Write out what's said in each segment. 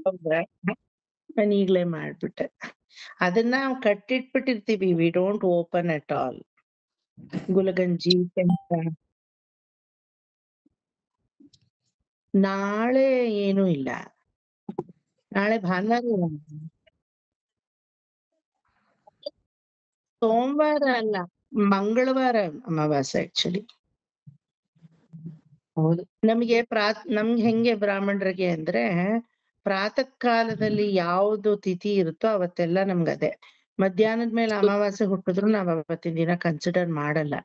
ಹೌದಾ? ನಾನು ಈಗ್ಲೇ ಮಾಡ್ಬಿಟ್ಟೆ. ಅದನ್ನ ನಾವು ಕಟ್ಟಿಟ್ಬಿಟ್ಟಿರ್ತೀವಿ. We don't open at all. ಗುಲಗಂಜಿ, ಕೆಂಪ. ನಾಳೆ ಏನೂ ಇಲ್ಲ. ನಾಳೆ ಭಾನುವಾರ ಇಲ್ಲ. ಸೋಮವಾರ ಅಲ್ಲ, ಮಂಗಳವಾರ ಅಮಾವಾಸ್ಯೆ ಆಕ್ಚುಲಿ. ಹೌದು. ನಮ್ಗೆ ಹೆಂಗೆ ಬ್ರಾಹ್ಮಣರಿಗೆ ಅಂದ್ರೆ ಪ್ರಾತಃ ಕಾಲದಲ್ಲಿ ಯಾವ್ದು ತಿಥಿ ಇರುತ್ತೋ ಅವತ್ತೆಲ್ಲ ನಮ್ಗದೆ. ಮಧ್ಯಾಹ್ನದ ಮೇಲೆ ಅಮಾವಾಸ್ಯೆ ಹುಟ್ಟಿದ್ರು ನಾವ್ ಅವತ್ತಿನ ದಿನ ಕನ್ಸಿಡರ್ ಮಾಡಲ್ಲ.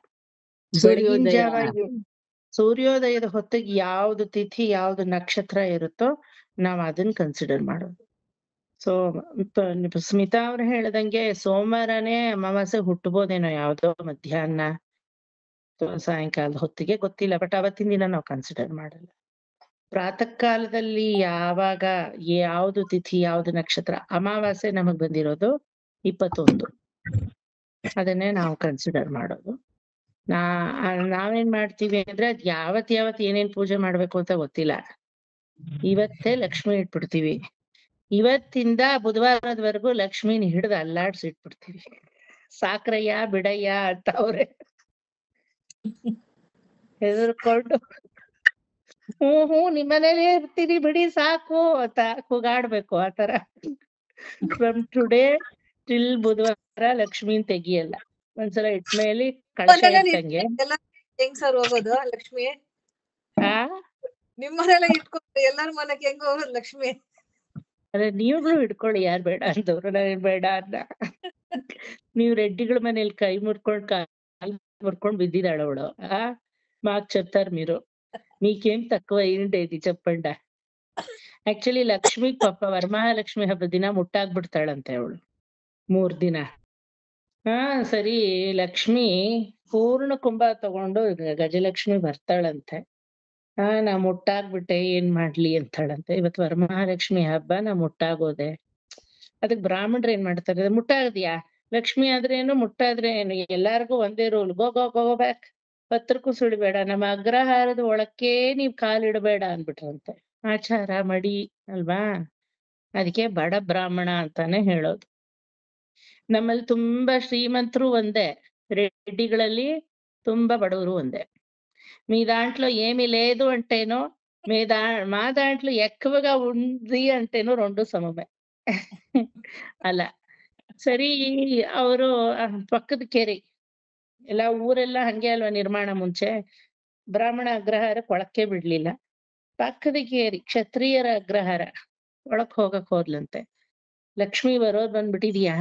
ಬೆಳಗಿನ ಸೂರ್ಯೋದಯ. ಜಾವ ಸೂರ್ಯೋದಯದ ಹೊತ್ತಿಗೆ ಯಾವ್ದು ತಿಥಿ ಯಾವ್ದು ನಕ್ಷತ್ರ ಇರುತ್ತೋ ನಾವ್ ಅದನ್ನ ಕನ್ಸಿಡರ್ ಮಾಡೋದು. ಸೊ ಸ್ಮಿತಾ ಅವ್ರು ಹೇಳ್ದಂಗೆ ಸೋಮವಾರನೇ ಅಮಾವಾಸ್ಯೆ ಹುಟ್ಟಬೋದೇನೋ ಯಾವ್ದೋ ಮಧ್ಯಾಹ್ನ ಸಾಯಂಕಾಲದ ಹೊತ್ತಿಗೆ, ಗೊತ್ತಿಲ್ಲ. ಬಟ್ ಅವತ್ತಿನ ದಿನ ನಾವು ಕನ್ಸಿಡರ್ ಮಾಡಲ್ಲ. ಪ್ರಾತಃ ಕಾಲದಲ್ಲಿ ಯಾವಾಗ ಯಾವ್ದು ತಿಥಿ ಯಾವ್ದು ನಕ್ಷತ್ರ, ಅಮಾವಾಸ್ಯೆ ನಮಗ್ ಬಂದಿರೋದು 21, ಅದನ್ನೇ ನಾವು ಕನ್ಸಿಡರ್ ಮಾಡೋದು. ನಾವೇನ್ ಮಾಡ್ತೀವಿ ಅಂದ್ರೆ ಅದ್ ಯಾವತ್ ಏನೇನ್ ಪೂಜೆ ಮಾಡ್ಬೇಕು ಅಂತ ಗೊತ್ತಿಲ್ಲ. ಇವತ್ತೇ ಲಕ್ಷ್ಮಿ ಇಟ್ಬಿಡ್ತೀವಿ. ಇವತ್ತಿಂದ ಬುಧವಾರದವರೆಗೂ ಲಕ್ಷ್ಮಿನ ಹಿಡಿದು ಅಲ್ಲಾಡ್ಸಿಟ್ಬಿಡ್ತೀವಿ. ಸಾಕ್ರಯ್ಯ ಬಿಡಯ್ಯ ಅಂತ ಅವ್ರೆ ಹೆದರ್ಕೊಂಡು ನಿಮ್ಮನೇಲೇ ಇರ್ತೀರಿ ಬಿಡಿ ಸಾಕು ಅಂತ ಕೂಗಾಡ್ಬೇಕು. ಆತರ ಫ್ರಮ್ ಟುಡೇ ಟಿಲ್ ಬುಧವಾರ ಲಕ್ಷ್ಮೀನ್ ತೆಗಿಯಲ್ಲ. ಒಂದ್ಸಲ ಇಟ್ಮೇಲೆ ಕಳಶ ಇಟ್ಟಂಗೆ. ಹೆಂಗ್ ಸರ್ ಹೋಗೋದು ಲಕ್ಷ್ಮಿ? ನಿಮ್ಮನೆಲ್ಲ ಇಟ್ಕೊಂಡು ಎಲ್ಲಾರ ಮನೆಗೆ ಹೆಂಗ್ ಹೋಗೋದು ಲಕ್ಷ್ಮಿ? ಅದೇ ನೀವುಗಳು ಇಟ್ಕೊಳ್ಳಿ, ಯಾರು ಬೇಡ ಅಂದವ್ರು. ನಾನು ಬೇಡ ಅನ್ನ. ನೀವ್ ರೆಡ್ಡಿಗಳ ಮನೇಲಿ ಕೈ ಮುರ್ಕೊಂಡ್ ಕಾಲ್ ಮುರ್ಕೊಂಡ್ ಬಿದ್ದಿದಾಳ ಅವಳು. మాకు చెప్తారు మీరు, మీకేం తక్కువ ఏంటి చెప్పంಡ. ಆಕ್ಚುಲಿ ಲಕ್ಷ್ಮಿ ಪಾಪ ವರಮಹಾಲಕ್ಷ್ಮಿ ಹಬ್ಬದ ದಿನ ಮುಟ್ಟಾಗ್ಬಿಡ್ತಾಳಂತೆ ಅವಳು 3 ದಿನ. ಸರಿ, ಲಕ್ಷ್ಮಿ ಪೂರ್ಣ ಕುಂಭ ತಗೊಂಡು ಗಜಲಕ್ಷ್ಮಿ ಬರ್ತಾಳಂತೆ. ನಾ ಮುಟ್ಟಾಗ್ಬಿಟ್ಟೆ, ಏನ್ ಮಾಡ್ಲಿ ಅಂತಾಳಂತೆ. ಇವತ್ತು ವರಮಹಾಲಕ್ಷ್ಮಿ ಹಬ್ಬ, ನಾ ಮುಟ್ಟಾಗೋದೆ. ಅದಕ್ ಬ್ರಾಹ್ಮಣರು ಏನ್ ಮಾಡ್ತಾರೆ, ಮುಟ್ಟಾಗದ್ಯಾ ಲಕ್ಷ್ಮಿ ಆದ್ರೇನು ಮುಟ್ಟಾದ್ರೆ ಏನು, ಎಲ್ಲಾರ್ಗು ಒಂದೇ ರೂಲ್, ಗೋ ಬ್ಯಾಕ್, ಪತ್ರಕ್ಕೂ ಸುಳಿಬೇಡ, ನಮ್ಮ ಅಗ್ರಹಾರದ ಒಳಕ್ಕೆ ನೀವ್ ಕಾಲಿಡಬೇಡ ಅನ್ಬಿಟ್ರಂತೆ. ಆಚಾರ ಮಡಿ ಅಲ್ವಾ? ಅದಕ್ಕೆ ಬಡ ಬ್ರಾಹ್ಮಣ ಅಂತಾನೆ ಹೇಳೋದು. ನಮ್ಮಲ್ಲಿ ತುಂಬಾ ಶ್ರೀಮಂತರು ಒಂದೇ, రెడ్డిಗಳಲ್ಲಿ ತುಂಬಾ బడవరు ಒಂదే. మీ దాంట్లో ఏమి లేదు అంటేనో, మా దాంట్లో ఎక్కువగా ఉంది అంటేనో 2 ಸಮಮೆ. ಅಲ್ಲ ಸರಿ. ಅವರು ಪಕ್ಕದ ಕೆರೆ ಎಲ್ಲ ಊರೆಲ್ಲ ಹಂಗೆ ಅಲ್ವಾ ನಿರ್ಮಾಣ ಮುಂಚೆ. ಬ್ರಾಹ್ಮಣ ಅಗ್ರಹಾರ ಕೊಳಕ್ಕೆ ಬಿಡ್ಲಿಲ್ಲ. ಪಕ್ಕದ ಕೇರಿ ಕ್ಷತ್ರಿಯರ ಅಗ್ರಹಾರ ಒಳಕ್ ಹೋಗಕ್ ಹೋದ್ಲಂತೆ. ಲಕ್ಷ್ಮಿ ಬರೋದ್ ಬಂದ್ಬಿಟ್ಟಿದ್ಯಾ,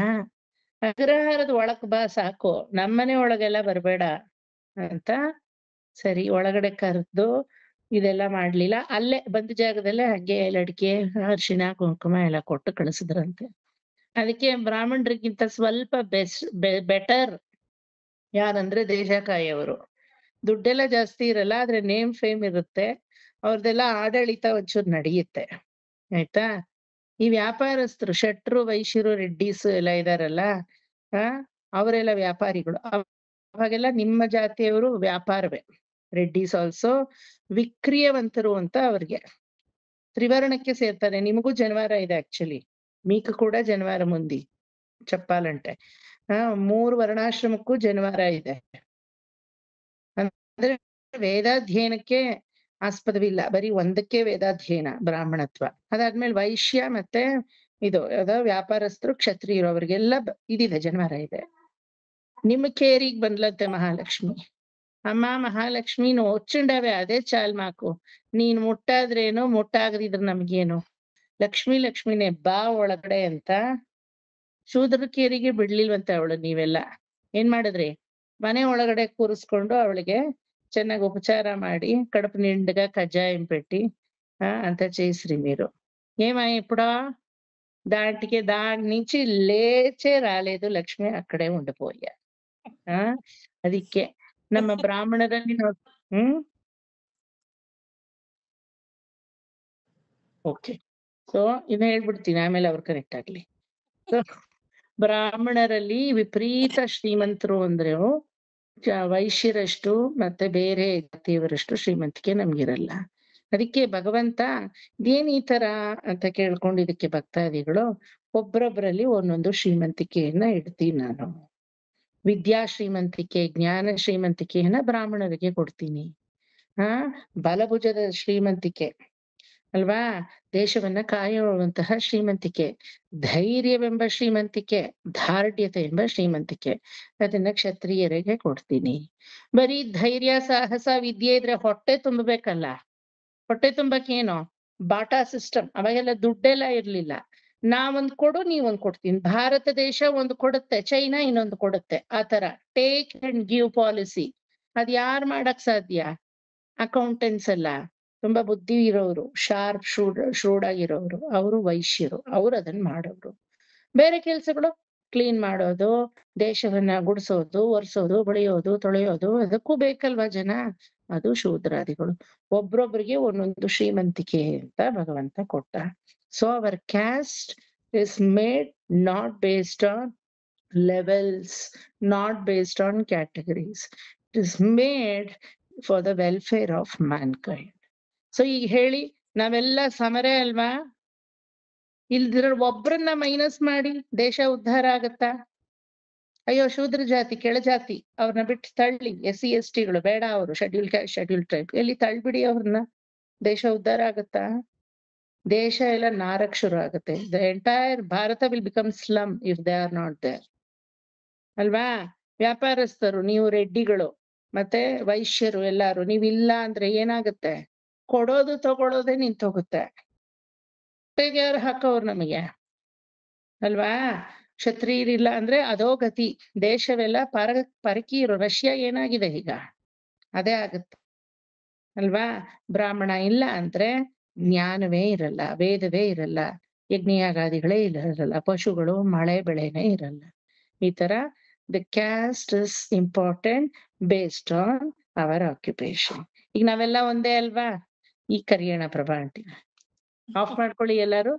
ಅಗ್ರಹಾರದ ಒಳಕ್ ಬಾ ಸಾಕು, ನಮ್ಮನೆ ಒಳಗೆಲ್ಲ ಬರ್ಬೇಡ ಅಂತ. ಸರಿ, ಒಳಗಡೆ ಕರೆದು ಇದೆಲ್ಲ ಮಾಡ್ಲಿಲ್ಲ. ಅಲ್ಲೇ ಬಂದ ಜಾಗದಲ್ಲೇ ಹಾಗೆ ಲಡಿಕೆ ಅರಿಶಿನ ಕುಂಕುಮ ಎಲ್ಲ ಕೊಟ್ಟು ಕಳಿಸಿದ್ರಂತೆ. ಅದಕ್ಕೆ ಬ್ರಾಹ್ಮಣರಿಗಿಂತ ಸ್ವಲ್ಪ ಬೆಟರ್ ಯಾರಂದ್ರೆ ದೇಶಕಾಯಿಯವರು. ದುಡ್ಡೆಲ್ಲ ಜಾಸ್ತಿ ಇರಲ್ಲ, ಆದ್ರೆ ನೇಮ್ ಫೇಮ್ ಇರುತ್ತೆ. ಅವ್ರದೆಲ್ಲ ಆಡಳಿತ ಒಂಚೂರು ನಡೆಯುತ್ತೆ, ಆಯ್ತಾ? ಈ ವ್ಯಾಪಾರಸ್ಥರು ಶೆಟ್ರು ವೈಶ್ಯರು ರೆಡ್ಡೀಸ್ ಎಲ್ಲ ಇದಾರಲ್ಲ, ಅವರೆಲ್ಲ ವ್ಯಾಪಾರಿಗಳು. ಅವಾಗೆಲ್ಲ ನಿಮ್ಮ ಜಾತಿಯವರು ವ್ಯಾಪಾರವೇ. ರೆಡ್ಡೀಸ್ ಆಲ್ಸೋ ವಿಕ್ರಿಯವಂತರು ಅಂತ ಅವ್ರಿಗೆ. ತ್ರಿವರ್ಣಕ್ಕೆ ಸೇರ್ತಾರೆ. ನಿಮಗೂ ಜನವಾರ ಇದೆ ಆಕ್ಚುಲಿ, మీకు ಕೂಡ ಜನವಾರ ಮುಂದಿ ಚಪ್ಪಾಲಂಟೆ. 3 ವರ್ಣಾಶ್ರಮಕ್ಕೂ ಜನವಾರ ಇದೆ. ಅಂದ್ರೆ ವೇದಾಧ್ಯಯನಕ್ಕೆ ಆಸ್ಪದವಿಲ್ಲ, ಬರೀ ಒಂದಕ್ಕೆ ವೇದಾಧ್ಯಯನ ಬ್ರಾಹ್ಮಣತ್ವ. ಅದಾದ್ಮೇಲೆ ವೈಶ್ಯ ಮತ್ತೆ ಇದು ಯಾವ್ದೋ ವ್ಯಾಪಾರಸ್ಥರು ಕ್ಷತ್ರಿಯರು ಅವ್ರಿಗೆಲ್ಲ ಇದಿದೆ, ಜನವಾರ ಇದೆ. ನಿಮ್ಮ ಕೇರಿಗೆ ಬಂದ್ಲಂತೆ ಮಹಾಲಕ್ಷ್ಮಿ. ಅಮ್ಮ ಮಹಾಲಕ್ಷ್ಮಿ ಒಚ್ಚುಂಡವೆ ಅದೇ ಚಾಲ್ ಮಾಕು, ನೀನ್ ಮುಟ್ಟಾದ್ರೇನು ಮುಟ್ಟಾಗದಿದ್ರ ನಮ್ಗೇನು, ಲಕ್ಷ್ಮಿನೇ ಬಾ ಒಳಗಡೆ ಅಂತ ಶೂದ್ರ ಕೇರಿಗೆ ಬಿಡ್ಲಿಲ್ವಂತೆ ಅವಳು. ನೀವೆಲ್ಲ ಏನ್ ಮಾಡಿದ್ರಿ, ಮನೆ ಒಳಗಡೆ ಕೂರಿಸ್ಕೊಂಡು ಅವಳಿಗೆ ಚೆನ್ನಾಗಿ ಉಪಚಾರ ಮಾಡಿ కడుపు నిండుగా కజ్జాయం పెట్టి అంత చేసిరి మీరు. ఏమా ఇప్పుడు దాని నుంచి లేచే రాలేదు లక్ష్మి, అక్కడే ఉండిపోయా. ಅದಕ್ಕೆ ನಮ್ಮ ಬ್ರಾಹ್ಮಣರಲ್ಲಿ ಓಕೆ. ಸೊ ಇದನ್ನ ಹೇಳ್ಬಿಡ್ತೀನಿ, ಆಮೇಲೆ ಅವ್ರು ಕರೆಕ್ಟ್ ಆಗ್ಲಿ. ಸೊ ಬ್ರಾಹ್ಮಣರಲ್ಲಿ ವಿಪರೀತ ಶ್ರೀಮಂತರು ಅಂದ್ರೆ ವೈಶ್ಯರಷ್ಟು ಮತ್ತೆ ಬೇರೆ ಜಾತಿಯವರಷ್ಟು ಶ್ರೀಮಂತಿಕೆ ನಮ್ಗಿರಲ್ಲ. ಅದಕ್ಕೆ ಭಗವಂತ ಇದೇನ್ ಈ ತರ ಅಂತ ಕೇಳ್ಕೊಂಡಿದ್ದಕ್ಕೆ ಭಕ್ತಾದಿಗಳು ಒಬ್ರೊಬ್ರಲ್ಲಿ ಒಂದೊಂದು ಶ್ರೀಮಂತಿಕೆಯನ್ನ ಇಡ್ತೀನಿ ನಾನು. ವಿದ್ಯಾ ಶ್ರೀಮಂತಿಕೆ, ಜ್ಞಾನ ಶ್ರೀಮಂತಿಕೆಯನ್ನ ಬ್ರಾಹ್ಮಣರಿಗೆ ಕೊಡ್ತೀನಿ. ಬಲಭುಜದ ಶ್ರೀಮಂತಿಕೆ ಅಲ್ವಾ, ದೇಶವನ್ನ ಕಾಯುವಂತಹ ಶ್ರೀಮಂತಿಕೆ, ಧೈರ್ಯವೆಂಬ ಶ್ರೀಮಂತಿಕೆ, ಧಾರ್ಢ್ಯತೆ ಎಂಬ ಶ್ರೀಮಂತಿಕೆ, ಅದನ್ನ ಕ್ಷತ್ರಿಯರಿಗೆ ಕೊಡ್ತೀನಿ. ಬರೀ ಧೈರ್ಯ ಸಾಹಸ ವಿದ್ಯೆ ಇದ್ರೆ ಹೊಟ್ಟೆ ತುಂಬಬೇಕಲ್ಲ. ಹೊಟ್ಟೆ ತುಂಬಕ್ಕೇನು ಬಾಟಾ ಸಿಸ್ಟಮ್, ಅವಾಗೆಲ್ಲ ದುಡ್ಡೆಲ್ಲ ಇರ್ಲಿಲ್ಲ. ನಾವೊಂದ್ ಕೊಡು ನೀವೊಂದ್ ಕೊಡ್ತೀನಿ. ಭಾರತ ದೇಶ ಒಂದು ಕೊಡುತ್ತೆ, ಚೈನಾ ಇನ್ನೊಂದು ಕೊಡುತ್ತೆ. ಆತರ ಟೇಕ್ ಅಂಡ್ ಗಿವ್ ಪಾಲಿಸಿ ಅದ್ ಯಾರ್ ಮಾಡಕ್ ಸಾಧ್ಯ? ಅಕೌಂಟೆಂಟ್ಸ್ ಅಲ್ಲ, ತುಂಬಾ ಬುದ್ಧಿ ಇರೋರು, ಶಾರ್ಪ್ ಶೂಡ್ ಆಗಿರೋರು, ಅವರು ವೈಶ್ಯರು, ಅವ್ರು ಅದನ್ನ ಮಾಡೋರು. ಬೇರೆ ಕೆಲ್ಸಗಳು ಕ್ಲೀನ್ ಮಾಡೋದು, ದೇಶವನ್ನ ಗುಡಿಸೋದು, ಒರೆಸೋದು, ಬಳಿಯೋದು, ತೊಳೆಯೋದು, ಅದಕ್ಕೂ ಬೇಕಲ್ವಾ ಜನ, ಅದು ಶೂದ್ರಾದಿಗಳು. ಒಬ್ರೊಬ್ರಿಗೆ ಒಂದೊಂದು ಶ್ರೀಮಂತಿಕೆ ಅಂತ ಭಗವಂತ ಕೊಟ್ಟ. So our caste is made not based on levels, not based on categories, it is made for the welfare of Mankind. So ಈಗ ಹೇಳಿ, ನಾವೆಲ್ಲ ಸಮರೇ ಅಲ್ವಾ? ಇಲ್ದಿರೋ ಒಬ್ರನ್ನ ಮೈನಸ್ ಮಾಡಿ ದೇಶ ಉದ್ಧಾರ ಆಗತ್ತಾ? ಅಯ್ಯೋ ಶೂದ್ರ ಜಾತಿ, ಕೆಳಜಾತಿ, ಅವ್ರನ್ನ ಬಿಟ್ಟು ತಳ್ಳಿ, SC ST ಗಳು ಬೇಡ, ಅವರು ಶೆಡ್ಯೂಲ್ ಕ್ಯಾಸ್ಟ್, ಶೆಡ್ಯೂಲ್ ಟ್ರೈಬ್, ಎಲ್ಲಿ ತಳ್ಬಿಡಿ ಅವ್ರನ್ನ, ದೇಶ ಉದ್ಧಾರ ಆಗತ್ತಾ? ದೇಶ ಎಲ್ಲ ನಾರಕ್ ಶುರು ಆಗುತ್ತೆ. The entire Bharat will become slum if they are not there ಅಲ್ವಾ? ವ್ಯಾಪಾರಸ್ಥರು, ನೀವು ರೆಡ್ಡಿಗಳು ಮತ್ತೆ ವೈಶ್ಯರು ಎಲ್ಲಾರು ನೀವಿಲ್ಲ ಅಂದ್ರೆ ಏನಾಗುತ್ತೆ? ಕೊಡೋದು ತಗೊಳ್ಳೋದೇ ನಿಂತೋಗುತ್ತೆ. ಹೊಟ್ಟೆಗೆ ಯಾರು ಹಾಕೋರು ನಮಗೆ ಅಲ್ವಾ? ಕ್ಷತ್ರಿಯರಿಲ್ಲ ಅಂದ್ರೆ ಅದೋ ಗತಿ. ದೇಶವೆಲ್ಲ ಪರಕೀಯರು. ರಷ್ಯಾ ಏನಾಗಿದೆ ಈಗ, ಅದೇ ಆಗುತ್ತೆ ಅಲ್ವಾ? ಬ್ರಾಹ್ಮಣ ಇಲ್ಲ ಅಂದ್ರೆ ಜ್ಞಾನವೇ ಇರಲ್ಲ, ವೇದವೇ ಇರಲ್ಲ, ಯಜ್ಞಯಾಗಾದಿಗಳೇ ಇರಲ್ಲ, ಪಶುಗಳು, ಮಳೆ ಬೆಳೆನೇ ಇರಲ್ಲ. ಈ ತರ the caste is important based on our occupation. ಈಗ ನಾವೆಲ್ಲ ಒಂದೇ ಅಲ್ವಾ? ಈ ಕರಿಯೋಣ ಪ್ರಭಾ ಆಂಟಿ, ಆಫ್ ಮಾಡ್ಕೊಳ್ಳಿ ಎಲ್ಲಾರು.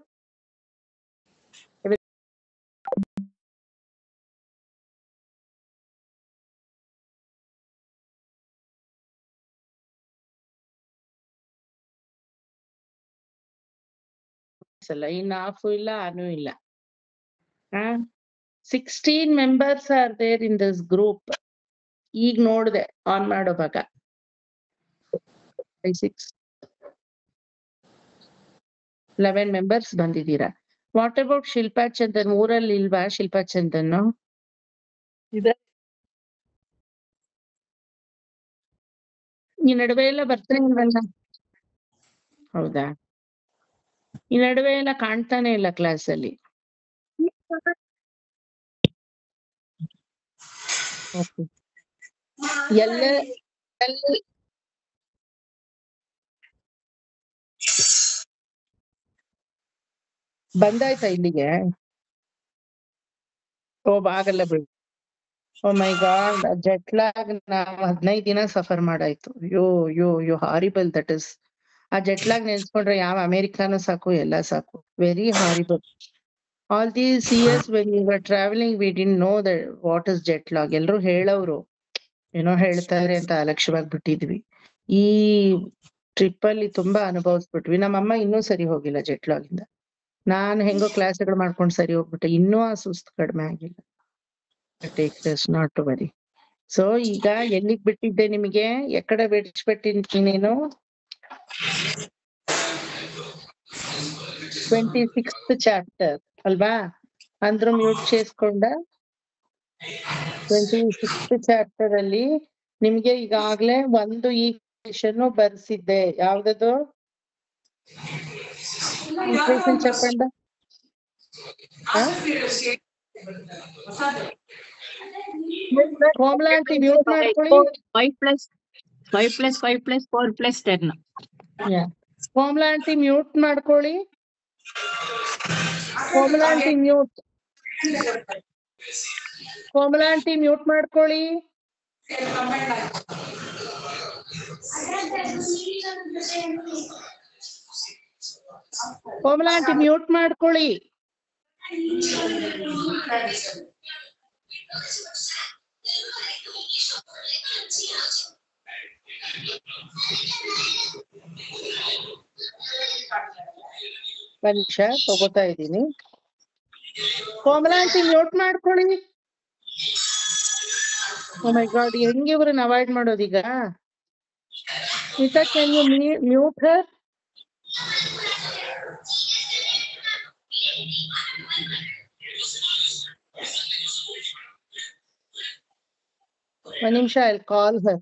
ಇನ್ನು ಆಫ್ ಇಲ್ಲ, ಆನು ಇಲ್ಲ. 16 members are there in this group. ಈಗ ನೋಡ್ದೆ ಆನ್ ಮಾಡೋ ಭಾಗ 11 ಮೆಂಬರ್ಸ್ ಬಂದಿದ್ದೀರಾ. What about Shilpa Chandan? ಊರಲ್ಲಿ ಇಲ್ವಾ ಶಿಲ್ಪಾ ಚಂದನ್? ಈ ನಡುವೆ ಎಲ್ಲ ಬರ್ತಾನೆ ಇಲ್ವಲ್ಲ? ಹೌದಾ? ಈ ನಡುವೆ ಎಲ್ಲ ಕಾಣ್ತಾನೆ ಇಲ್ಲ ಕ್ಲಾಸ್ ಅಲ್ಲಿ. ಎಲ್ಲ ಬಂದಾಯ್ತಾ ಇಲ್ಲಿಗೆ? ಓ ಆಗಲ್ಲ ಬಿಡು. ಓ ಮೈ ಗಾಡ್, ಜೆಟ್ಲಾಗ್ ನಾವು 15 ದಿನ ಸಫರ್ ಮಾಡಾಯ್ತು. ಯೋ ಹಾರಿಬಲ್ ದಟ್ ಇಸ್. ಆ ಜೆಟ್ಲಾಗ್ ನೆನ್ಸ್ಕೊಂಡ್ರೆ ಯಾವ ಅಮೆರಿಕಾನು ಸಾಕು, ಎಲ್ಲ ಸಾಕು. Very horrible. All these years when we were travelling we didn't know that what is jet lag. ಎಲ್ರು ಹೇಳೋರು ಏನೋ ಹೇಳ್ತಾರೆ ಅಂತ ಅಲಕ್ಷ್ಯವಾಗಿ ಬಿಟ್ಟಿದ್ವಿ. ಈ ಟ್ರಿಪ್ ಅಲ್ಲಿ ತುಂಬಾ ಅನುಭವಿಸ್ಬಿಟ್ವಿ. ನಮ್ಮಮ್ಮ ಇನ್ನೂ ಸರಿ ಹೋಗಿಲ್ಲ ಜೆಟ್ಲಾಗ್ ಇಂದ. ನಾನು ಹೆಂಗೋ ಕ್ಲಾಸ್ಗಳು ಮಾಡ್ಕೊಂಡು ಸರಿ ಹೋಗ್ಬಿಟ್ಟೆ, ಇನ್ನೂ ಆ ಸುಸ್ತು ಕಡಿಮೆ ಆಗಿಲ್ಲ. Take this not to worry. So ಈಗ ಎಲ್ಲಿಗ್ ಬಿಟ್ಟಿದ್ದೆ ನಿಮಗೆ? ಎಕಡೆ ಬಿಡಿಸ್ಬಿಟ್ಟಿನಿ ನೀನು? 26th ಚಾಪ್ಟರ್ ಅಲ್ವಾ? ಅಂದ್ರು ಮ್ಯೂಟ್ చేసుಕೊಂಡ 26th ಚಾಪ್ಟರ್ ಅಲ್ಲಿ ನಿಮ್ಗೆ ಈಗಾಗ್ಲೇ ಒಂದು ಈ ಕ್ವೆಶ್ಚನ್ ಬರ್ಸಿದ್ದೆ. ಯಾವ್ದದು? ಈಕ್ವೇಶನ್ చెప్పండి. ಕೋಮಲಾ ಆಂಟಿ ಮ್ಯೂಟ್ ಮಾಡ್ಕೊಳ್ಳಿ. 5 + 5 + 4 + 10. ಕೋಮಲಾ ಆಂಟಿ ಮ್ಯೂಟ್ ಮಾಡ್ಕೊಳ್ಳಿ. Komala aunty mute. Komala aunty mute ಮಾಡ್ಕೊಳ್ಳಿ. ಕೋಮಲಾ ಆಂಟಿ ಮ್ಯೂಟ್ ಮಾಡ್ಕೊಳ್ಳಿ. ಒಂದ್ ನಿಮಿಷ ತಗೋತಾ ಇದ್ದೀನಿ. ಕೋಮಲಾಂಟಿ ಮ್ಯೂಟ್ ಮಾಡ್ಕೊಳ್ಳಿ. ಓ ಮೈ ಗಾಡ್, ಹೆಂಗೆ ಇವ್ರನ್ನ ಅವಾಯ್ಡ್ ಮಾಡೋದೀಗ? Smita, can you mute her? ಒಂದ್ ನಿಮಿಷ, ಐ ಕಾಲ್ ಹರ್.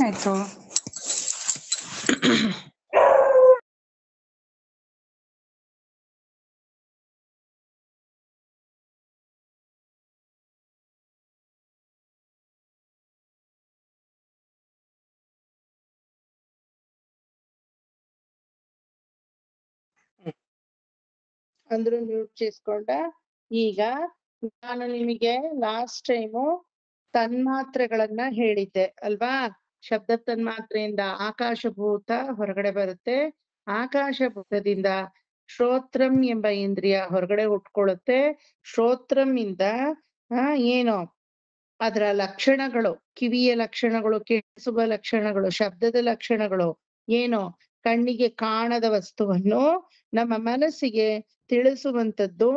ಆಯ್ತು. ಅಂದ್ರು ಮ್ಯೂಟ್ చేసుಕೊಂಡ. ಈಗ ನಾನು ನಿಮಗೆ ಲಾಸ್ಟ್ ಟೈಮು ತನ್ಮಾತ್ರೆಗಳನ್ನ ಹೇಳಿದ್ದೆ ಅಲ್ವಾ? ಶಬ್ದ ತನ್ಮಾತ್ರೆಯಿಂದ ಆಕಾಶಭೂತ ಹೊರಗಡೆ ಬರುತ್ತೆ. ಆಕಾಶಭೂತದಿಂದ ಶ್ರೋತ್ರಂ ಎಂಬ ಇಂದ್ರಿಯ ಹೊರಗಡೆ ಉಟ್ಕೊಳ್ಳುತ್ತೆ. ಶ್ರೋತ್ರಂ ಇಂದ ಏನು ಅದರ ಲಕ್ಷಣಗಳು, ಕಿವಿಯ ಲಕ್ಷಣಗಳು, ಕೇಳಿಸುವ ಲಕ್ಷಣಗಳು, ಶಬ್ದದ ಲಕ್ಷಣಗಳು, ಏನು ಕಣ್ಣಿಗೆ ಕಾಣದ ವಸ್ತುವನ್ನು ನಮ್ಮ ಮನಸ್ಸಿಗೆ ತಿಳಿಸುವಂತದ್ದು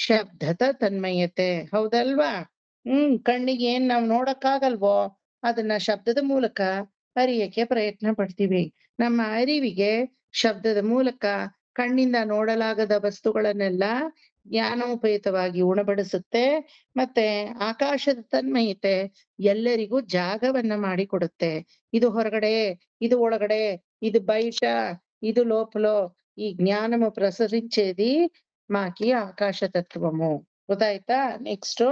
ಶಬ್ದದ ತನ್ಮಯತೆ. ಹೌದಲ್ವಾ? ಕಣ್ಣಿಗೆ ಏನ್ ನಾವ್ ನೋಡಕ್ಕಾಗಲ್ವೋ ಅದನ್ನ ಶಬ್ದದ ಮೂಲಕ ಅರಿಯಕ್ಕೆ ಪ್ರಯತ್ನ ಪಡ್ತೀವಿ. ನಮ್ಮ ಅರಿವಿಗೆ ಶಬ್ದದ ಮೂಲಕ ಕಣ್ಣಿಂದ ನೋಡಲಾಗದ ವಸ್ತುಗಳನ್ನೆಲ್ಲ ಜ್ಞಾನೋಪಯುತವಾಗಿ ಉಣಬಡಿಸುತ್ತೆ. ಮತ್ತೆ ಆಕಾಶದ ತನ್ಮಯತೆ ಎಲ್ಲರಿಗೂ ಜಾಗವನ್ನ ಮಾಡಿಕೊಡುತ್ತೆ. ಇದು ಹೊರಗಡೆ, ಇದು ಒಳಗಡೆ, ఇది బయట, ఇది లోపల, ఈ జ్ఞానము ప్రసరించేది మాకి ఆకాಶ తత్వము. ಗೊತ್ತಾಯ್ತಾ? ನೆಕ್ಸ್ಟ್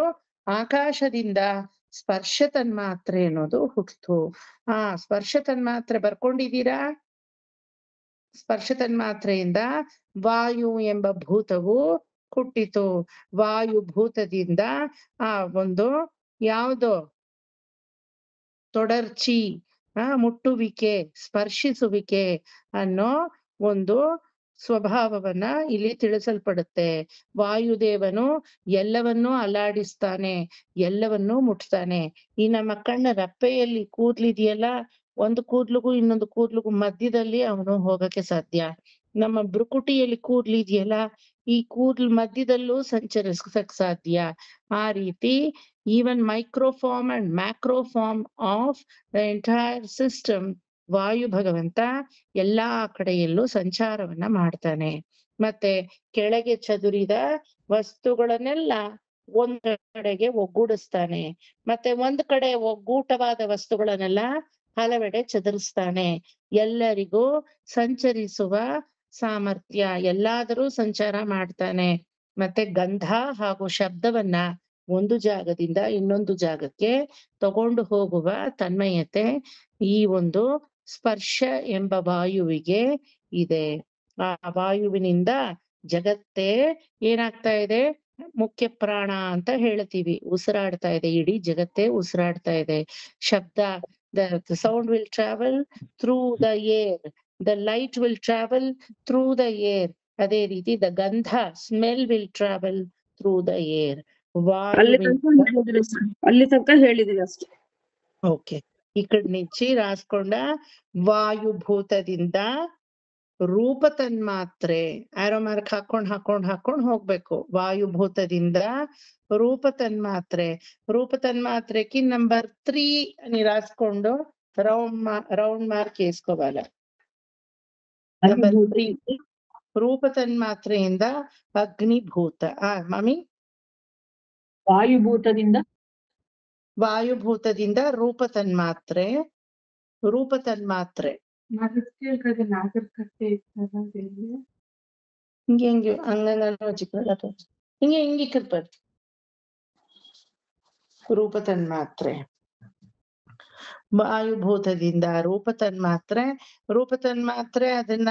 ಆಕಾಶದಿಂದ ಸ್ಪರ್ಶ ತನ್ಮಾತ್ರೆ ಅನ್ನೋದು ಹುಟ್ಟಿತು. ಸ್ಪರ್ಶ ತನ್ಮಾತ್ರೆ ಬರ್ಕೊಂಡಿದ್ದೀರಾ? ಸ್ಪರ್ಶ ತನ್ಮಾತ್ರೆಯಿಂದ ವಾಯು ಎಂಬ ಭೂತವು ಹುಟ್ಟಿತು. ವಾಯು ಭೂತದಿಂದ ಒಂದು ಯಾವ್ದು ತೊಡರ್ಚಿ, ಮುಟ್ಟುವಿಕೆ, ಸ್ಪರ್ಶಿಸುವಿಕೆ ಅನ್ನೋ ಒಂದು ಸ್ವಭಾವವನ್ನ ಇಲ್ಲಿ ತಿಳಿಸಲ್ಪಡುತ್ತೆ. ವಾಯುದೇವನು ಎಲ್ಲವನ್ನೂ ಅಲ್ಲಾಡಿಸ್ತಾನೆ, ಎಲ್ಲವನ್ನೂ ಮುಟ್ತಾನೆ. ಈ ನಮ್ಮ ಕಣ್ಣ ರಪ್ಪೆಯಲ್ಲಿ ಕೂದ್ಲಿದೆಯಲ್ಲ, ಒಂದು ಕೂದ್ಲಿಗೂ ಇನ್ನೊಂದು ಕೂದ್ಲಿಗೂ ಮಧ್ಯದಲ್ಲಿ ಅವನು ಹೋಗಕ್ಕೆ ಸಾಧ್ಯ. ನಮ್ಮ ಭ್ರುಕುಟಿಯಲ್ಲಿ ಕೂದ್ಲಿದೆಯಲ್ಲ, ಈ ಕೂದ್ಲು ಮಧ್ಯದಲ್ಲೂ ಸಂಚರಿಸಕ್ ಸಾಧ್ಯ. ಆ ರೀತಿ even microform and macroform of the entire system ವಾಯು ಭಗವಂತ ಎಲ್ಲಾ ಕಡೆಯಲ್ಲೂ ಸಂಚಾರವನ್ನ ಮಾಡ್ತಾನೆ. ಮತ್ತೆ ಕೆಳಗೆ ಚದುರಿದ ವಸ್ತುಗಳನ್ನೆಲ್ಲ ಒಂದ್ ಕಡೆಗೆ ಒಗ್ಗೂಡಿಸ್ತಾನೆ. ಮತ್ತೆ ಒಂದ್ ಕಡೆ ಒಗ್ಗೂಟವಾದ ವಸ್ತುಗಳನ್ನೆಲ್ಲ ಹಲವೆಡೆ ಚದುರಿಸ್ತಾನೆ. ಎಲ್ಲರಿಗೂ ಸಂಚರಿಸುವ ಸಾಮರ್ಥ್ಯ, ಎಲ್ಲಾದರೂ ಸಂಚಾರ ಮಾಡ್ತಾನೆ. ಮತ್ತೆ ಗಂಧ ಹಾಗೂ ಶಬ್ದವನ್ನ ಒಂದು ಜಾಗದಿಂದ ಇನ್ನೊಂದು ಜಾಗಕ್ಕೆ ತಗೊಂಡು ಹೋಗುವ ತನ್ಮಯತೆ ಈ ಒಂದು ಸ್ಪರ್ಶ ಎಂಬ ವಾಯುವಿಗೆ ಇದೆ. ಆ ವಾಯುವಿನಿಂದ ಜಗತ್ತೇ ಏನಾಗ್ತಾ ಇದೆ? ಮುಖ್ಯ ಪ್ರಾಣ ಅಂತ ಹೇಳ್ತೀವಿ. ಉಸಿರಾಡ್ತಾ ಇದೆ, ಇಡೀ ಜಗತ್ತೇ ಉಸಿರಾಡ್ತಾ ಇದೆ. ಶಬ್ದ, the sound will travel through the air, the light will travel through the air. ಅದೇ ರೀತಿ the ಗಂಧ, smell will travel through the air. ಅಲ್ಲಿ ತನಕ ಹೇಳಿದಿರಿ ಅಷ್ಟೇ. ಓಕೆ, ಈ ಕಡೆ ನಿಚ್ಚಿ ರಾಸ್ಕೊಂಡ. ವಾಯುಭೂತದಿಂದ ರೂಪ ತನ್ಮಾತ್ರೆ, ಆರೋ ಮಾರ್ಕ್ ಹಾಕೊಂಡ್ ಹೋಗ್ಬೇಕು. ವಾಯುಭೂತದಿಂದ ರೂಪ ತನ್ಮಾತ್ರೆ, ರೂಪ ತನ್ಮಾತ್ರೆకి ನಂಬರ್ 3 అని రాసుకొండు. రౌండ్ మార్క్ వేసుకోవాలి. ನಂಬರ್ 3 ರೂಪ ತನ್ಮಾತ್ರೆಯಿಂದ ಅಗ್ನಿಭೂತ. ಮಮ್ಮಿ, ವಾಯುಭೂತದಿಂದ ರೂಪ ತನ್ಮಾತ್ರೆ, ರೂಪ ತನ್ಮಾತ್ರೆ ಹಿಂಗೆ ಹಿಂಗಿರ್ಬಾರ್ದು. ರೂಪ ತನ್ಮಾತ್ರೆ, ವಾಯುಭೂತದಿಂದ ರೂಪ ತನ್ಮಾತ್ರೆ. ರೂಪ ತನ್ಮಾತ್ರೆ ಅದನ್ನ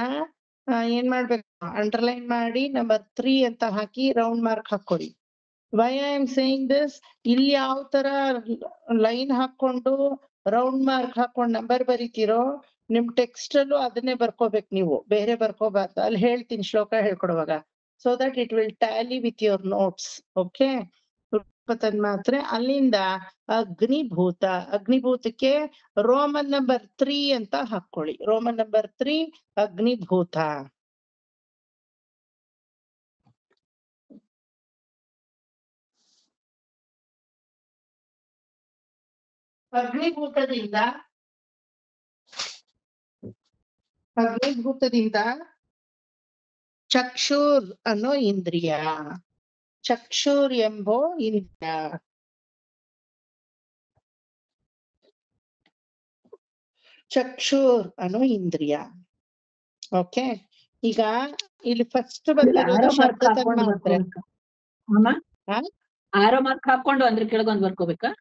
ಏನ್ ಮಾಡ್ಬೇಕು? ಅಂಡರ್ಲೈನ್ ಮಾಡಿ ನಂಬರ್ 3 ಅಂತ ಹಾಕಿ ರೌಂಡ್ ಮಾರ್ಕ್ ಹಾಕೊಳ್ಳಿ. Why I am saying this, ಇಲ್ಲಿ ಯಾವ ತರ ಲೈನ್ ಹಾಕೊಂಡು ರೌಂಡ್ ಮಾರ್ಕ್ ಹಾಕೊಂಡು ನಂಬರ್ ಬರೀತಿರೋ ನಿಮ್ ಟೆಕ್ಸ್ಟ್ ಅಲ್ಲೂ ಅದನ್ನೇ ಬರ್ಕೋಬೇಕು ನೀವು, ಬೇರೆ ಬರ್ಕೋಬಾರ್ದು. ಅಲ್ಲಿ ಹೇಳ್ತೀನಿ ಶ್ಲೋಕ ಹೇಳ್ಕೊಡುವಾಗ, so that it will tally with your notes. Okay, ರೂಪ ತನ್ಮಾತ್ರೆ. ಅಲ್ಲಿಂದ ಅಗ್ನಿಭೂತ, ಅಗ್ನಿಭೂತಕ್ಕೆ ರೋಮನ್ ನಂಬರ್ 3 ಅಂತ ಹಾಕೊಳ್ಳಿ. Roman number 3 ಅಗ್ನಿಭೂತ. ಅಗ್ನಿಭೂತದಿಂದ ಚಕ್ಷುರ್ ಅನ್ನೋ ಇಂದ್ರಿಯ, ಚಕ್ಷುರ್ ಎಂಬೋ ಇಂದ್ರಿಯ, ಚಕ್ಷುರ್ ಅನ್ನೋ ಇಂದ್ರಿಯ. ಓಕೆ, ಈಗ ಇಲ್ಲಿ ಫಸ್ಟ್ ಬಂದಿರೋದು ಶಬ್ದ ತನ್ಮಾತ್ರೆ. ಆರೋ ಮಾರ್ಕ್ ಹಾಕೊಂಡು ಅಂದ್ರೆ ಕೆಳಗೊಂದು ಬರ್ಕೋಬೇಕಾ?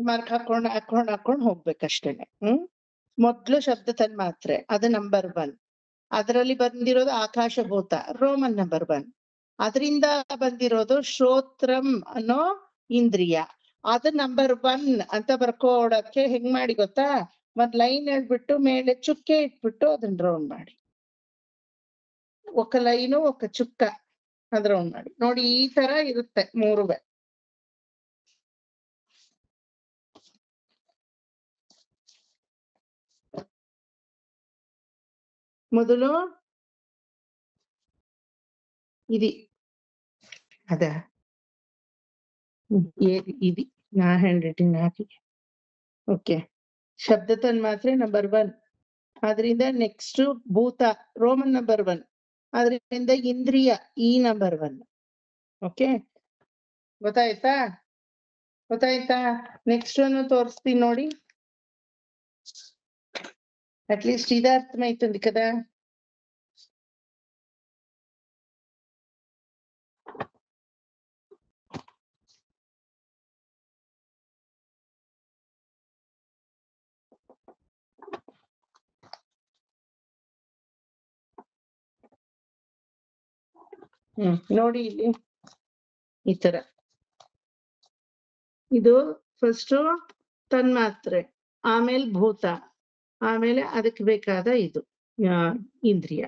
ಮಾರ್ಕ್ ಹಾಕೊಂಡು ಹೋಗ್ಬೇಕಷ್ಟೇನೆ. ಮೊದ್ಲು ಶಬ್ದ ತನ್ಮಾತ್ರೆ, ಅದು ನಂಬರ್ 1. ಅದರಲ್ಲಿ ಬಂದಿರೋದು ಆಕಾಶಭೂತ, ರೋಮನ್ ನಂಬರ್ 1. ಅದರಿಂದ ಬಂದಿರೋದು ಶ್ರೋತ್ರಂ ಅನ್ನೋ ಇಂದ್ರಿಯ, ಅದು ನಂಬರ್ 1 ಅಂತ ಬರ್ಕೋಡಕ್ಕೆ ಹೆಂಗ್ ಮಾಡಿ ಗೊತ್ತಾ? ಒಂದ್ ಲೈನ್ ಹೇಳ್ಬಿಟ್ಟು ಮೇಲೆ ಚುಕ್ಕೆ ಇಟ್ಬಿಟ್ಟು ಅದನ್ನ ರೌಂಡ್ ಮಾಡಿ, ಒಕ್ಕ ಲೈನು ಒಕ್ಕ ಚುಕ್ಕ ಅದ್ ರೌಂಡ್ ಮಾಡಿ ನೋಡಿ. ಈ ತರ ಇರುತ್ತೆ ಮೂರುವೆ. ಮೊದಲು ఇది ಅದ ఇది ನಾ ಹ್ಯಾಂಡ್ ರೈಟಿಂಗ್ ಹಾಕಿ. ಓಕೆ, ಶಬ್ದ ತನ್ಮಾತ್ರೆ ನಂಬರ್ 1. ಅದರಿಂದ ನೆಕ್ಸ್ಟ್ ಭೂತ ರೋಮನ್ ನಂಬರ್ 1. ಅದರಿಂದ ಇಂದ್ರಿಯ ಈ ನಂಬರ್ 1. ಓಕೆ, ಗೊತ್ತಾಯ್ತಾ? ನೆಕ್ಸ್ಟ್ ಅನ್ನು ತೋರಿಸ್ತೀನಿ ನೋಡಿ. ಅಟ್ಲೀಸ್ಟ್ ಇದು ಅರ್ಥಮೈతుంది కదా. ನೋಡಿ ಇಲ್ಲಿ ಈ ತರ, ಇದು ಫಸ್ಟ್ ತನ್ಮಾತ್ರೆ, ಆಮೇಲೆ ಭೂತ, ಆಮೇಲೆ ಅದಕ್ಕೆ ಬೇಕಾದ ಇದು ಇಂದ್ರಿಯ.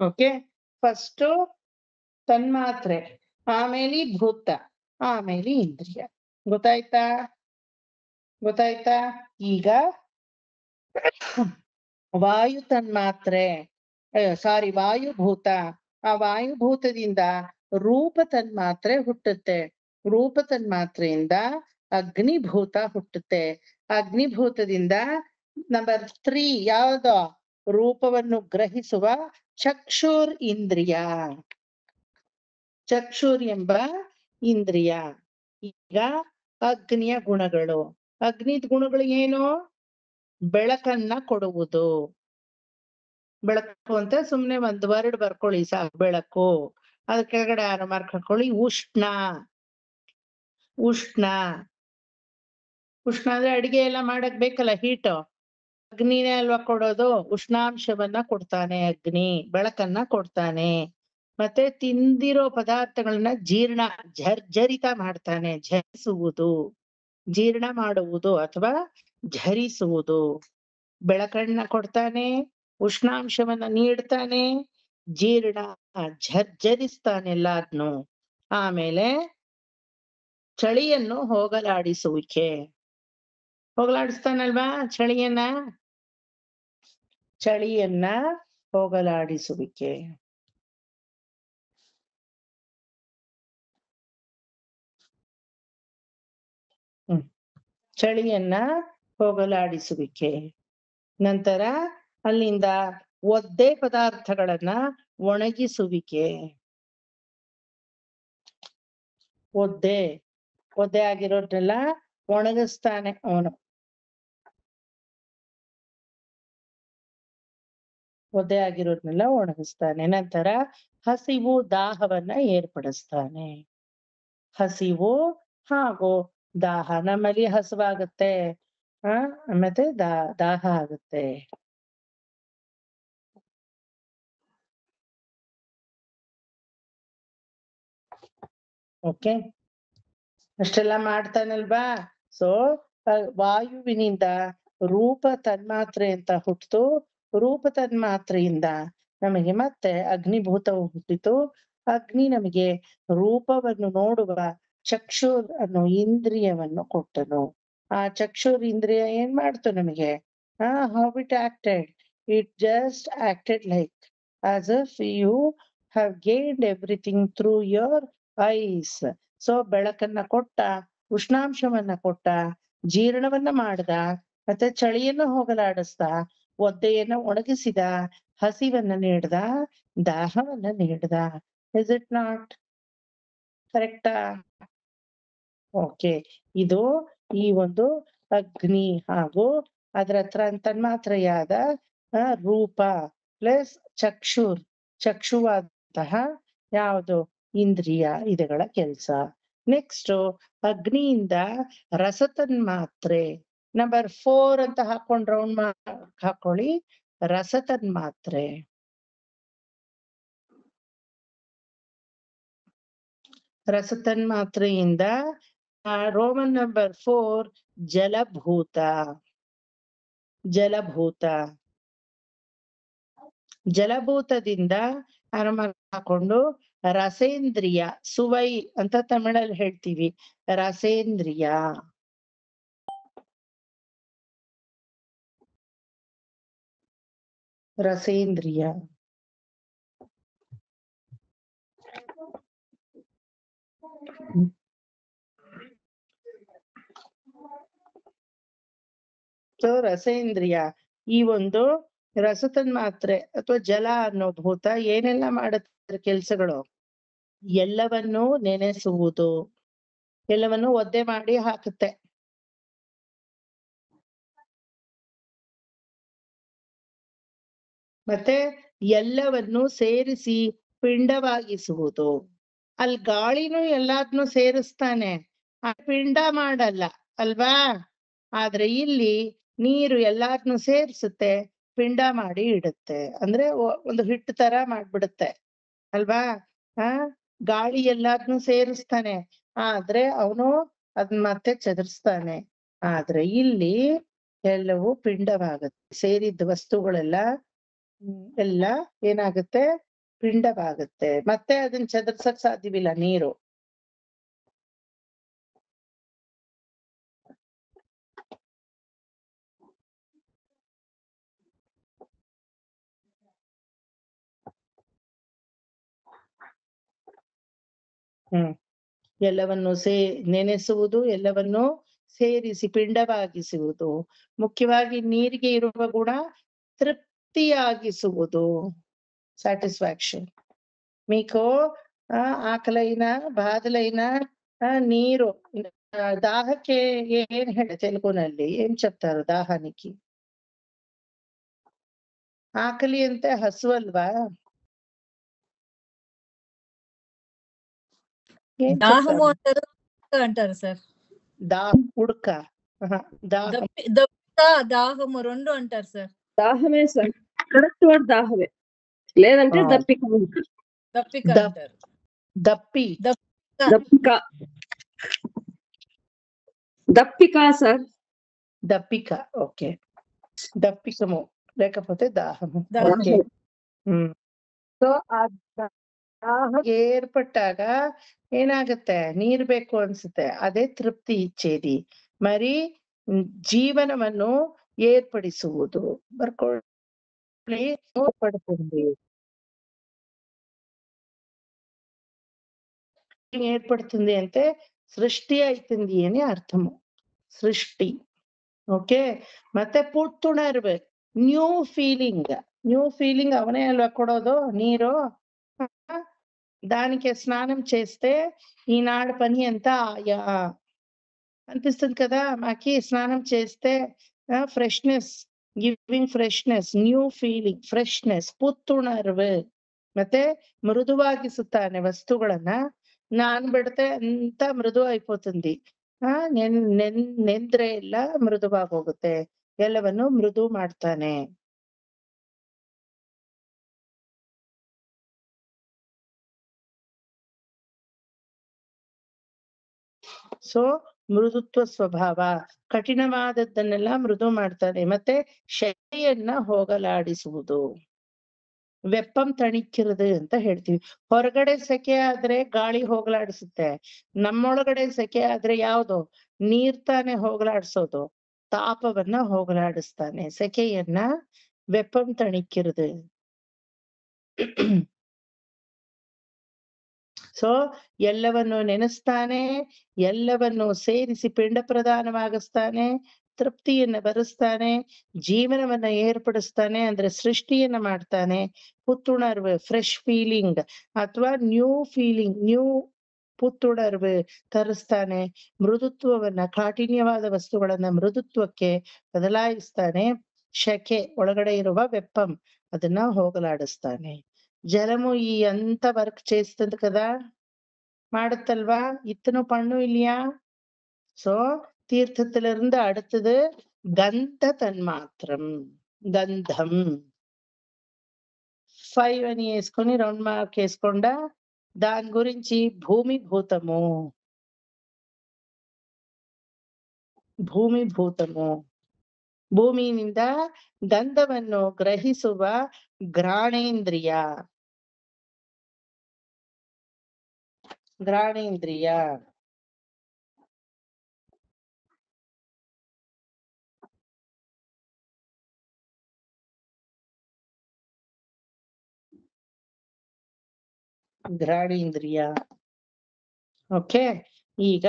ಓಕೆ, ಫಸ್ಟ್ ತನ್ಮಾತ್ರೆ, ಆಮೇಲೆ ಭೂತ, ಆಮೇಲೆ ಇಂದ್ರಿಯ. ಗೊತ್ತಾಯ್ತಾ? ಈಗ ವಾಯು ತನ್ಮಾತ್ರೆ, ಸಾರಿ ವಾಯುಭೂತ. ಆ ವಾಯುಭೂತದಿಂದ ರೂಪ ತನ್ಮಾತ್ರೆ ಹುಟ್ಟುತ್ತೆ. ರೂಪ ತನ್ಮಾತ್ರೆಯಿಂದ ಅಗ್ನಿಭೂತ ಹುಟ್ಟುತ್ತೆ. ಅಗ್ನಿಭೂತದಿಂದ ನಂಬರ್ 3 ಯಾವ್ದು? ರೂಪವನ್ನು ಗ್ರಹಿಸುವ ಚಕ್ಷುರ್ ಇಂದ್ರಿಯ, ಚಕ್ಷುರ್ ಎಂಬ ಇಂದ್ರಿಯ. ಈಗ ಅಗ್ನಿಯ ಗುಣಗಳು, ಅಗ್ನಿದ ಗುಣಗಳು ಏನು? ಬೆಳಕನ್ನ ಕೊಡುವುದು. ಬೆಳಕು ಅಂತ ಸುಮ್ನೆ ಒಂದು ವರ್ಡ್ ಬರ್ಕೊಳ್ಳಿ ಸಾಕು, ಬೆಳಕು. ಅದ್ರ ಕೆಳಗಡೆ ಆರೋ ಮಾರ್ಕ್ ಹಾಕೊಳ್ಳಿ. ಉಷ್ಣ ಅಂದ್ರೆ ಅಡಿಗೆ ಎಲ್ಲ ಮಾಡಕ್ ಬೇಕಲ್ಲ, ಹೀಟ್. ಅಗ್ನಿನೇ ಅಲ್ವಾ ಕೊಡೋದು? ಉಷ್ಣಾಂಶವನ್ನ ಕೊಡ್ತಾನೆ ಅಗ್ನಿ, ಬೆಳಕನ್ನ ಕೊಡ್ತಾನೆ. ಮತ್ತೆ ತಿಂದಿರೋ ಪದಾರ್ಥಗಳನ್ನ ಜರ್ಜರಿತ ಮಾಡ್ತಾನೆ, ಝರಿಸುವುದು, ಜೀರ್ಣ ಮಾಡುವುದು ಅಥವಾ ಝರಿಸುವುದು. ಬೆಳಕನ್ನ ಕೊಡ್ತಾನೆ, ಉಷ್ಣಾಂಶವನ್ನ ನೀಡ್ತಾನೆ, ಝರ್ಜರಿಸ್ತಾನೆ ಎಲ್ಲಾದ್ನು. ಆಮೇಲೆ ಚಳಿಯನ್ನು ಹೋಗಲಾಡಿಸುವಿಕೆ, ಹೋಗಲಾಡಿಸ್ತಾನಲ್ವಾ ಚಳಿಯನ್ನ ಹೋಗಲಾಡಿಸುವಿಕೆ. ಚಳಿಯನ್ನ ಹೋಗಲಾಡಿಸುವಿಕೆ. ನಂತರ ಅಲ್ಲಿಂದ ಒದ್ದೆ ಪದಾರ್ಥಗಳನ್ನ ಒಣಗಿಸುವಿಕೆ. ಒದ್ದೆ ಆಗಿರೋದ್ನೆಲ್ಲ ಒಣಗಿಸ್ತಾನೆ ಅವನು. ಒದ್ದೆ ಆಗಿರೋದ್ನೆಲ್ಲ ಒಣಗಿಸ್ತಾನೆ. ನಂತರ ಹಸಿವು ದಾಹವನ್ನ ಏರ್ಪಡಿಸ್ತಾನೆ. ಹಸಿವು ಹಾಗೂ ದಾಹ, ನಮ್ಮಲ್ಲಿ ಹಸಿವಾಗುತ್ತೆ, ಮತ್ತೆ ದಾಹ ಆಗುತ್ತೆ. ಓಕೆ, ಅಷ್ಟೆಲ್ಲ ಮಾಡ್ತಾನಲ್ವಾ? ಸೊ ವಾಯುವಿನಿಂದ ರೂಪ ತನ್ಮಾತ್ರೆ ಅಂತ ಹುಟ್ಟಿತು. ರೂಪ ತನ್ಮಾತ್ರೆಯಿಂದ ನಮಗೆ ಮತ್ತೆ ಅಗ್ನಿಭೂತವು ಹುಟ್ಟಿತು. ಅಗ್ನಿ ನಮಗೆ ರೂಪವನ್ನು ನೋಡುವ ಚಕ್ಷು ಅನ್ನೋ ಇಂದ್ರಿಯವನ್ನು ಕೊಟ್ಟನು. ಆ ಚಕ್ಷುರ್ ಇಂದ್ರಿಯ ಏನ್ ಮಾಡ್ತು ನಮಗೆ? How it acted? It just acted like as if you have gained everything through your eyes. So ಬೆಳಕನ್ನ ಕೊಟ್ಟ, ಉಷ್ಣಾಂಶವನ್ನ ಕೊಟ್ಟ, ಜೀರ್ಣವನ್ನ ಮಾಡ್ದ, ಮತ್ತೆ ಚಳಿಯನ್ನ ಹೋಗಲಾಡಿಸ್ದ, ಒದ್ದೆಯನ್ನ ಒಣಗಿಸಿದ, ಹಸಿವನ್ನ ನೀಡ್ದ, ದಾಹವನ್ನ ನೀಡ್ದ. ಇಸ್ ಇಟ್ ನಾಟ್ ಕರೆಕ್ಟಾ? ಓಕೆ, ಇದು ಈ ಒಂದು ಅಗ್ನಿ ಹಾಗೂ ಅದರ ತನ್ಮಾತ್ರೆಯಾದ ರೂಪ ಪ್ಲಸ್ ಚಕ್ಷುವಾದಂತಹ ಯಾವುದು ಇಂದ್ರಿಯ ಇದಗಳ ಕೆಲಸ. ನೆಕ್ಸ್ಟ್ ಅಗ್ನಿಯಿಂದ ರಸತನ್ಮಾತ್ರೆ ನಂಬರ್ 4 ಅಂತ ಹಾಕೊಂಡ್ ರೌಂಡ್ ಹಾಕೊಳ್ಳಿ. ರಸತನ್ಮಾತ್ರೆ. ರಸತನ್ಮಾತ್ರೆಯಿಂದ ರೋಮನ್ ನಂಬರ್ 4 ಜಲಭೂತ. ಜಲಭೂತದಿಂದ ಹಾಕೊಂಡು ರಸೇಂದ್ರಿಯ, ಸುವೈ ಅಂತ ತಮಿಳಲ್ಲಿ ಹೇಳ್ತೀವಿ, ರಸೇಂದ್ರಿಯ. ಸೊ ರಸೇಂದ್ರಿಯ ಈ ಒಂದು ರಸತನ್ಮಾತ್ರೆ ಅಥವಾ ಜಲ ಅನ್ನೋ ಭೂತ ಏನೆಲ್ಲ ಮಾಡುತ್ತೆ ಕೆಲ್ಸಗಳು? ಎಲ್ಲವನ್ನೂ ನೆನೆಸುವುದು, ಎಲ್ಲವನ್ನೂ ಒದ್ದೆ ಮಾಡಿ ಹಾಕುತ್ತೆ. ಮತ್ತೆ ಎಲ್ಲವನ್ನು ಸೇರಿಸಿ ಪಿಂಡವಾಗಿಸುವುದು. ಅಲ್ಲಿ ಗಾಳಿನೂ ಎಲ್ಲಾದ್ನೂ ಸೇರಿಸ್ತಾನೆ, ಪಿಂಡ ಮಾಡಲ್ಲ ಅಲ್ವಾ? ಆದ್ರೆ ಇಲ್ಲಿ ನೀರು ಎಲ್ಲಾದ್ನೂ ಸೇರಿಸುತ್ತೆ, ಪಿಂಡ ಮಾಡಿ ಇಡುತ್ತೆ. ಅಂದ್ರೆ ಒಂದು ಹಿಟ್ಟು ತರ ಮಾಡ್ಬಿಡುತ್ತೆ ಅಲ್ವಾ? ಗಾಳಿ ಎಲ್ಲಾದ್ನೂ ಸೇರಿಸ್ತಾನೆ, ಆದ್ರೆ ಅವನು ಅದನ್ನ ಮತ್ತೆ ಚದುರಿಸ್ತಾನೆ. ಆದ್ರೆ ಇಲ್ಲಿ ಎಲ್ಲವೂ ಪಿಂಡವಾಗುತ್ತೆ. ಸೇರಿದ್ದ ವಸ್ತುಗಳೆಲ್ಲ ಎಲ್ಲ ಏನಾಗುತ್ತೆ? ಪಿಂಡವಾಗುತ್ತೆ. ಮತ್ತೆ ಅದನ್ನ ಚದುರ್ಸಕ್ ಸಾಧ್ಯವಿಲ್ಲ ನೀರು. ಎಲ್ಲವನ್ನು ನೆನೆಸುವುದು, ಎಲ್ಲವನ್ನು ಸೇರಿಸಿ ಪಿಂಡವಾಗಿಸುವುದು. ಮುಖ್ಯವಾಗಿ ನೀರಿಗೆ ಇರುವ ಗುಣ ತೃಪ್ತಿಯಾಗಿಸುವುದು, ಸ್ಯಾಟಿಸ್ಫ್ಯಾಕ್ಷನ್. మీకు ఆకలైనా బాధలైనా నీరు దాహಕ್ಕೆ ಏನ್ ಹೇಳ ತೆಲುಗುನಲ್ಲಿ ಏನ್ చెప్తారు? దాహానికి ఆకలి అంటే ಹಸು ಅಲ್ವಾ? దాహము అంటారు సార్. ఉడక దాహము రెండు అంటారు సార్. దాహమే సార్, కరెక్ట్ వర్డ్ దాహమే. లేదంటే దప్పిక అంటారు. దప్పిక సార్. దప్పిక. ఓకే, దప్పికము లేకపోతే దాహము. ఓకే. సో ಆ ದಾಹ ಏರ್ಪಟ್ಟಾಗ ಏನಾಗುತ್ತೆ? ನೀರ್ ಬೇಕು ಅನ್ಸುತ್ತೆ, ಅದೇ ತೃಪ್ತಿ ಇಚ್ಛೇದಿ. ಮರಿ ಜೀವನವನ್ನು ಏರ್ಪಡಿಸುವುದು. ಬರ್ಕೊಳ್ಳಿ. ఏర్పడుతుంది అంటే సృష్టి అవుతుంది అని అర్థము. సృష్టి. ఓకే. ಮತ್ತೆ ಪುತ್ತುಣರ್வு, ನ್ಯೂ ఫీలింగ్ ಅವನೇ ಅಲ್ವಾ కొడోದು నీరు. దానికి స్నానం చేస్తే ఈనాడు పని ఎంత ఆయా అనిపిస్తుంది కదా మాకి. స్నానం చేస్తే freshness, giving freshness, new feeling, freshness, ಪುತ್ತುಣರ್வு. ಮತ್ತೆ ಮೃದುವಾಗಿಸುತ್ತಾನೆ ವಸ್ತುಗಳನ್ನ. ನಾನ್ ಬಿಡತೆ ಅಂತ ಮೃದು అయిపోతుంది. ನೆಂದ್ರೆ ಎಲ್ಲ ಮೃದುವಾಗಿ ಹೋಗುತ್ತೆ. ಎಲ್ಲವನ್ನು ಮೃದು ಮಾಡ್ತಾನೆ. ಸೊ ಮೃದುತ್ವ ಸ್ವಭಾವ, ಕಠಿಣವಾದದ್ದನ್ನೆಲ್ಲ ಮೃದು ಮಾಡ್ತಾನೆ. ಮತ್ತೆ ಶಕ್ತಿಯನ್ನ ಹೋಗಲಾಡಿಸುವುದು, ವೆಪ್ಪಂ ತಣಿಕ್ಕಿರುದು ಅಂತ ಹೇಳ್ತೀವಿ. ಹೊರಗಡೆ ಸೆಕೆ ಆದ್ರೆ ಗಾಳಿ ಹೋಗಲಾಡಿಸುತ್ತೆ, ನಮ್ಮೊಳಗಡೆ ಸೆಕೆ ಆದ್ರೆ ಯಾವ್ದು? ನೀರ್ ತಾನೆ ಹೋಗಲಾಡಿಸೋದು, ತಾಪವನ್ನ ಹೋಗಲಾಡಿಸ್ತಾನೆ, ಸೆಕೆಯನ್ನ ವೆಪ್ಪಂ ತಣಿಕ್ಕಿರುದು. ಸೊ ಎಲ್ಲವನ್ನು ನೆನೆಸ್ತಾನೆ, ಎಲ್ಲವನ್ನು ಸೇರಿಸಿ ಪಿಂಡ ಪ್ರದಾನವಾಗಿಸ್ತಾನೆ, ತೃಪ್ತಿಯನ್ನ ಬರೆಸ್ತಾನೆ, ಜೀವನವನ್ನ ಏರ್ಪಡಿಸ್ತಾನೆ, ಅಂದ್ರೆ ಸೃಷ್ಟಿಯನ್ನ ಮಾಡ್ತಾನೆ, ಪುತ್ತುಣರ್வு ಫ್ರೆಶ್ ಫೀಲಿಂಗ್ ಅಥವಾ ನ್ಯೂ ಫೀಲಿಂಗ್, ನ್ಯೂ ಪುತ್ತುಣರ್வு ತರಿಸ್ತಾನೆ, ಮೃದುತ್ವವನ್ನ, ಕಾಠಿಣ್ಯವಾದ ವಸ್ತುಗಳನ್ನ ಮೃದುತ್ವಕ್ಕೆ ಬದಲಾಯಿಸ್ತಾನೆ, ಶಕೆ ಒಳಗಡೆ ಇರುವ వెప్పం ಅದನ್ನ ಹೋಗಲಾಡಿಸ್ತಾನೆ. జలము ఈ అంత వర్క్ చేస్తుంది కదా, மாடுத்தல்வா, இத்தனை பண்ணும் இல்லையா? சோ தீர்த்தத்துல இருந்து அடுத்தது கந்த தன்மாத்திரம், గంధం. 5 అని వేసుకొని రౌండ్ మార్క్ వేసుకుండా దాని గురించి భూమి భూతము, ಭೂಮಿ ಭೂತము, ಭೂಮಿಯಿಂದ ಗಂಧವನ್ನು ಗ್ರಹಿಸುವ ಘ್ರಾಣೇಂದ್ರಿಯ, ಘ್ರಾಣೇಂದ್ರಿಯ. ಘ್ರಾಣೇಂದ್ರಿಯ. ಓಕೆ, ಈಗ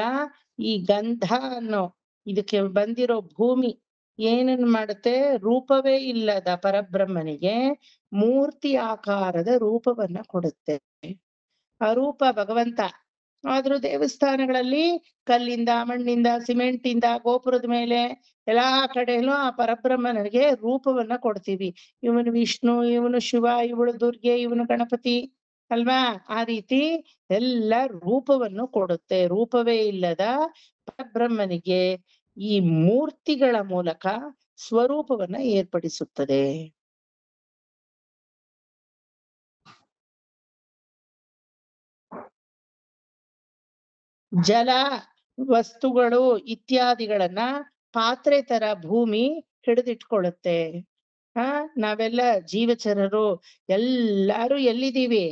ಈ ಗಂಧ ಅನ್ನೋ ಇದಕ್ಕೆ ಬಂದಿರೋ ಭೂಮಿ ಏನನ್ನು ಮಾಡುತ್ತೆ? ರೂಪವೇ ಇಲ್ಲದ ಪರಬ್ರಹ್ಮನಿಗೆ ಮೂರ್ತಿ ಆಕಾರದ ರೂಪವನ್ನ ಕೊಡುತ್ತೆ. ಆ ರೂಪ ಭಗವಂತ. ಆದ್ರೂ ದೇವಸ್ಥಾನಗಳಲ್ಲಿ ಕಲ್ಲಿಂದ, ಮಣ್ಣಿಂದ, ಸಿಮೆಂಟ್ ಇಂದ, ಗೋಪುರದ ಮೇಲೆ ಎಲ್ಲಾ ಕಡೆಯಲ್ಲೂ ಆ ಪರಬ್ರಹ್ಮನಿಗೆ ರೂಪವನ್ನ ಕೊಡ್ತೀವಿ. ಇವನು ವಿಷ್ಣು, ಇವನು ಶಿವ, ಇವಳು ದುರ್ಗೆ, ಇವನು ಗಣಪತಿ ಅಲ್ವಾ? ಆ ರೀತಿ ಎಲ್ಲ ರೂಪವನ್ನು ಕೊಡುತ್ತೆ. ರೂಪವೇ ಇಲ್ಲದ ಪರಬ್ರಹ್ಮನಿಗೆ ಈ ಮೂರ್ತಿಗಳ ಮೂಲಕ ಸ್ವರೂಪವನ್ನ ಏರ್ಪಡಿಸುತ್ತದೆ. ಜಲ ವಸ್ತುಗಳು ಇತ್ಯಾದಿಗಳನ್ನ ಪಾತ್ರೆ ತರ ಭೂಮಿ ಹಿಡಿದಿಟ್ಕೊಳ್ಳುತ್ತೆ. ನಾವೆಲ್ಲ ಜೀವಚರರು ಎಲ್ಲಾರು ಎಲ್ಲಿದ್ದೀವಿ?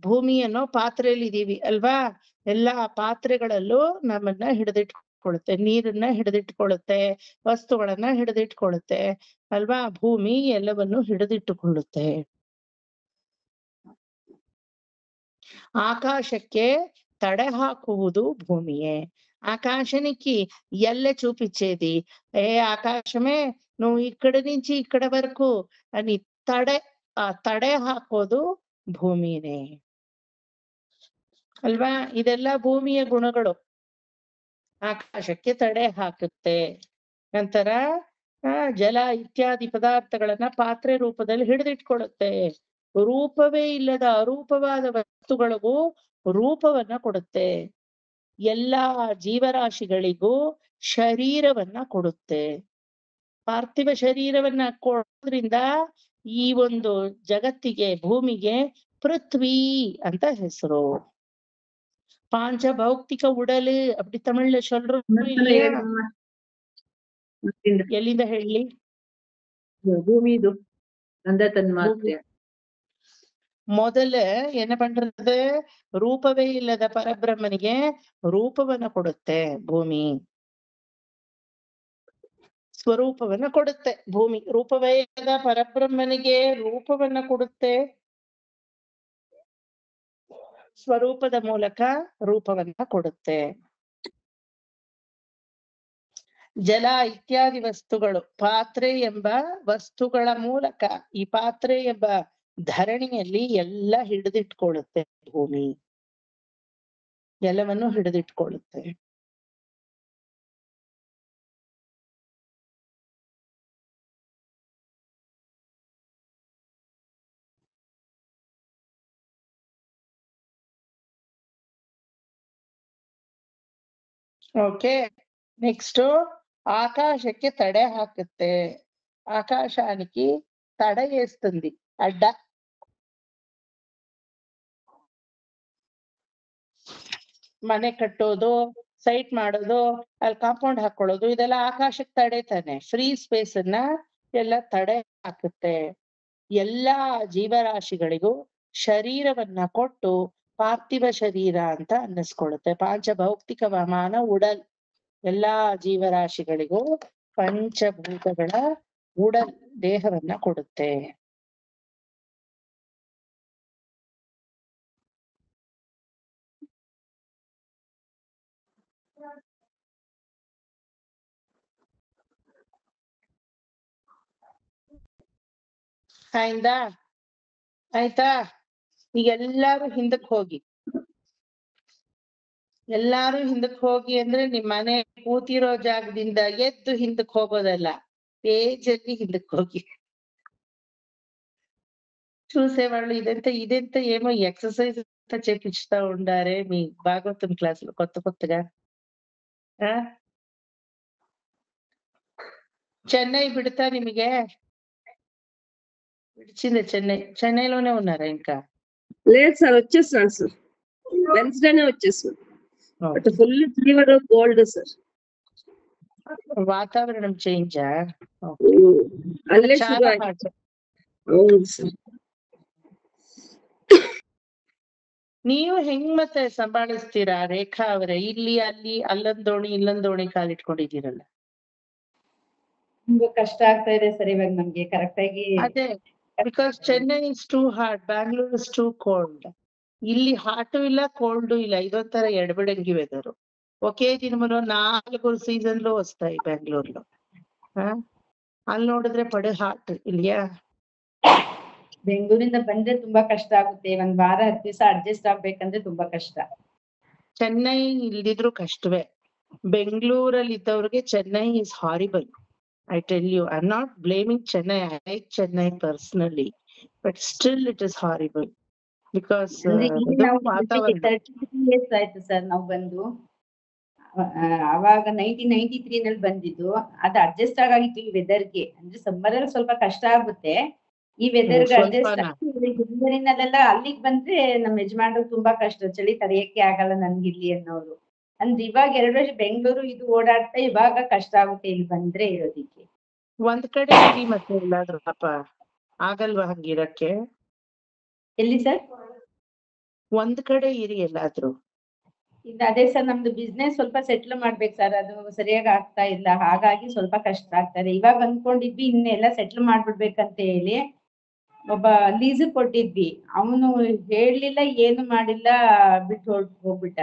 ಭೂಮಿ ಅನ್ನೋ ಪಾತ್ರೆಯಲ್ಲಿದ್ದೀವಿ ಅಲ್ವಾ? ಎಲ್ಲಾ ಪಾತ್ರೆಗಳಲ್ಲೂ ನಮ್ಮನ್ನ ಹಿಡಿದಿಟ್ಕೊಳ್ಳುತ್ತೆ, ನೀರನ್ನ ಹಿಡಿದಿಟ್ಕೊಳ್ಳುತ್ತೆ, ವಸ್ತುಗಳನ್ನ ಹಿಡಿದಿಟ್ಕೊಳ್ಳುತ್ತೆ ಅಲ್ವಾ? ಭೂಮಿ ಎಲ್ಲವನ್ನು ಹಿಡಿದಿಟ್ಟುಕೊಳ್ಳುತ್ತೆ. ఆకాశಕ್ಕೆ తడే ಹಾಕುವುದು భూమియే. ఆకాశానికి ఎల్ల చూపించేది, ఏ ఆకాశమే నువ్వు ఇక్కడి నుంచి ఇక్కడ వరకు అని తడే ಹಾಕೋದು ಭೂಮಿನೇ ಅಲ್ವಾ? ಇದೆಲ್ಲ ಭೂಮಿಯ ಗುಣಗಳು. ಆಕಾಶಕ್ಕೆ ತಡೆ ಹಾಕುತ್ತೆ. ನಂತರ ಜಲ ಇತ್ಯಾದಿ ಪದಾರ್ಥಗಳನ್ನ ಪಾತ್ರೆ ರೂಪದಲ್ಲಿ ಹಿಡಿದಿಟ್ಕೊಳ್ಳುತ್ತೆ. ರೂಪವೇ ಇಲ್ಲದ ಅರೂಪವಾದ ವಸ್ತುಗಳಿಗೂ ರೂಪವನ್ನ ಕೊಡುತ್ತೆ. ಎಲ್ಲಾ ಜೀವರಾಶಿಗಳಿಗೂ ಶರೀರವನ್ನ ಕೊಡುತ್ತೆ. ಪಾರ್ಥಿವ ಶರೀರವನ್ನ ಕೊಡೋದ್ರಿಂದ ಈ ಒಂದು ಜಗತ್ತಿಗೆ, ಭೂಮಿಗೆ ಪೃಥ್ವಿ ಅಂತ ಹೆಸರು. ಪಾಂಚಭೌತಿಕ ಉಡಲು அப்படி ತಮಿಳ್ல சொல்றோம் இல்லையா? ಎಲ್ಲಿಂದ ಹೇಳಿ? ಭೂಮಿದು ಗಂಧ ತನ್ಮಾತ್ರೆ. ಮೊದಲ என்ன பண்றது? ರೂಪವೇ ಇಲ್ಲದ ಪರಬ್ರಹ್ಮನಿಗೆ ರೂಪವನ್ನ ಕೊಡುತ್ತೆ ಭೂಮಿ. ಸ್ವರೂಪವನ್ನ ಕೊಡುತ್ತೆ ಭೂಮಿ. ರೂಪವೇ ಇಲ್ಲದ ಪರಬ್ರಹ್ಮನಿಗೆ ರೂಪವನ್ನ ಕೊಡುತ್ತೆ. ಸ್ವರೂಪದ ಮೂಲಕ ರೂಪವನ್ನ ಕೊಡುತ್ತೆ. ಜಲ ಇತ್ಯಾದಿ ವಸ್ತುಗಳು ಪಾತ್ರೆ ಎಂಬ ವಸ್ತುಗಳ ಮೂಲಕ, ಈ ಪಾತ್ರೆ ಎಂಬ ಧರಣಿಯಲ್ಲಿ ಎಲ್ಲ ಹಿಡಿದಿಟ್ಕೊಳ್ಳುತ್ತೆ ಭೂಮಿ, ಎಲ್ಲವನ್ನು ಹಿಡಿದಿಟ್ಕೊಳ್ಳುತ್ತೆ. ఓకే, నెక్స్ట్ ఆకాశಕ್ಕೆ తడే ಹಾಕುತ್ತೆ. ఆకాశానికి తడ వేస్తుంది, అడ్డ. ಮನೆ ಕಟ್ಟೋದು, ಸೈಟ್ ಮಾಡೋದು, ಅಲ್ಲಿ ಕಾಂಪೌಂಡ್ ಹಾಕೊಳ್ಳೋದು, ಇದೆಲ್ಲ ಆಕಾಶಕ್ಕೆ ತಡೆ ತಾನೆ. ಫ್ರೀ ಸ್ಪೇಸ್ ಅನ್ನ ಎಲ್ಲ ತಡೆ ಹಾಕುತ್ತೆ. ಎಲ್ಲಾ ಜೀವರಾಶಿಗಳಿಗೂ ಶರೀರವನ್ನ ಕೊಟ್ಟು ಪಾರ್ಥಿವ ಶರೀರ ಅಂತ ಅನ್ನಿಸ್ಕೊಳ್ಳುತ್ತೆ. ಪಾಂಚಭೌತಿಕ ವಮಾನ ಉಡಲ್. ಎಲ್ಲಾ ಜೀವರಾಶಿಗಳಿಗೂ ಪಂಚಭೂತಗಳ ಉಡಲ್ ದೇಹವನ್ನ ಕೊಡುತ್ತೆ. ಆಯ್ತಾ? ಈಗ ಎಲ್ಲಾರು ಹಿಂದಕ್ ಹೋಗಿ. ಎಲ್ಲಾರು ಹಿಂದಕ್ ಹೋಗಿ ಅಂದ್ರೆ ನಿಮ್ ಮನೆ ಕೂತಿರೋ ಜಾಗದಿಂದ ಎದ್ದು ಹಿಂದಕ್ ಹೋಗೋದಲ್ಲ, ಪೇಜಲ್ಲಿ ಹಿಂದಕ್ ಹೋಗಿ. చూసేవాళ్ళు ఇదెంత ఏమో ఎక్సర్సైజ్ చేపిస్తా ఉండారే మీ భాగవతం క్లాసులు కొత్తగా. చెన్నై బిడతా నిಮಗೆ? విడిచింది చెన్నైలోనే ఉన్నారా ఇంకా? లేదు సార్, వచ్చేస్తున్నాను సార్. వెన్స్డేనే వచ్చేస్తున్నాను. But full fever, cold sir. వాతావరణం చేంజా? అల్లే చాలా అవును సార్. ನೀವು ಹೆಂಗ್ ಮತ್ತೆ ಸಂಭಾಳಿಸ್ತೀರಾ ರೇಖಾ ಅವರೇ? ಇಲ್ಲಿ ಅಲ್ಲಿ ಅಲ್ಲೊಂದೋಣಿ ಇಲ್ಲೊಂದೋಣಿ ಕಾಲಿಟ್ಕೊಂಡಿದ್ದೀರಲ್ಲ. ತುಂಬಾ ಕಷ್ಟ ಆಗ್ತಾ ಇದೆ ಸರ್ ಇವಾಗ ನಮ್ಗೆ ಕರೆಕ್ಟ್ ಆಗಿ. ಅದೇ, because Chennai is too hot, Bangalore is two cold. ಇಲ್ಲಿ ಹಾಟು ಇಲ್ಲ ಕೋಲ್ಡು ಇಲ್ಲ, ಇದೊಂಥರ ಎಡಬಿಡಂಗಿ ವೆದರು. ఒకే దినములో 4 సీజన్లు వస్తాయి బెంగళూరులో. ಅಲ್ಲಿ ನೋಡಿದ್ರೆ ಪಡೆ ಹಾಟ್ ಇಲ್ಲಿಯಾ? ಬೆಂಗಳೂರಿಂದ ಬಂದ್ರೆ ತುಂಬಾ ಕಷ್ಟ ಆಗುತ್ತೆ. ಒಂದ್ ವಾರ 10 ದಿವಸ ಅಡ್ಜಸ್ಟ್ ಆಗ್ಬೇಕಂದ್ರೆ ತುಂಬಾ ಕಷ್ಟ. ಚೆನ್ನೈ ಇಲ್ದಿದ್ರು ಕಷ್ಟವೇ. ಬೆಂಗಳೂರಲ್ಲಿ ಇದ್ದವ್ರಿಗೆ Chennai is horrible. I tell you, I'm not blaming Chennai. I like Chennai personally, but still it is horrible because ವಾತಾವರಣ. 33 years ಆಯ್ತು ಸರ್ ನಾವು ಬಂದು. ಅವಾಗ 1993 ನಲ್ಲಿ ಬಂದಿದ್ದು. ಅದು ಅಡ್ಜಸ್ಟ್ ಆಗಿತ್ತು ಈ ವೆದರ್ಗೆ. ಅಂದ್ರೆ ಸಮ್ಮರ್ ಅಲ್ಲಿ ಸ್ವಲ್ಪ ಕಷ್ಟ ಆಗುತ್ತೆ ಈ ವೆದರ್ಗೆ ಅಡ್ಜಸ್ಟ್ ಆಗಿ. ಬೆಂಗಳೂರಿನಲ್ಲೆಲ್ಲ ಅಲ್ಲಿಗೆ ಬಂದ್ರೆ ನಮ್ಮ ಯಜಮಾನ್ರು ತುಂಬಾ ಕಷ್ಟ, ಚಳಿ ತಡೆಯಕ್ಕೆ ಆಗಲ್ಲ ನನ್ಗೆ ಇಲ್ಲಿ ಅನ್ನೋರು. ಅಂದ್ರೆ ಇವಾಗ 2 ವರ್ಷ ಬೆಂಗಳೂರು ಇದು ಓಡಾಡ್ತಾ ಇವಾಗ ಕಷ್ಟ ಆಗುತ್ತೆ ಇಲ್ಲಿ ಬಂದ್ರೆ ಇರೋದಿಕ್ಕೆ. ಒಂದ್ ಕಡೆ ಇರಿ ಮತ್ತೆ ಎಲ್ಲಾದ್ರೂ ಪಾಪ ಆಗಲ್ವಾ ಹಂಗಿರಕ್ಕೆ? ಎಲ್ಲಿ ಸರ್? ಒಂದ್ ಕಡೆ ಇರಿ ಎಲ್ಲಾದ್ರೂ. ಇಲ್ಲ ಅದೇ ಸರ್, ನಮ್ದು ಬಿಸ್ನೆಸ್ ಸ್ವಲ್ಪ ಸೆಟ್ಲ್ ಮಾಡ್ಬೇಕು ಸರ್, ಅದು ಸರಿಯಾಗಿ ಆಗ್ತಾ ಇಲ್ಲ. ಹಾಗಾಗಿ ಸ್ವಲ್ಪ ಕಷ್ಟ ಆಗ್ತದೆ. ಇವಾಗ ಅನ್ಕೊಂಡಿದ್ವಿ ಇನ್ನೆಲ್ಲ ಸೆಟ್ಲ್ ಮಾಡ್ಬಿಡ್ಬೇಕಂತ ಹೇಳಿ. ಒಬ್ಬ ಲೀಸ್ ಕೊಟ್ಟಿದ್ವಿ, ಅವನು ಹೇಳಲಿಲ್ಲ, ಏನು ಮಾಡಿಲ್ಲ, ಬಿಟ್ಟು ಹೋಗ್ಬಿಟ್ಟ.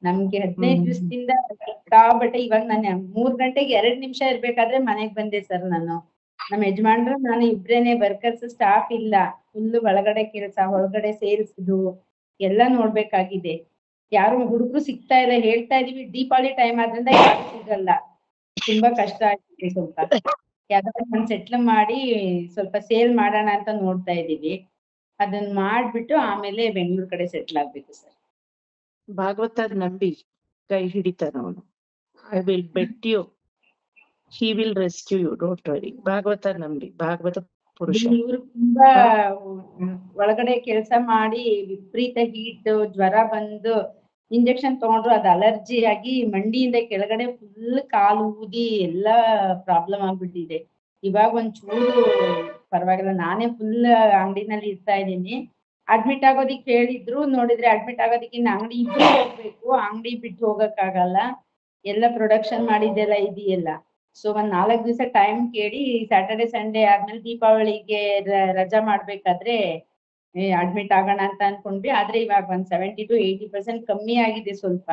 ನಮ್ಗೆ 15 ದಿವಸದಿಂದ ಸಿಕ್ಕಾಬಟ್ಟೆ. ಇವಾಗ ನಾನು 3 ಗಂಟೆಗೆ 2 ನಿಮಿಷ ಇರ್ಬೇಕಾದ್ರೆ ಮನೆಗ್ ಬಂದೆ ಸರ್ ನಾನು. ನಮ್ಮ ಯಜಮಾನ್ರು ನಾನು ಇಬ್ರೇನೆ ವರ್ಕರ್ಸ್, ಸ್ಟಾಫ್ ಇಲ್ಲ. ಫುಲ್ ಒಳಗಡೆ ಕೆಲಸ, ಹೊರಗಡೆ ಸೇಲ್ಸ್ ಇದು ಎಲ್ಲ ನೋಡ್ಬೇಕಾಗಿದೆ. ಯಾರು ಹುಡುಗರು ಸಿಗ್ತಾ ಇಲ್ಲ. ಹೇಳ್ತಾ ಇದೀವಿ ದೀಪಾವಳಿ ಟೈಮ್ ಆದ್ರಿಂದ ಯಾರು ಸಿಗಲ್ಲ. ತುಂಬಾ ಕಷ್ಟ ಆಗಿದೆ. ಸ್ವಲ್ಪ ಯಾವ್ದಾದ್ರು ಒಂದ್ ಸೆಟ್ಲ್ ಮಾಡಿ ಸ್ವಲ್ಪ ಸೇಲ್ ಮಾಡೋಣ ಅಂತ ನೋಡ್ತಾ ಇದೀವಿ. ಅದನ್ನ ಮಾಡ್ಬಿಟ್ಟು ಆಮೇಲೆ ಬೆಂಗಳೂರು ಕಡೆ ಸೆಟ್ಲ್ ಆಗ್ಬೇಕು ಸರ್. ಭಾಗವತ ನಂಬಿ ಕೈ ಹಿಡಿತಾನ ಅವನು. I will bet you he will rescue you, don't worry. ಭಾಗವತ ನಂಬಿ, ಭಾಗವತ ಪುರುಷ. ಇವ್ರು ತುಂಬಾ ಒಳಗಡೆ ಕೆಲಸ ಮಾಡಿ ವಿಪರೀತ ಹೀಟ್, ಜ್ವರ ಬಂದು ಇಂಜೆಕ್ಷನ್ ತಗೊಂಡ್ರು, ಅದು ಅಲರ್ಜಿ ಆಗಿ ಮಂಡಿಯಿಂದ ಕೆಳಗಡೆ ಫುಲ್ ಕಾಲು ಊದಿ ಎಲ್ಲಾ ಪ್ರಾಬ್ಲಮ್ ಆಗ್ಬಿಟ್ಟಿದೆ. ಇವಾಗ ಒಂಚೂರು ಪರವಾಗಿಲ್ಲ. ನಾನೇ ಫುಲ್ ಅಂಗಡಿನಲ್ಲಿ ಇರ್ತಾ ಇದ್ದೀನಿ. ಅಡ್ಮಿಟ್ ಆಗೋದಿಕ್ ಹೇಳಿದ್ರು. ನೋಡಿದ್ರೆ ಅಡ್ಮಿಟ್ ಆಗೋದಿಕ್ಕೆ ಇನ್ನು ಅಂಗಡಿ ಇಬ್ರು ಹೋಗ್ಬೇಕು. ಅಂಗಡಿ ಬಿಟ್ಟು ಹೋಗಕ್ ಆಗಲ್ಲ. ಎಲ್ಲ ಪ್ರೊಡಕ್ಷನ್ ಮಾಡಿದ್ದೆಲ್ಲ ಇದೆಯಲ್ಲ. ಸೊ ಒಂದ್ 4 ದಿವಸ ಟೈಮ್ ಕೇಳಿ ಸ್ಯಾಟರ್ಡೆ ಸಂಡೇ ಆದ್ಮೇಲೆ ದೀಪಾವಳಿಗೆ ರಜಾ ಮಾಡ್ಬೇಕಾದ್ರೆ ಅಡ್ಮಿಟ್ ಆಗೋಣ ಅಂತ ಅನ್ಕೊಂಡ್ವಿ. ಆದ್ರೆ ಇವಾಗ ಒಂದ್ 70 to 80% ಕಮ್ಮಿ ಆಗಿದೆ ಸ್ವಲ್ಪ.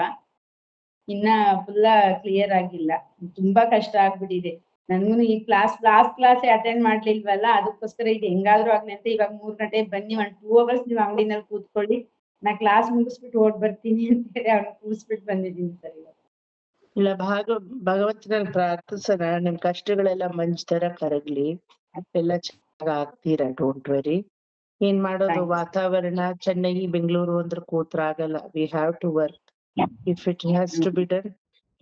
ಇನ್ನ ಫುಲ್ಲ ಕ್ಲಿಯರ್ ಆಗಿಲ್ಲ. ತುಂಬಾ ಕಷ್ಟ ಆಗ್ಬಿಟ್ಟಿದೆ. ನನ್ಗೂ ಈ ಲಾಸ್ಟ್ ಕ್ಲಾಸ್ ಅಟೆಂಡ್ ಮಾಡ್ಲಿಲ್ವಲ್ಲ, ಅದಕ್ಕೋಸ್ಕರ ಇದು ಹೆಂಗಾದ್ರೂ ಆಗ್ಲಿ ಅಂತ ಇವಾಗ 3 ಗಂಟೆಗೆ ಬನ್ನಿ, 1 2 hours ನೀವು ಅಂಗಡಿನಲ್ಲಿ ಕೂತ್ಕೊಳ್ಳಿ, ನಾ ಕ್ಲಾಸ್ ಮುಗಿಸ್ಬಿಟ್ಟು ಓಡ್ ಬರ್ತೀನಿ ಅಂತ ಹೇಳಿ ಅವ್ರನ್ನ ಕೂರಿಸ್ಬಿಟ್ಟು ಬಂದಿದ್ದೀನಿ ಸರ್. ಇಲ್ಲ, ಭಗವಂತನ ಪ್ರಾರ್ಥಿಸೋಣ, ನಿಮ್ ಕಷ್ಟಗಳೆಲ್ಲ ಮಂಜ್ ತರ ಕರಗ್ಲಿ, ಎಲ್ಲ ಚೆನ್ನಾಗ್ ಆಗ್ತೀರಾ, ಡೋಂಟ್ ವರಿ. ಏನ್ ಮಾಡೋದು, ವಾತಾವರಣ ಚೆನ್ನೈ ಬೆಂಗಳೂರು ಅಂದ್ರೆ ಕೂತ್ರ ಆಗಲ್ಲ. We have to work. If it has to be done,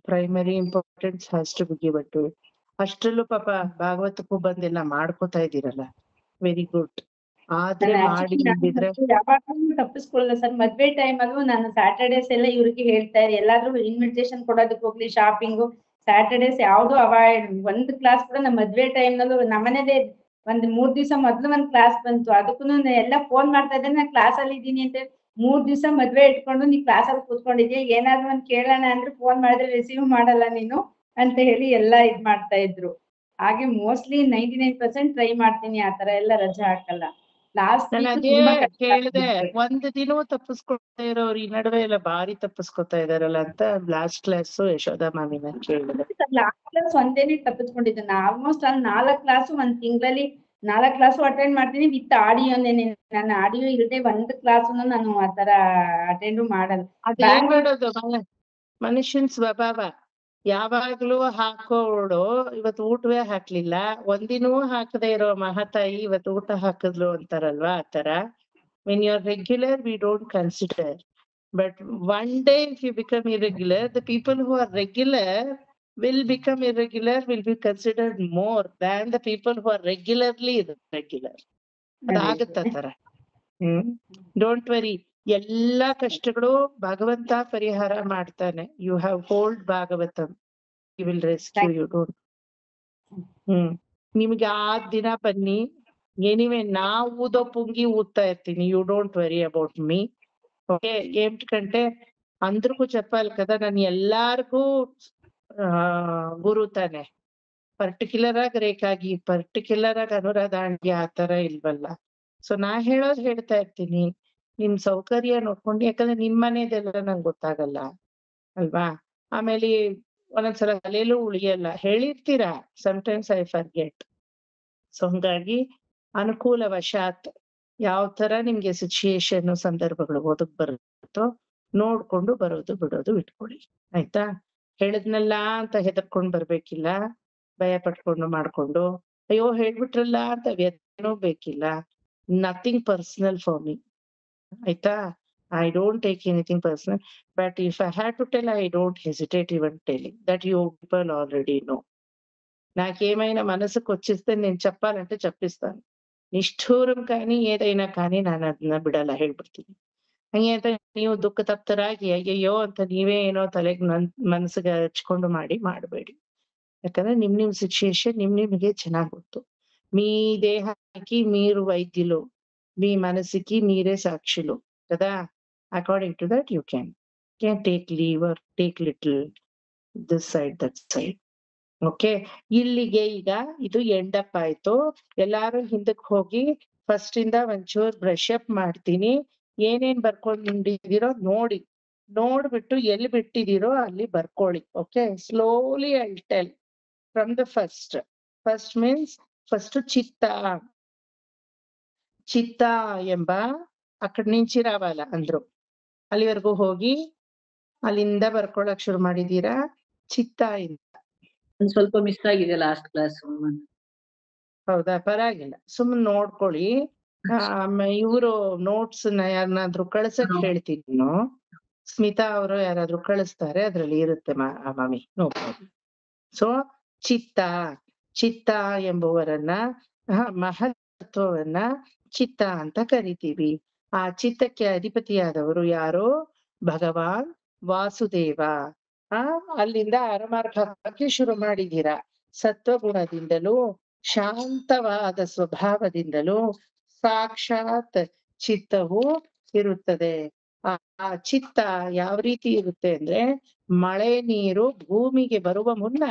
primary importance has to be given to it. ಅಷ್ಟ್ರಲ್ಲೂ ಪಾಪ ಭಾಗವತಕ್ಕೂ ಬಂದೆಲ್ಲ ಮಾಡ್ಕೋತಾ ಇದ್ದೀರಲ್ಲ, ವೆರಿ ಗುಡ್. ಆದ್ರೆ ಮಾಡಿ ಇಲ್ದಿದ್ರೆ ಯಾವಾಗ್ಲೂ ತಪ್ಪಿಸ್ಕೊಳ್ಳಲ್ಲ ಸರ್. ಮದ್ವೆ ಟೈಮ್ ಅಲ್ಲೂ ನಾನು ಸ್ಯಾಟರ್ಡೇಸ್ ಎಲ್ಲ ಇವ್ರಿಗೆ ಹೇಳ್ತಾ ಇರಿ, ಎಲ್ಲಾದ್ರೂ ಇನ್ವಿಟೇಷನ್ ಕೊಡೋದಕ್ಕೆ ಹೋಗ್ಲಿ, ಶಾಪಿಂಗು, ಸ್ಯಾಟರ್ಡೇಸ್ ಯಾವ್ದು ಅವಾಯ್ಡ್. ಒಂದ್ ಕ್ಲಾಸ್ ಕೂಡ ನಮ್ಮ ಮದ್ವೆ ಟೈಮ್ ನಲ್ಲೂ ನಮ್ಮನೇದೇ ಒಂದ್ 3 ದಿವಸ ಮೊದ್ಲು ಒಂದ್ ಕ್ಲಾಸ್ ಬಂತು. ಅದಕ್ಕೂ ಎಲ್ಲ ಫೋನ್ ಮಾಡ್ತಾ ಇದ್ದೆ, ನಾನು ಕ್ಲಾಸ್ ಅಲ್ಲಿ ಇದ್ದೀನಿ ಅಂತ. 3 ದಿವಸ ಮದ್ವೆ ಇಟ್ಕೊಂಡು ನೀ ಕ್ಲಾಸ್ ಅಲ್ಲಿ ಕೂತ್ಕೊಂಡಿದ್ಯಾ, ಏನಾದ್ರು ಒಂದ್ ಕೇಳೋಣ ಅಂದ್ರೆ ಫೋನ್ ಮಾಡಿದ್ರೆ ರಿಸೀವ್ ಮಾಡಲ್ಲ ನೀನು ಅಂತ ಹೇಳಿ ಎಲ್ಲಾ ಇದ್ ಮಾಡ್ತಾ ಇದ್ರು. ಹಾಗೆ ಮೋಸ್ಟ್ಲಿ 99% ಟ್ರೈ ಮಾಡ್ತೀನಿ, ಆತರ ಎಲ್ಲ ರಜೆ ಹಾಕಲ್ಲ. ಲಾಸ್ಟ್ ನಾನು ವೀಕ್ ಅದೇ ತುಂಬಾ ಕಷ್ಟ ಕೇಳ್ದೆ, ಆಗ್ಬಿಡ್ತು. ಒಂದ್ ದಿನವೂ ತಪ್ಪಿಸ್ಕೊಳ್ತಾ ಇರೋರು ಈ ನಡುವೆ ಎಲ್ಲ ಬಾರಿ ತಪ್ಪಿಸ್ಕೊತಾ ಇದಾರಲ್ಲ ಅಂತ ಲಾಸ್ಟ್ ಕ್ಲಾಸ್ ಯಶೋಧ ಮಾಮಿನ ಕೇಳಿದೆ. ಲಾಸ್ಟ್ ಕ್ಲಾಸ್ ಒಂದೇನೆ ತಪ್ಪಿಸ್ಕೊಂಡಿದ್ದೆ. ಆಲ್ಮೋಸ್ಟ್ ಅಲ್ಲಿ 4 ಕ್ಲಾಸ್ ಒಂದ್ ತಿಂಗಳಲ್ಲಿ 4 ಕ್ಲಾಸು ಅಟೆಂಡ್ ಮಾಡ್ತೀನಿ ವಿತ್ ಆಡಿಯೋನೇನೆ. ನಾನು ಆಡಿಯೋ ಇಲ್ಲದೆ ಒಂದ್ ಕ್ಲಾಸ್ನು ನಾನು ಆತರ ಅಟೆಂಡ್ ಮಾಡಲ್ಲ. ಅದೇನ್ ಮಾಡೋದು, ಮನುಷ್ಯನ್ ಸ್ವಭಾವ. ಯಾವಾಗ್ಲೂ ಹಾಕೋಳು ಇವತ್ತು ಊಟವೇ ಹಾಕ್ಲಿಲ್ಲ, ಒಂದಿನವೂ ಹಾಕದೆ ಇರೋ ಮಹಾತಾಯಿ ಇವತ್ತು ಊಟ ಹಾಕಿದ್ಲು ಅಂತಾರಲ್ವಾ, ಆತರ. When you are regular we don't consider, but one day if you become irregular, the people who are regular will become irregular, will be considered more than the people who are regularly irregular. ಅದಾಗತ್ತ ತರ. Don't worry, ಎಲ್ಲಾ ಕಷ್ಟಗಳು ಭಗವಂತ ಪರಿಹಾರ ಮಾಡ್ತಾನೆ. You have hold Bhagavatam, he will rescue you. Don't. ನಿಮ್ಗೆ ಆ ದಿನ ಬನ್ನಿ. ಎನಿವೆ ನಾ ಊದೋ ಪುಂಗಿ ಊದ್ತಾ ಇರ್ತೀನಿ, you don't worry about me. Okay, 8 ಗಂಟೆ ಅಂದ್ರಿಗೂ చెప్పాలి కదా, ನಾನು ಎಲ್ಲಾರ್ಗೂ ಗುರು ತಾನೆ. ಪರ್ಟಿಕ್ಯುಲರ್ ಆಗಿ ರೇಖಾಗಿ, ಪರ್ಟಿಕ್ಯುಲರ್ ಆಗಿ ಅನುರಾಧಾಣ್ಗೆ ಆತರ ಇಲ್ವಲ್ಲ. ಸೊ ನಾ ಹೇಳೋದ್ ಹೇಳ್ತಾ ಇರ್ತೀನಿ, ನಿಮ್ ಸೌಕರ್ಯ ನೋಡ್ಕೊಂಡು. ಯಾಕಂದ್ರೆ ನಿಮ್ ಮನೇದೆಲ್ಲ ನಂಗೆ ಗೊತ್ತಾಗಲ್ಲ ಅಲ್ವಾ. ಆಮೇಲೆ ಒಂದೊಂದ್ಸಲ ತಲೆಯಲ್ಲೂ ಉಳಿಯಲ್ಲ, ಹೇಳಿರ್ತೀರಾ, ಸಮ್ಟೈಮ್ಸ್ ಐ ಫರ್ಗೆಟ್. ಸೊ ಹಂಗಾಗಿ ಅನುಕೂಲ ವಶಾತ್ ಯಾವ ತರ ನಿಮ್ಗೆ ಸಿಚುಯೇಷನ್ ಸಂದರ್ಭಗಳು ಒದಗ್ ಬರುತ್ತೋ ನೋಡ್ಕೊಂಡು ಬರೋದು ಬಿಡೋದು ಇಟ್ಕೊಳ್ಳಿ, ಆಯ್ತಾ. ಹೇಳಿದ್ನಲ್ಲ ಅಂತ ಹೆದರ್ಕೊಂಡ್ ಬರ್ಬೇಕಿಲ್ಲ, ಭಯ ಪಟ್ಕೊಂಡು ಮಾಡ್ಕೊಂಡು ಅಯ್ಯೋ ಹೇಳ್ಬಿಟ್ರಲ್ಲ ಅಂತ ವ್ಯಥೆನೂ ಬೇಕಿಲ್ಲ. ನಥಿಂಗ್ ಪರ್ಸನಲ್ ಫಾರ್ ಮೀ, ಆಯ್ತಾ. I don't take anything personal, but if I had to tell, I don't hesitate even telling that. You people already know. నాకేమైనా మనసుకు వచ్చిస్తే నేను చెప్పాలంటే చెప్పిస్తాను. నిష్ఠూరం కానీ ఏదైనా కానీ ನಾನು ಅದನ್ನ ಬಿಡಲ್ಲ, ಹೇಳ್ಬಿಡ್ತೀನಿ. ಹಂಗೆ ಅಂತ ನೀವು ದುಃಖ ತಪ್ತರಾಗಿ ಅಯ್ಯಯ್ಯೋ ಅಂತ ನೀವೇ ಏನೋ ತಲೆಗೆ ಮನಸ್ಸಿಗೆ ಹಚ್ಕೊಂಡು ಮಾಡಬೇಡಿ. ಯಾಕಂದ್ರೆ ನಿಮ್ ಸಿಚುಯೇಷನ್ నిಮಗೆ ಚೆನ್ನಾಗ್ ಗೊತ್ತು. మీ దేహానికి మీరు వైద్యులు, మీ మనసుకి మీరే సాక్షులు కదా. According to that you can take leave or take little this side that side. Okay, ಇಲ್ಲಿಗೆ ಈಗ ಇದು ಎಂಡಪ್ ಆಯ್ತು. ಎಲ್ಲಾರು ಹಿಂದಕ್ ಹೋಗಿ ಫಸ್ಟ್ ಇಂದ ಒಂಚೂರ್ ಬ್ರಷ್ ಅಪ್ ಮಾಡ್ತೀನಿ. ಏನೇನ್ ಬರ್ಕೊಂಡಿದ್ದೀರೋ ನೋಡ್ಬಿಟ್ಟು ಎಲ್ಲಿ ಬಿಟ್ಟಿದ್ದೀರೋ ಅಲ್ಲಿ ಬರ್ಕೊಳ್ಳಿ. Okay, slowly I tell from the first. First means first ಚಿತ್ತ ಎಂಬ ಅಕ್ಕಡ್ నుంచి రావాల ಅಂದ್ರು. ಅಲ್ಲಿವರೆಗೂ ಹೋಗಿ ಅಲ್ಲಿಂದ ಬರ್ಕೊಳಕ್ ಶುರು ಮಾಡಿದೀರಾ. ಚಿತ್ತ ಇಂದ ಸ್ವಲ್ಪ ಮಿಸ್ ಆಗಿದೆ ಲಾಸ್ಟ್ ಕ್ಲಾಸ್. ಹೌದಾ, ಪರವಾಗಿಲ್ಲ, ಸುಮ್ಮನೆ ನೋಡ್ಕೊಳ್ಳಿ. ಇವರು ನೋಟ್ಸ್ ನ ಯಾರನ್ನಾದ್ರೂ ಕಳ್ಸಕ್ ಹೇಳ್ತೀನಿ ನಾನು. ಸ್ಮಿತಾ ಅವರು ಯಾರಾದ್ರೂ ಕಳಿಸ್ತಾರೆ, ಅದ್ರಲ್ಲಿ ಇರುತ್ತೆ ಮಾಮಿ, ನೋ ಪ್ರಾಬ್ಲಮ್. ಸೊ ಚಿತ್ತ ಎಂಬುವರನ್ನ, ಮಹತ್ವವನ್ನ ಚಿತ್ತ ಅಂತ ಕರಿತೀವಿ. ಆ ಚಿತ್ತಕ್ಕೆ ಅಧಿಪತಿಯಾದವರು ಯಾರು? ಭಗವಾನ್ ವಾಸುದೇವ. ಅಲ್ಲಿಂದ ಅರಮಾರ್ಗಕ್ಕೆ ಶುರು ಮಾಡಿದೀರಾ. ಸತ್ವಗುಣದಿಂದಲೂ ಶಾಂತವಾದ ಸ್ವಭಾವದಿಂದಲೂ ಸಾಕ್ಷಾತ್ ಚಿತ್ತವು ಇರುತ್ತದೆ. ಆ ಚಿತ್ತ ಯಾವ ರೀತಿ ಇರುತ್ತೆ ಅಂದ್ರೆ, ಮಳೆ ನೀರು ಭೂಮಿಗೆ ಬರುವ ಮುನ್ನ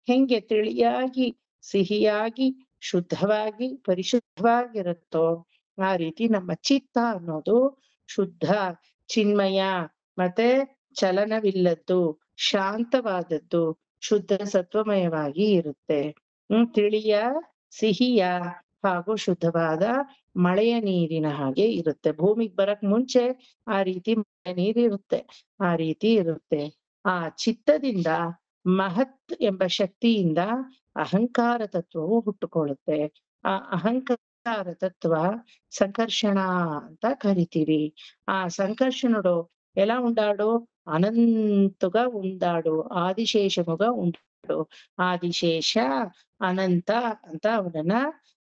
ಹೆಂಗೆ ತಿಳಿಯಾಗಿ, ಸಿಹಿಯಾಗಿ, ಶುದ್ಧವಾಗಿ, ಪರಿಶುದ್ಧವಾಗಿರುತ್ತೋ ಆ ರೀತಿ ನಮ್ಮ ಚಿತ್ತ ಅನ್ನೋದು ಶುದ್ಧ, ಚಿನ್ಮಯ, ಮತ್ತೆ ಚಲನವಿಲ್ಲದ್ದು, ಶಾಂತವಾದದ್ದು, ಶುದ್ಧ ಸತ್ವಮಯವಾಗಿ ಇರುತ್ತೆ. ತಿಳಿಯ, ಸಿಹಿಯ ಹಾಗೂ ಶುದ್ಧವಾದ ಮಳೆಯ ನೀರಿನ ಹಾಗೆ ಇರುತ್ತೆ. ಭೂಮಿಗೆ ಬರಕ್ ಮುಂಚೆ ಆ ರೀತಿ ಮಳೆ ನೀರಿರುತ್ತೆ, ಆ ರೀತಿ ಇರುತ್ತೆ. ಆ ಚಿತ್ತದಿಂದ, ಮಹತ್ ಎಂಬ ಶಕ್ತಿಯಿಂದ ಅಹಂಕಾರ ತತ್ವವು ಹುಟ್ಟುಕೊಳ್ಳುತ್ತೆ. ಆ ಅಹಂಕಾರ ತತ್ವ ಸಂಕರ್ಷಣ ಅಂತ ಕರಿತೀವಿ. ఆ సంకర్షణుడు ఎలా ఉండాడు? అనంతుగా ఉండాడు, ఆదిశేషముగా ఉండాడు. ఆదిశేష, ಅನಂತ ಅಂತ ಅವನನ್ನ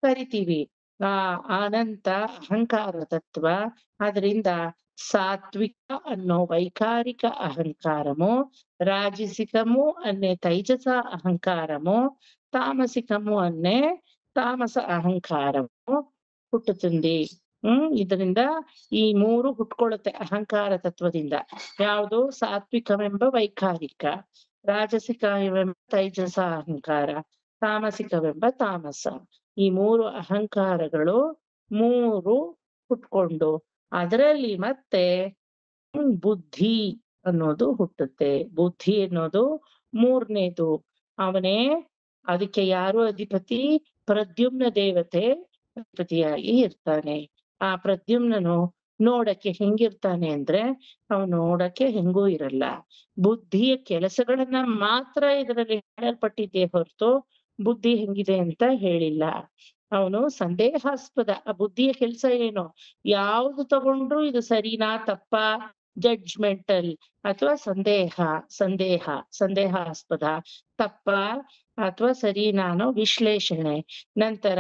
ಕರಿತೀವಿ. ಆ ಅನಂತ ಅಹಂಕಾರ ತತ್ವ. ಅದರಿಂದ సాత్విక ಅನ್ನೋ వైకారిక అహంకారము, రాజసికము అనే తైజస అహంకారము, తామసికము అనే తామಸ ಅಹಂಕಾರము ಹುಟ್ಟುತ್ತದೆ. ಇದರಿಂದ ಈ ಮೂರು ಹುಟ್ಕೊಳ್ಳುತ್ತೆ ಅಹಂಕಾರ ತತ್ವದಿಂದ. ಯಾವುದು? ಸಾತ್ವಿಕವೆಂಬ ವೈಕಾರಿಕ, ರಾಜಸಿಕವೆಂಬ ತೈಜಸ ಅಹಂಕಾರ, ತಾಮಸಿಕವೆಂಬ ತಾಮಸ. ಈ ಮೂರು ಅಹಂಕಾರಗಳು ಮೂರು ಹುಟ್ಕೊಂಡು ಅದರಲ್ಲಿ ಮತ್ತೆ ಬುದ್ಧಿ ಅನ್ನೋದು ಹುಟ್ಟುತ್ತೆ. ಬುದ್ಧಿ ಅನ್ನೋದು ಮೂರನೇದು. ಅವನೇ ಅದಕ್ಕೆ ಯಾರು ಅಧಿಪತಿ? ಪ್ರದ್ಯುಮ್ನ ದೇವತೆ ಅಧಿಪತಿಯಾಗಿ ಇರ್ತಾನೆ. ಆ ಪ್ರದ್ಯುಮ್ನನು ನೋಡಕ್ಕೆ ಹೆಂಗಿರ್ತಾನೆ ಅಂದ್ರೆ ಅವನು ನೋಡಕ್ಕೆ ಹೆಂಗೂ ಇರಲ್ಲ. ಬುದ್ಧಿಯ ಕೆಲಸಗಳನ್ನ ಮಾತ್ರ ಇದರಲ್ಲಿ ಹೇಳಲ್ಪಟ್ಟಿದ್ದೇ ಹೊರತು ಬುದ್ಧಿ ಹೆಂಗಿದೆ ಅಂತ ಹೇಳಿಲ್ಲ. ಅವನು ಸಂದೇಹಾಸ್ಪದ. ಆ ಬುದ್ಧಿಯ ಕೆಲಸ ಏನು? ಯಾವ್ದು ತಗೊಂಡ್ರು ಇದು ಸರಿನಾ ತಪ್ಪಾ, ಜಡ್ಜ್ಮೆಂಟಲ್ ಅಥವಾ ಸಂದೇಹಾಸ್ಪದ, ತಪ್ಪ ಅಥವಾ ಸರಿನಾನೋ ವಿಶ್ಲೇಷಣೆ. ನಂತರ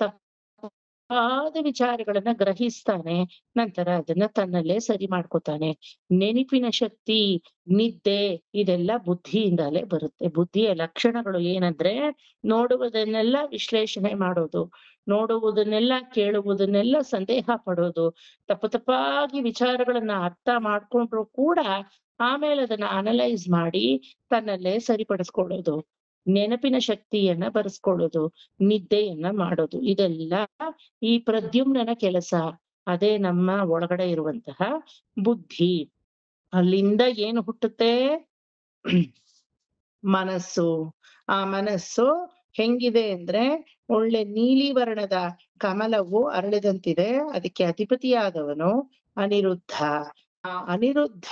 ತಪ್ಪಾದ ವಿಚಾರಗಳನ್ನ ಗ್ರಹಿಸ್ತಾನೆ, ನಂತರ ಅದನ್ನ ತನ್ನಲ್ಲೇ ಸರಿ ಮಾಡ್ಕೋತಾನೆ. ನೆನಪಿನ ಶಕ್ತಿ, ನಿದ್ದೆ, ಇದೆಲ್ಲ ಬುದ್ಧಿಯಿಂದಲೇ ಬರುತ್ತೆ. ಬುದ್ಧಿಯ ಲಕ್ಷಣಗಳು ಏನಂದ್ರೆ ನೋಡುವುದನ್ನೆಲ್ಲ ವಿಶ್ಲೇಷಣೆ ಮಾಡೋದು, ನೋಡುವುದನ್ನೆಲ್ಲ ಕೇಳುವುದನ್ನೆಲ್ಲ ಸಂದೇಹ ಪಡೋದು, ತಪ್ಪಾಗಿ ವಿಚಾರಗಳನ್ನ ಅರ್ಥ ಮಾಡ್ಕೊಂಡ್ರು ಕೂಡ ಆಮೇಲೆ ಅದನ್ನ ಅನಲೈಸ್ ಮಾಡಿ ತನ್ನಲ್ಲೇ ಸರಿಪಡಿಸ್ಕೊಳ್ಳೋದು, ನೆನಪಿನ ಶಕ್ತಿಯನ್ನ ಬರೆಸ್ಕೊಳ್ಳೋದು, ನಿದ್ದೆಯನ್ನ ಮಾಡೋದು. ಇದೆಲ್ಲ ಈ ಪ್ರದ್ಯುಮ್ನನ ಕೆಲಸ. ಅದೇ ನಮ್ಮ ಒಳಗಡೆ ಇರುವಂತಹ ಬುದ್ಧಿ. ಅಲ್ಲಿಂದ ಏನು ಹುಟ್ಟುತ್ತೆ? ಮನಸ್ಸು. ಆ ಮನಸ್ಸು ಹೆಂಗಿದೆ ಅಂದ್ರೆ ಒಳ್ಳೆ ನೀಲಿ ವರ್ಣದ ಕಮಲವು ಅರಳಿದಂತಿದೆ. ಅದಕ್ಕೆ ಅಧಿಪತಿಯಾದವನು ಅನಿರುದ್ಧ. ಆ ಅನಿರುದ್ಧ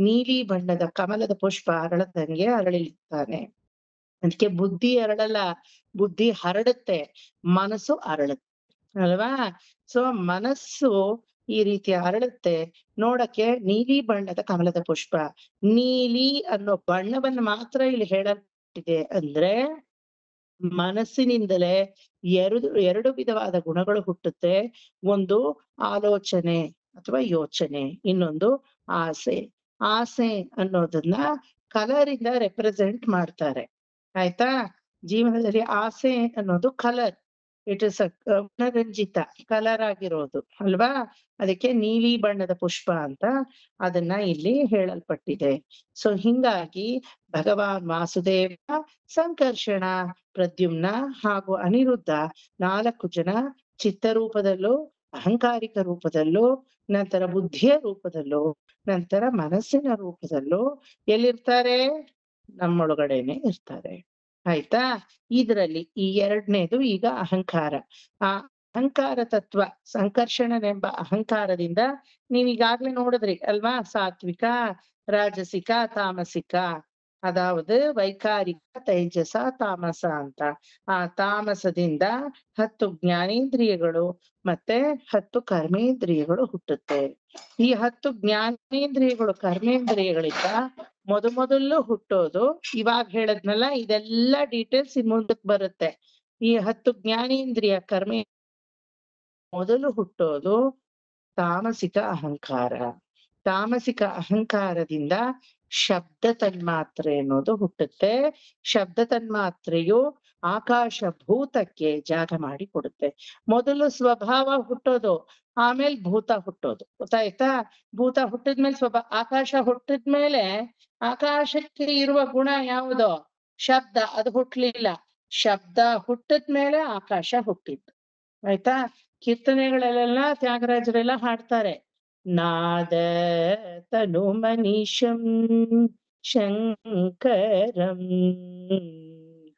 ನೀಲಿ ಬಣ್ಣದ ಕಮಲದ ಪುಷ್ಪ ಅರಳದಂಗೆ ಅರಳಿರ್ತಾನೆ. ಅದಕ್ಕೆ ಬುದ್ಧಿ ಅರಳಲ್ಲ, ಬುದ್ಧಿ ಹರಡುತ್ತೆ, ಮನಸ್ಸು ಅರಳುತ್ತೆ ಅಲ್ವಾ? ಸೊ ಮನಸ್ಸು ಈ ರೀತಿ ಅರಳುತ್ತೆ. ನೋಡಕ್ಕೆ ನೀಲಿ ಬಣ್ಣದ ಕಮಲದ ಪುಷ್ಪ. ನೀಲಿ ಅನ್ನೋ ಬಣ್ಣವನ್ನು ಮಾತ್ರ ಇಲ್ಲಿ ಹೇಳಲ್ಪಟ್ಟಿದೆ. ಅಂದ್ರೆ ಮನಸ್ಸಿನಿಂದಲೇ ಎರಡು ವಿಧವಾದ ಗುಣಗಳು ಹುಟ್ಟುತ್ತೆ. ಒಂದು ಆಲೋಚನೆ ಅಥವಾ ಯೋಚನೆ, ಇನ್ನೊಂದು ಆಸೆ. ಆಸೆ ಅನ್ನೋದನ್ನ ಕಲರ್ ಇಂದ ರೆಪ್ರೆಸೆಂಟ್ ಮಾಡ್ತಾರೆ. ಆಯ್ತಾ? ಜೀವನದಲ್ಲಿ ಆಸೆ ಅನ್ನೋದು ಕಲರ್, ಇಟ್ ಇಸ್ ವರ್ಣರಂಜಿತ ಕಲರ್ ಆಗಿರೋದು ಅಲ್ವಾ? ಅದಕ್ಕೆ ನೀಲಿ ಬಣ್ಣದ ಪುಷ್ಪ ಅಂತ ಅದನ್ನ ಇಲ್ಲಿ ಹೇಳಲ್ಪಟ್ಟಿದೆ. ಸೊ ಹಿಂಗಾಗಿ ಭಗವಾನ್ ವಾಸುದೇವ, ಸಂಕರ್ಷಣ, ಪ್ರದ್ಯುಮ್ನ ಹಾಗೂ ಅನಿರುದ್ಧ 4 ಜನ ಚಿತ್ತರೂಪದಲ್ಲೂ, ಅಹಂಕಾರಿಕ ರೂಪದಲ್ಲೂ, ನಂತರ ಬುದ್ಧಿಯ ರೂಪದಲ್ಲೂ, ನಂತರ ಮನಸ್ಸಿನ ರೂಪದಲ್ಲೂ ಎಲ್ಲಿರ್ತಾರೆ? ನಮ್ಮೊಳಗಡೆನೆ ಇರ್ತಾರೆ. ಆಯ್ತಾ? ಇದರಲ್ಲಿ ಈ ಎರಡನೇದು ಈಗ ಅಹಂಕಾರ. ಆ ಅಹಂಕಾರ ತತ್ವ ಸಂಕರ್ಷಣನೆಂಬ ಅಹಂಕಾರದಿಂದ ನೀವೀಗಾಗ್ಲೇ ನೋಡಿದ್ರಿ ಅಲ್ವಾ? ಸಾತ್ವಿಕ, ರಾಜಸಿಕ, ತಾಮಸಿಕ, ಅದಾವುದು ವೈಕಾರಿಕ, ತೈಜಸ, ತಾಮಸ ಅಂತ. ಆ ತಾಮಸದಿಂದ 10 ಜ್ಞಾನೇಂದ್ರಿಯಗಳು ಮತ್ತೆ 10 ಕರ್ಮೇಂದ್ರಿಯಗಳು ಹುಟ್ಟುತ್ತೆ. ಈ 10 ಜ್ಞಾನೇಂದ್ರಿಯಗಳು ಕರ್ಮೇಂದ್ರಿಯಗಳಿಂದ ಮೊದಲು ಹುಟ್ಟೋದು ಇವಾಗ ಹೇಳದ್ನಲ್ಲ, ಇದೆಲ್ಲ ಡೀಟೇಲ್ಸ್ ಇನ್ ಮುಂದಕ್ಕೆ ಬರುತ್ತೆ. ಈ 10 ಜ್ಞಾನೇಂದ್ರಿಯ ಕರ್ಮೇ ಮೊದಲು ಹುಟ್ಟೋದು ತಾಮಸಿಕ ಅಹಂಕಾರ. ತಾಮಸಿಕ ಅಹಂಕಾರದಿಂದ ಶಬ್ದ ತನ್ಮಾತ್ರೆ ಅನ್ನೋದು ಹುಟ್ಟುತ್ತೆ. ಶಬ್ದ ತನ್ಮಾತ್ರೆಯು ಆಕಾಶ ಭೂತಕ್ಕೆ ಜಾಗ ಮಾಡಿ ಕೊಡುತ್ತೆ. ಮೊದಲು ಸ್ವಭಾವ ಹುಟ್ಟೋದು, ಆಮೇಲೆ ಭೂತ ಹುಟ್ಟೋದು. ಗೊತ್ತಾಯ್ತಾ? ಭೂತ ಹುಟ್ಟಿದ್ಮೇಲೆ ಆಕಾಶ ಹುಟ್ಟಿದ್ಮೇಲೆ ಆಕಾಶಕ್ಕೆ ಇರುವ ಗುಣ ಯಾವುದು? ಶಬ್ದ. ಅದು ಹುಟ್ಲಿಲ್ಲ. ಶಬ್ದ ಹುಟ್ಟಿದ್ಮೇಲೆ ಆಕಾಶ ಹುಟ್ಟಿತ್ತು. ಆಯ್ತಾ? ಕೀರ್ತನೆಗಳಲ್ಲೆಲ್ಲ ತ್ಯಾಗರಾಜರೆಲ್ಲ ಹಾಡ್ತಾರೆ, ನಾದ ತನು ಮನೀಶಂ ಶಂಕರಂ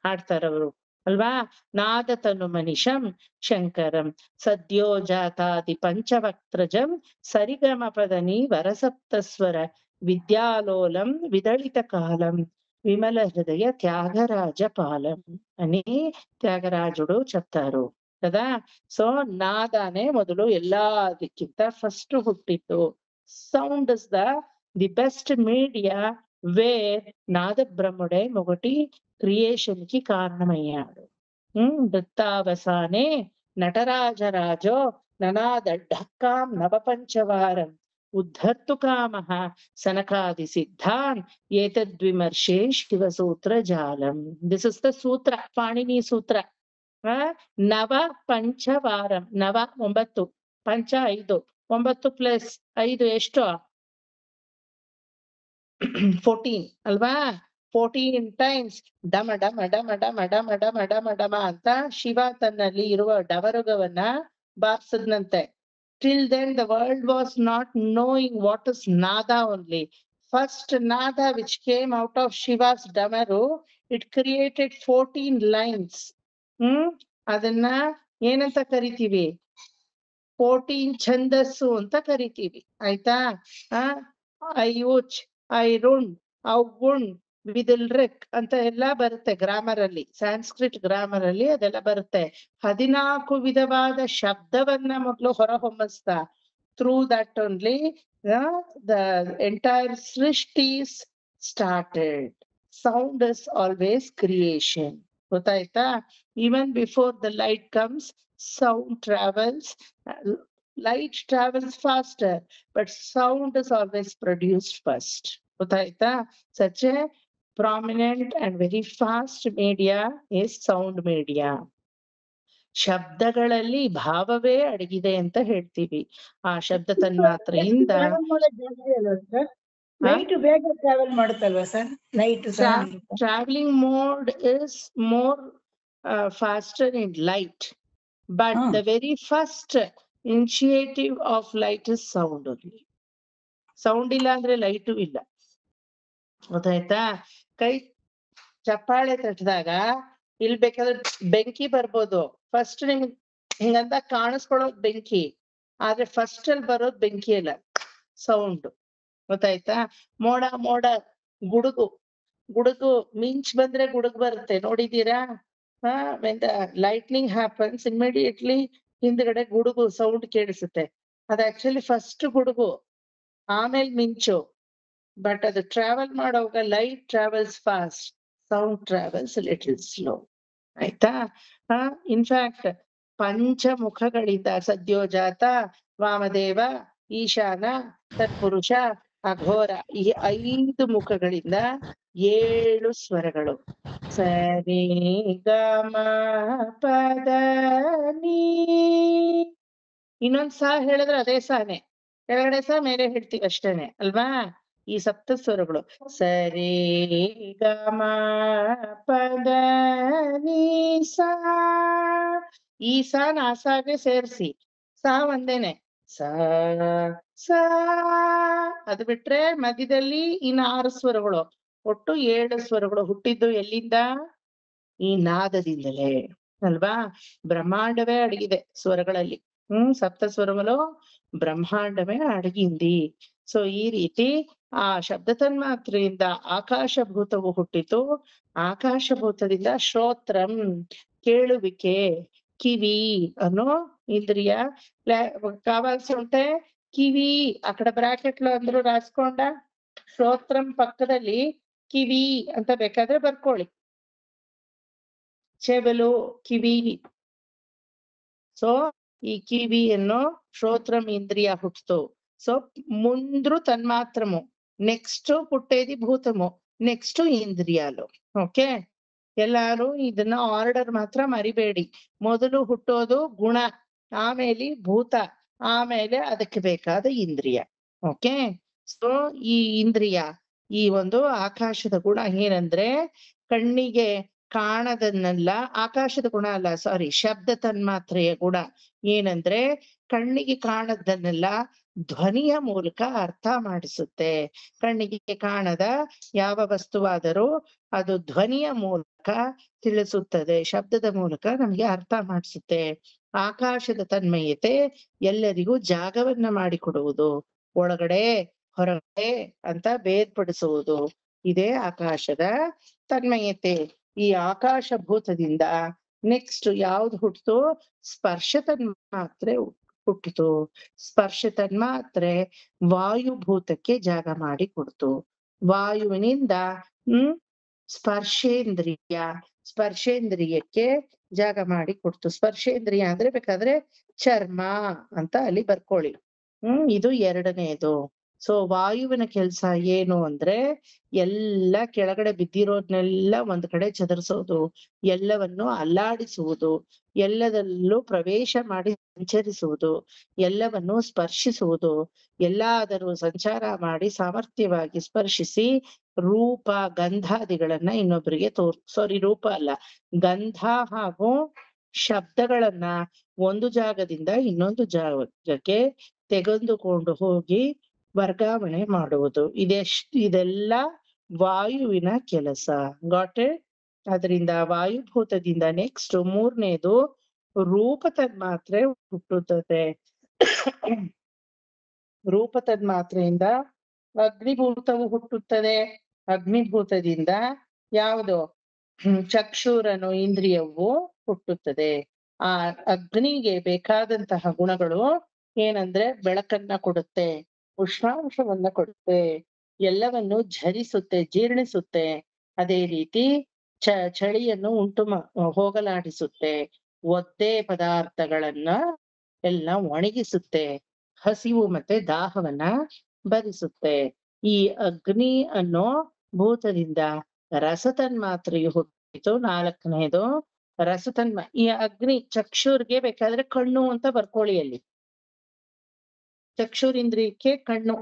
ಹಾಡ್ತಾರವರು ಅಲ್ವಾ? ನಾದ ತನು ಮನಿಷಂ ಶಂಕರಂ ಸದ್ಯೋಜಾತಾದಿ ಪಂಚವಕ್ತ್ರಜಂ ಸರಿಗಮ ಪದನಿ ವರಸಪ್ತಸ್ವರ ವಿದ್ಯಾಲೋಲಂ ವಿದಳಿತ ಕಾಲಂ ವಿಮಲ ಹೃದಯ ತ್ಯಾಗರಾಜ ಪಾಲಂ అని ತ್ಯಾಗರಾಜುಡು చెప్తారు కదా. ಸೊ ನಾದಾನೆ ಮೊದಲು ಎಲ್ಲದಕ್ಕಿಂತ ಫಸ್ಟ್ ಹುಟ್ಟಿತ್ತು. Sound is the best media where నాద బ్రహ్ముడే మొదటి క్రియేషన్ కి కారణమయ్యాడు. వృత్తావసానే ನಟರಾಜರಾಜೋ ನನಾದಡ್ಢಕ್ಕಾಂ ನವಪಂಚವಾರಂ ಉದ್ಧರ್ತು ಕಾಮಃ ಸನಕಾದಿ ಸಿದ್ಧಾನ್ ಏತದ್ವಿಮರ್ಶೇ ಶಿವಸೂತ್ರ ಜಾಲಂ. This is the sutra, Panini ಸೂತ್ರ. ನವ ಪಂಚವಾರಂ, ನವ 9, ಪಂಚ 5, 9 ಪ್ಲಸ್ 5 ಎಷ್ಟು? 14 ಅಲ್ವಾ? 14 ಟೈಮ್ಸ್ ಡಮ ಡಮ ಡಮ ಡಮ ಡಮ ಡಮ ಡಮ ಡಮ ಅಂತ ಶಿವ ತನ್ನಲ್ಲಿ ಇರುವ ಡಮರುಗವನ್ನ ಬಾರಿಸದ್ನಂತೆ. Till then the world was not knowing what is nada only. First nada which came out of Shiva's damaru, it created 14 lines. ಅದನ್ನ ಏನಂತ ಕರಿತೀವಿ? 14 ಛಂದಸ್ಸು ಅಂತ ಕರಿತೀವಿ. ಆಯ್ತಾ? ಐಯುಚ್, ಐರುಣ್, ಔಗುಣ್, ವಿದಿಲ್ರಿಕ್ ಅಂತ ಎಲ್ಲ ಬರುತ್ತೆ ಗ್ರಾಮರ್ ಅಲ್ಲಿ, ಸಾಂಸ್ಕ್ರಿಟ್ ಗ್ರಾಮರ್ ಅಲ್ಲಿ ಅದೆಲ್ಲ ಬರುತ್ತೆ. 14 ವಿಧವಾದ ಶಬ್ದವನ್ನ ಮೊದಲು ಹೊರಹೊಮ್ಮಿಸ್ತಾ, through that only the entire ಸೃಷ್ಟಿ started. Sound is always creation. ಗೊತ್ತಾಯ್ತಾ? Even before the light comes, sound travels. Light travels faster, but sound is always produced first. ಗೊತ್ತಾಯ್ತಾ? Such a prominent and very fast media is sound media. ಶಬ್ದಗಳಲ್ಲಿ ಭಾವವೇ ಅಡಗಿದೆ ಅಂತ ಹೇಳ್ತೀವಿ. ಆ ಶಬ್ದ ತನ್ಮಾತ್ರೆಯಿಂದ light ಬೇಗ ಟ್ರಾವೆಲ್ ಮಾಡುತ್ತಲ್ವಾ sir? Light traveling mode is more faster in light, but the very first initiative of light is sound only. Sound ಇಲ್ಲ ಅಂದ್ರೆ ಲೈಟು ಇಲ್ಲ. ಗೊತ್ತಾಯ್ತಾ? ಕೈ ಚಪ್ಪಾಳೆ ತಟ್ಟಿದಾಗ ಇಲ್ಲಿ ಬೇಕಾದ್ರೆ ಬೆಂಕಿ ಬರ್ಬೋದು. ಫಸ್ಟ್ ನಿಮ್ಗೆ ಹಿಂಗಂತ ಕಾಣಿಸ್ಕೊಳ್ಳೋದು ಬೆಂಕಿ, ಆದ್ರೆ ಫಸ್ಟ್ ಅಲ್ಲಿ ಬರೋದು ಬೆಂಕಿ ಅಲ್ಲ, ಸೌಂಡ್. ಗೊತ್ತಾಯ್ತಾ? ಮೋಡ ಮೋಡ, ಗುಡುಗು ಗುಡುಗು, ಮಿಂಚ್ ಬಂದ್ರೆ ಗುಡುಗು ಬರುತ್ತೆ, ನೋಡಿದೀರಾ? when the lightning happens, immediately ಹಿಂದ್ಗಡೆ ಗುಡುಗು ಸೌಂಡ್ ಕೇಳಿಸುತ್ತೆ. ಅದು ಆಕ್ಚುಲಿ ಫಸ್ಟ್ ಗುಡುಗು, ಆಮೇಲೆ ಮಿಂಚು. ಬಟ್ ಅದು ಟ್ರಾವೆಲ್ ಮಾಡೋವಾಗ light travels fast, sound travels little slow. ಆಯ್ತಾ? ಇನ್ಫ್ಯಾಕ್ಟ್ ಪಂಚಮುಖಗಳಿಂದ ಸದ್ಯೋಜಾತ, ವಾಮದೇವ, ಈಶಾನ, ತತ್ಪುರುಷ, ಅಘೋರ, ಈ 5 ಮುಖಗಳಿಂದ 7 ಸ್ವರಗಳು. ಸರಿ ಗಮ ಪದ ನೀ. ಇನ್ನೊಂದ್ ಸಾ ಹೇಳಿದ್ರೆ ಅದೇ ಸಾನೆ, ಕೆಳಗಡೆ ಸಾ ಮೇಲೆ ಹೇಳ್ತೀವಿ ಅಷ್ಟೇನೆ ಅಲ್ವಾ? ಈ 7 ಸ್ವರಗಳು ಸರಿ ಗಮ ಪದ ನೀ ಸಾ. ಈ ಸಾ ನಾಸಾಗೆ ಸೇರಿಸಿ, ಸಾ ಒಂದೇನೆ, ಸಾ ಸಾ. ಅದು ಬಿಟ್ರೆ ಮಧ್ಯದಲ್ಲಿ ಇನ್ನು 6 ಸ್ವರಗಳು, ಒಟ್ಟು 7 ಸ್ವರಗಳು ಹುಟ್ಟಿದ್ದು ಎಲ್ಲಿಂದ? ಈ ನಾದದಿಂದಲೇ ಅಲ್ವಾ? ಬ್ರಹ್ಮಾಂಡವೇ ಅಡಗಿದೆ ಸ್ವರಗಳಲ್ಲಿ. 7 ಸ್ವರಗಳು ಬ್ರಹ್ಮಾಂಡವೇ ಅಡಗಿಂದಿ. ಸೊ ಈ ರೀತಿ ಆ ಶಬ್ದ ತನ್ಮಾತ್ರೆಯಿಂದ ಆಕಾಶಭೂತವು ಹುಟ್ಟಿತು. ಆಕಾಶಭೂತದಿಂದ ಶ್ರೋತ್ರಂ ಕೇಳುವಿಕೆ, ಕಿವಿ ಅನ್ನೋ ಇಂದ್ರಿಯ ಕಾವಾಲ್ಸಿ ಉಂಟೆ. ಕಿವಿ ಆ ಕಡೆ ಬ್ರಾಕೆಟ್ లో ಅಂದ್ರು ರಾಸ್ಕೊಂಡ, ಶ್ರೋತ್ರಂ ಪಕ್ಕದಲ್ಲಿ ಕಿವಿ ಅಂತ ಬೇಕಾದ್ರೆ ಬರ್ಕೊಳ್ಳಿ. ಚೆವಲು, ಕಿವಿ. ಸೊ ಈ ಕಿವಿಯನ್ನು ಶ್ರೋತ್ರಂ ಇಂದ್ರಿಯ ಹುಟ್ಟಿತು. ಸೊ ముందు తన్మాత్రము, నెక్స్ట్ పుట్టేది భూతము, నెక్స్ట్ ఇంద్రియాలు. ఓకే, ಎಲ್ಲಾರು ಇದನ್ನ ಆರ್ಡರ್ ಮಾತ್ರ ಮರಿಬೇಡಿ. ಮೊದಲು ಹುಟ್ಟೋದು ಗುಣ, ಆಮೇಲೆ ಭೂತ, ಆಮೇಲೆ ಅದಕ್ಕೆ ಬೇಕಾದ ಇಂದ್ರಿಯ. ಓಕೆ, ಸೊ ಈ ಇಂದ್ರಿಯ, ಈ ಒಂದು ಆಕಾಶದ ಗುಣ ಏನಂದ್ರೆ ಕಣ್ಣಿಗೆ ಕಾಣದನ್ನೆಲ್ಲ, ಆಕಾಶದ ಗುಣ ಅಲ್ಲ, ಸಾರಿ, ಶಬ್ದ ತನ್ಮಾತ್ರೆಯ ಗುಣ ಏನಂದ್ರೆ ಕಣ್ಣಿಗೆ ಕಾಣದನ್ನೆಲ್ಲ ಧ್ವನಿಯ ಮೂಲಕ ಅರ್ಥ ಮಾಡಿಸುತ್ತೆ. ಕಣ್ಣಿಗೆ ಕಾಣದ ಯಾವ ವಸ್ತುವಾದರೂ ಅದು ಧ್ವನಿಯ ಮೂಲಕ ತಿಳಿಸುತ್ತದೆ, ಶಬ್ದದ ಮೂಲಕ ನಮ್ಗೆ ಅರ್ಥ ಮಾಡಿಸುತ್ತೆ. ಆಕಾಶದ ತನ್ಮಯತೆ ಎಲ್ಲರಿಗೂ ಜಾಗವನ್ನ ಮಾಡಿಕೊಡುವುದು, ಒಳಗಡೆ ಹೊರಗಡೆ ಅಂತ ಬೇರ್ಪಡಿಸುವುದು, ಇದೇ ಆಕಾಶದ ತನ್ಮಯತೆ. ಈ ಆಕಾಶ ಭೂತದಿಂದ ನೆಕ್ಸ್ಟ್ ಯಾವ್ದು ಹುಟ್ಟಿತು? ಸ್ಪರ್ಶ ತನ್ಮಾತ್ರೆ ಹುಟ್ಟಿತು. ಸ್ಪರ್ಶ ತನ್ಮಾತ್ರೆ ವಾಯುಭೂತಕ್ಕೆ ಜಾಗ ಮಾಡಿ ಕೊಡ್ತು. ವಾಯುವಿನಿಂದ ಸ್ಪರ್ಶೇಂದ್ರಿಯ, ಸ್ಪರ್ಶೇಂದ್ರಿಯಕ್ಕೆ ಜಾಗ ಮಾಡಿ ಕೊಡ್ತು. ಸ್ಪರ್ಶೇಂದ್ರಿಯ ಅಂದ್ರೆ ಬೇಕಾದ್ರೆ ಚರ್ಮ ಅಂತ ಅಲ್ಲಿ ಬರ್ಕೊಳ್ಳಿ. ಇದು ಎರಡನೇದು. ಸೊ ವಾಯುವಿನ ಕೆಲ್ಸ ಏನು ಅಂದ್ರೆ ಎಲ್ಲ ಕೆಳಗಡೆ ಬಿದ್ದಿರೋದ್ನೆಲ್ಲ ಒಂದ್ ಕಡೆ ಚದರಿಸೋದು, ಎಲ್ಲವನ್ನು ಅಲ್ಲಾಡಿಸುವುದು, ಎಲ್ಲದಲ್ಲೂ ಪ್ರವೇಶ ಮಾಡಿ ಸಂಚರಿಸುವುದು, ಎಲ್ಲವನ್ನು ಸ್ಪರ್ಶಿಸುವುದು, ಎಲ್ಲಾದರೂ ಸಂಚಾರ ಮಾಡಿ ಸಾಮರ್ಥ್ಯವಾಗಿ ಸ್ಪರ್ಶಿಸಿ ರೂಪ ಗಂಧಾದಿಗಳನ್ನ ಇನ್ನೊಬ್ಬರಿಗೆ ರೂಪ ಅಲ್ಲ, ಗಂಧ ಹಾಗೂ ಶಬ್ದಗಳನ್ನ ಒಂದು ಜಾಗದಿಂದ ಇನ್ನೊಂದು ಜಾಗಕ್ಕೆ ತೆಗೆದುಕೊಂಡು ಹೋಗಿ ವರ್ಗಾವಣೆ ಮಾಡುವುದು. ಇದೆಲ್ಲ ವಾಯುವಿನ ಕೆಲಸ. Got it? ಅದರಿಂದ ವಾಯುಭೂತದಿಂದ ನೆಕ್ಸ್ಟ್ ಮೂರನೇದು ರೂಪ ತನ್ಮಾತ್ರೆ ಹುಟ್ಟುತ್ತದೆ. ರೂಪ ತನ್ಮಾತ್ರೆಯಿಂದ ಅಗ್ನಿಭೂತವು ಹುಟ್ಟುತ್ತದೆ. ಅಗ್ನಿಭೂತದಿಂದ ಯಾವುದು ಚಕ್ಷುರನು ಇಂದ್ರಿಯವು ಹುಟ್ಟುತ್ತದೆ. ಆ ಅಗ್ನಿಗೆ ಬೇಕಾದಂತಹ ಗುಣಗಳು ಏನಂದ್ರೆ ಬೆಳಕನ್ನ ಕೊಡುತ್ತೆ, ಉಷ್ಣಾಂಶವನ್ನ ಕೊಡುತ್ತೆ, ಎಲ್ಲವನ್ನು ಝರಿಸುತ್ತೆ, ಜೀರ್ಣಿಸುತ್ತೆ. ಅದೇ ರೀತಿ ಚಳಿಯನ್ನು ಹೋಗಲಾಡಿಸುತ್ತೆ, ಒದ್ದೆ ಪದಾರ್ಥಗಳನ್ನ ಎಲ್ಲ ಒಣಗಿಸುತ್ತೆ, ಹಸಿವು ಮತ್ತೆ ದಾಹವನ್ನ ಭರಿಸುತ್ತೆ. ಈ ಅಗ್ನಿ ಅನ್ನೋ ಭೂತದಿಂದ ರಸತನ್ಮಾತ್ರೆಯು ಹುಟ್ಟಿತು. ನಾಲ್ಕನೇದು ಈ ಅಗ್ನಿ ಚಕ್ಷುರ್ಗೆ ಬೇಕಾದ್ರೆ ಕಣ್ಣು ಅಂತ ಬರ್ಕೊಳ್ಳಿ. ಅಲ್ಲಿ ಚಕ್ಷುರಿಂದ್ರಿಯಕ್ಕೆ ಕಣ್ಣು.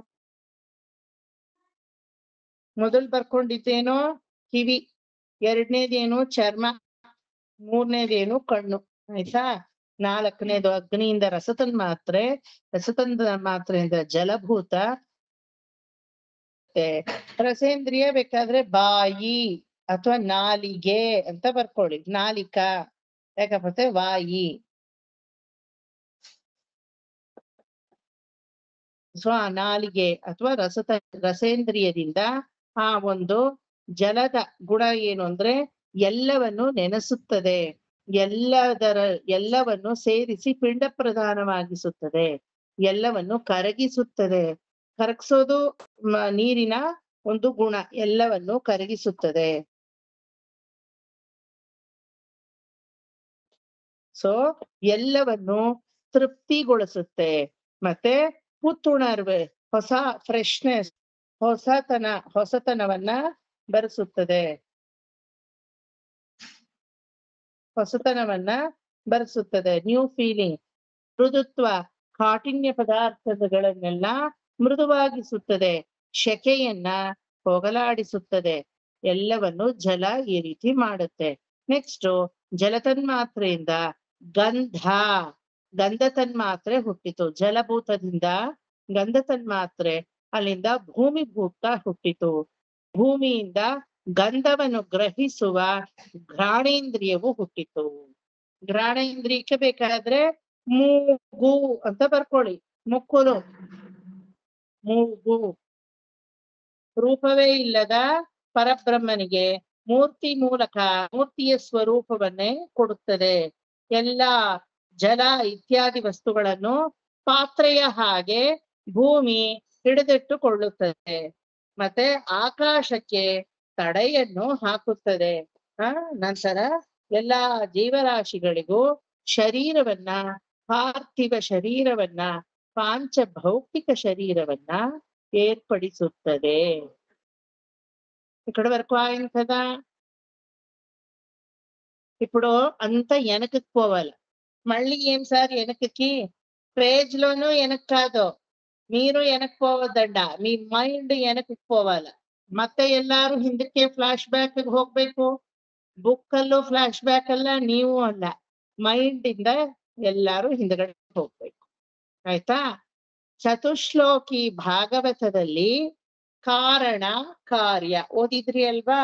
ಮೊದಲು ಬರ್ಕೊಂಡಿದ್ದೇನೋ ಕಿವಿ, ಎರಡನೇದೇನು ಚರ್ಮ, ಮೂರನೇದೇನು ಕಣ್ಣು. ಆಯ್ತಾ? ನಾಲ್ಕನೇದು ಅಗ್ನಿಯಿಂದ ರಸತನ್ಮಾತ್ರೆಯಿಂದ ಜಲಭೂತ, ರಸೇಂದ್ರಿಯ ಬೇಕಾದ್ರೆ ಬಾಯಿ ಅಥವಾ ನಾಲಿಗೆ ಅಂತ ಬರ್ಕೊಳ್ಳಿ. ನಾಲಿಕಾ ಯಾಕಪ್ಪ ವಾಯಿ. ನಾಲಿಗೆ ಅಥವಾ ರಸೇಂದ್ರಿಯದಿಂದ ಆ ಒಂದು ಜಲದ ಗುಣ ಏನು ಅಂದ್ರೆ ಎಲ್ಲವನ್ನು ನೆನೆಸುತ್ತದೆ, ಎಲ್ಲವನ್ನು ಸೇರಿಸಿ ಪಿಂಡ ಪ್ರಧಾನವಾಗಿಸುತ್ತದೆ, ಎಲ್ಲವನ್ನು ಕರಗಿಸುತ್ತದೆ. ಕರಗಿಸೋದು ನೀರಿನ ಒಂದು ಗುಣ, ಎಲ್ಲವನ್ನು ಕರಗಿಸುತ್ತದೆ. ಸೊ ಎಲ್ಲವನ್ನು ತೃಪ್ತಿಗೊಳಿಸುತ್ತೆ. ಮತ್ತೆ ಪುತ್ತುಣರ್ವೆ, ಹೊಸ ಫ್ರೆಶ್ನೆಸ್, ಹೊಸತನವನ್ನ ಬರೆಸುತ್ತದೆ, ನ್ಯೂ ಫೀಲಿಂಗ್. ಮೃದುತ್ವ, ಕಾಠಿಣ್ಯ ಪದಾರ್ಥಗಳನ್ನೆಲ್ಲ ಮೃದುವಾಗಿಸುತ್ತದೆ, ಶೆಕೆಯನ್ನ ಹೋಗಲಾಡಿಸುತ್ತದೆ, ಎಲ್ಲವನ್ನು ಜಲ ಈ ರೀತಿ ಮಾಡುತ್ತೆ. ನೆಕ್ಸ್ಟ್ ಜಲತನ್ಮಾತ್ರೆಯಿಂದ ಗಂಧ ತನ್ಮಾತ್ರೆ ಹುಟ್ಟಿತು. ಜಲಭೂತದಿಂದ ಗಂಧ ತನ್ಮಾತ್ರೆ, ಅಲ್ಲಿಂದ ಭೂಮಿಭೂತ ಹುಟ್ಟಿತು. ಭೂಮಿಯಿಂದ ಗಂಧವನ್ನು ಗ್ರಹಿಸುವ ಘ್ರಾಣೇಂದ್ರಿಯವು ಹುಟ್ಟಿತು. ಘ್ರಾಣೇಂದ್ರಿಯಕ್ಕೆ ಬೇಕಾದ್ರೆ ಮೂಗು ಅಂತ ಬರ್ಕೊಳ್ಳಿ. ಮೂಗು ರೂಪವೇ ಇಲ್ಲದ ಪರಬ್ರಹ್ಮನಿಗೆ ಮೂರ್ತಿಯ ಸ್ವರೂಪವನ್ನೇ ಕೊಡುತ್ತದೆ. ಎಲ್ಲ ಜಲ ಇತ್ಯಾದಿ ವಸ್ತುಗಳನ್ನು ಪಾತ್ರೆಯ ಹಾಗೆ ಭೂಮಿ ಹಿಡಿದಿಟ್ಟುಕೊಳ್ಳುತ್ತದೆ. ಮತ್ತೆ ಆಕಾಶಕ್ಕೆ ತಡೆಯನ್ನು ಹಾಕುತ್ತದೆ. ನಂತರ ಎಲ್ಲಾ ಜೀವರಾಶಿಗಳಿಗೂ ಶರೀರವನ್ನ, ಪಾರ್ಥಿವ ಶರೀರವನ್ನ, ಪಾಂಚಭೌತಿಕ ಶರೀರವನ್ನ ఏర్పడిಸುತ್ತದೆ. ఇక్కడ వరకు ఆయన కదా. ఇప్పుడు అంతా వెనకకి పోవాలి. మళ్ళీ ఏం సార్ వెనకకి? పేజ్ లోనూ వెనక్కి కాదు, మీరు వెనక్కి పోవద్దంಡ, మీ ಮೈಂಡ್ వెనಕ್కి పోవాలి. ಮತ್ತೆ ಎಲ್ಲಾರು ಹಿಂದಕ್ಕೆ ಫ್ಲಾಶ್ ಬ್ಯಾಕ್ ಹೋಗ್ಬೇಕು. ಬುಕ್ ಅಲ್ಲೂ ಫ್ಲಾಶ್ ಬ್ಯಾಕ್ ಅಲ್ಲ, ನೀವು ಅಲ್ಲ, ಮೈಂಡ್ ಇಂದ ಎಲ್ಲಾರು ಹಿಂದಗಡೆ ಹೋಗ್ಬೇಕು. ಆಯ್ತಾ? ಚತುಶ್ಲೋಕಿ ಭಾಗವತದಲ್ಲಿ ಕಾರಣ ಕಾರ್ಯ ಓದಿದ್ರಿ ಅಲ್ವಾ?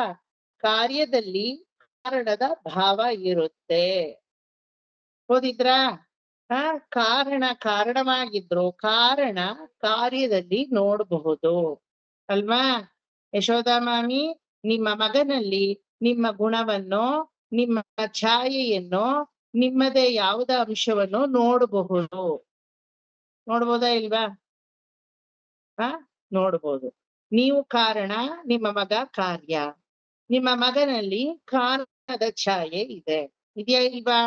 ಕಾರ್ಯದಲ್ಲಿ ಕಾರಣದ ಭಾವ ಇರುತ್ತೆ. ಓದಿದ್ರಾ? ಕಾರಣವಾಗಿದ್ರು ಕಾರಣ ಕಾರ್ಯದಲ್ಲಿ ನೋಡಬಹುದು ಅಲ್ವಾ? ಯಶೋದಾ ಮಾಮಿ, ನಿಮ್ಮ ಮಗನಲ್ಲಿ ನಿಮ್ಮ ಗುಣವನ್ನು, ನಿಮ್ಮ ಛಾಯೆಯನ್ನು, ನಿಮ್ಮದೇ ಯಾವುದ ಅಂಶವನ್ನು ನೋಡಬಹುದಾ ಇಲ್ವಾ? ನೋಡ್ಬೋದು. ನೀವು ಕಾರಣ, ನಿಮ್ಮ ಮಗ ಕಾರ್ಯ. ನಿಮ್ಮ ಮಗನಲ್ಲಿ ಕಾರಣದ ಛಾಯೆ ಇದೆ. ಇದೆಯಾ ಇಲ್ವಾ?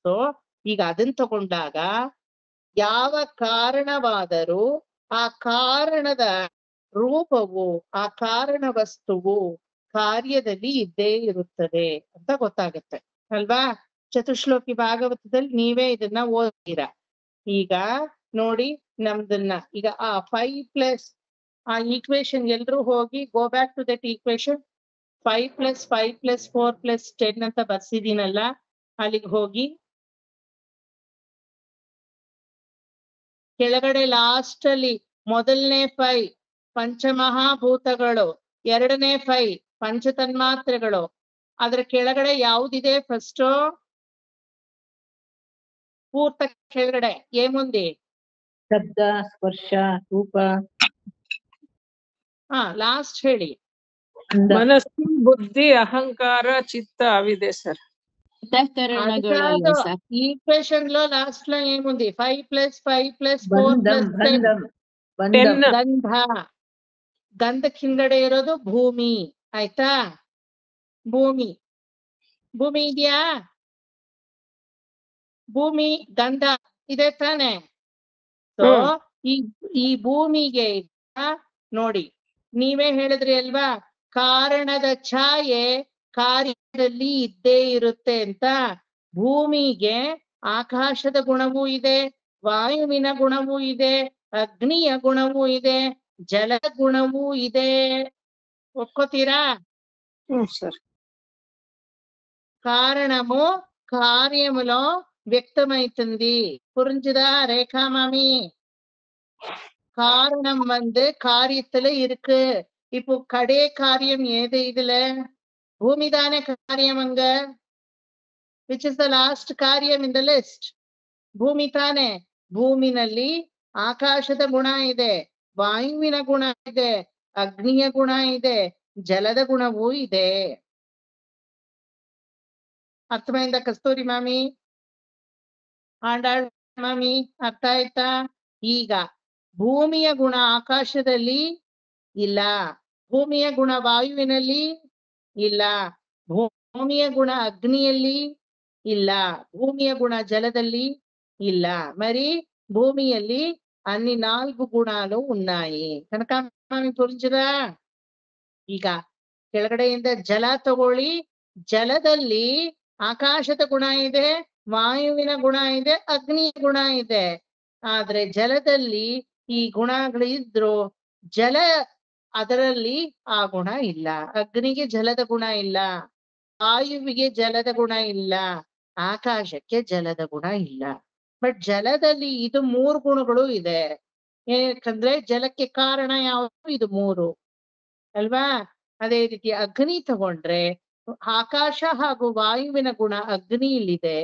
ಸೊ ಈಗ ಅದನ್ನ ತಗೊಂಡಾಗ ಯಾವ ಕಾರಣವಾದರೂ ಆ ಕಾರಣದ ರೂಪವು, ಆ ಕಾರಣ ವಸ್ತುವು ಕಾರ್ಯದಲ್ಲಿ ಇದ್ದೇ ಇರುತ್ತದೆ ಅಂತ ಗೊತ್ತಾಗುತ್ತೆ ಅಲ್ವಾ? ಚತುಶ್ಲೋಕಿ ಭಾಗವತದಲ್ಲಿ ನೀವೇ ಇದನ್ನ ಓದ್ತೀರಾ. ಈಗ ನೋಡಿ ನಮ್ದನ್ನ ಈಗ ಆ 5+ ಆ ಈಕ್ವೇಶನ್ ಎಲ್ರೂ ಹೋಗಿ go back to that equation. 5 + 5 + 4 + 10 ಅಂತ ಬರ್ಸಿದೀನಲ್ಲ, ಅಲ್ಲಿಗೆ ಹೋಗಿ ಕೆಳಗಡೆ ಲಾಸ್ಟ್ ಅಲ್ಲಿ ಮೊದಲನೇ 5 ಪಂಚಮಹಾಭೂತಗಳು, ಎರಡನೇ 5 ಪಂಚತನ್ಮಾತ್ರೆಗಳು. ಅದ್ರ ಕೆಳಗಡೆ ಯಾವ್ದಿದೆ ಫಸ್ಟ್? ಪೂರ್ತ ಕೆಳಗಡೆ ಏಮುಂದಿ? ಶಬ್ದ, ಸ್ಪರ್ಶ, ರೂಪ, ಲಾಸ್ಟ್ ಹೇಳಿ. ಅಂದ, ಮನಸ್ಸು, ಬುದ್ಧಿ, ಅಹಂಕಾರ, ಚಿತ್ತ ಅವಿದೆ ಸರ್. ಅಂತಃಕರಣಗಳಲ್ವ ಸರ್? ಈಕ್ವೇಶನ್ లో లాస్ట్ లో ఏముంది? 5 + 5 + 4 ಬಂಧಂ + 10. ಬಂಧಂ ಬಂಧಂ 10. ಗಂಧ. ಗಂಧಕ್ಕೆ ಹಿಂಗಡೆ ಇರೋದು ಭೂಮಿ. ಆಯ್ತಾ? ಭೂಮಿ. ಭೂಮಿ ಇದೆಯಾ? ಭೂಮಿ ಗಂಧ ಇದೆ ತಾನೆ? ಸೊ ಈ ಭೂಮಿಗೆ ನೋಡಿ, ನೀವೇ ಹೇಳಿದ್ರಿ ಅಲ್ವಾ, ಕಾರಣದ ಛಾಯೆ ಕಾರ್ಯದಲ್ಲಿ ಇದ್ದೇ ಇರುತ್ತೆ ಅಂತ. ಭೂಮಿಗೆ ಆಕಾಶದ ಗುಣವೂ ಇದೆ, ವಾಯುವಿನ ಗುಣವೂ ಇದೆ, ಅಗ್ನಿಯ ಗುಣವೂ ಇದೆ, ಜಲದ ಗುಣವೂ ಇದೆ. ಒಪ್ಕೋತೀರಾ? ಸರ್. కారణము కార్యములో వ్యక్తమైతుంది. புரிஞ்சுதா ரேகா மாமி? காரணம் காரியத்துல இருக்கு. இப்போ கடே காரியம் ஏது இதுல? பூமி தானே காரியம் அங்க. ವಿಚ್ ಇಸ್ ದ ಲಾಸ್ಟ್ ಕಾರ್ಯಂ ಇನ್ ದ ಲಿಸ್ಟ್? ಭೂಮಿ ತಾನೆ. ಭೂಮಿನಲ್ಲಿ ಆಕಾಶದ ಗುಣ ಇದೆ, ವಾಯುವಿನ ಗುಣ ಇದೆ, ಅಗ್ನಿಯ ಗುಣ ಇದೆ, ಜಲದ ಗುಣವೂ ಇದೆ. ಅರ್ಥమైందా ಕಸ್ತೂರಿ ಮಾಮಿ? ಆಂಡಾಳ್ ಮಾಮಿ ಅರ್ಥ ಆಯ್ತಾ? ಈಗ ಭೂಮಿಯ ಗುಣ ಆಕಾಶದಲ್ಲಿ ಇಲ್ಲ, ಭೂಮಿಯ ಗುಣ ವಾಯುವಿನಲ್ಲಿ ಇಲ್ಲ, ಭೂಮಿಯ ಗುಣ ಅಗ್ನಿಯಲ್ಲಿ ಇಲ್ಲ, ಭೂಮಿಯ ಗುಣ ಜಲದಲ್ಲಿ ಇಲ್ಲ. మరి భూమిಯಲ್ಲಿ అన్ని 4 గుణాలు ఉన్నాయి. కనకామామి పురించదా? ಈಗ ಕೆಳಗಡೆಯಿಂದ ಜಲ ತಗೊಳ್ಳಿ. ಜಲದಲ್ಲಿ ಆಕಾಶದ ಗುಣ ಇದೆ, ವಾಯುವಿನ ಗುಣ ಇದೆ, ಅಗ್ನಿಯ ಗುಣ ಇದೆ. ಆದ್ರೆ ಜಲದಲ್ಲಿ ಈ ಗುಣಗಳು ಇದ್ರು ಜಲ ಅದರಲ್ಲಿ ಆ ಗುಣ ಇಲ್ಲ. ಅಗ್ನಿಗೆ ಜಲದ ಗುಣ ಇಲ್ಲ, ವಾಯುವಿಗೆ ಜಲದ ಗುಣ ಇಲ್ಲ, ಆಕಾಶಕ್ಕೆ ಜಲದ ಗುಣ ಇಲ್ಲ. ಬಟ್ ಜಲದಲ್ಲಿ ಇದು 3 ಗುಣಗಳು ಇದೆ. ಯಾಕಂದ್ರೆ ಜಲಕ್ಕೆ ಕಾರಣ ಯಾವುದು? ಇದು 3 ಅಲ್ವಾ? ಅದೇ ರೀತಿ ಅಗ್ನಿ ತಗೊಂಡ್ರೆ ಆಕಾಶ ಹಾಗೂ ವಾಯುವಿನ ಗುಣ ಅಗ್ನಿಯಲ್ಲಿದೆ,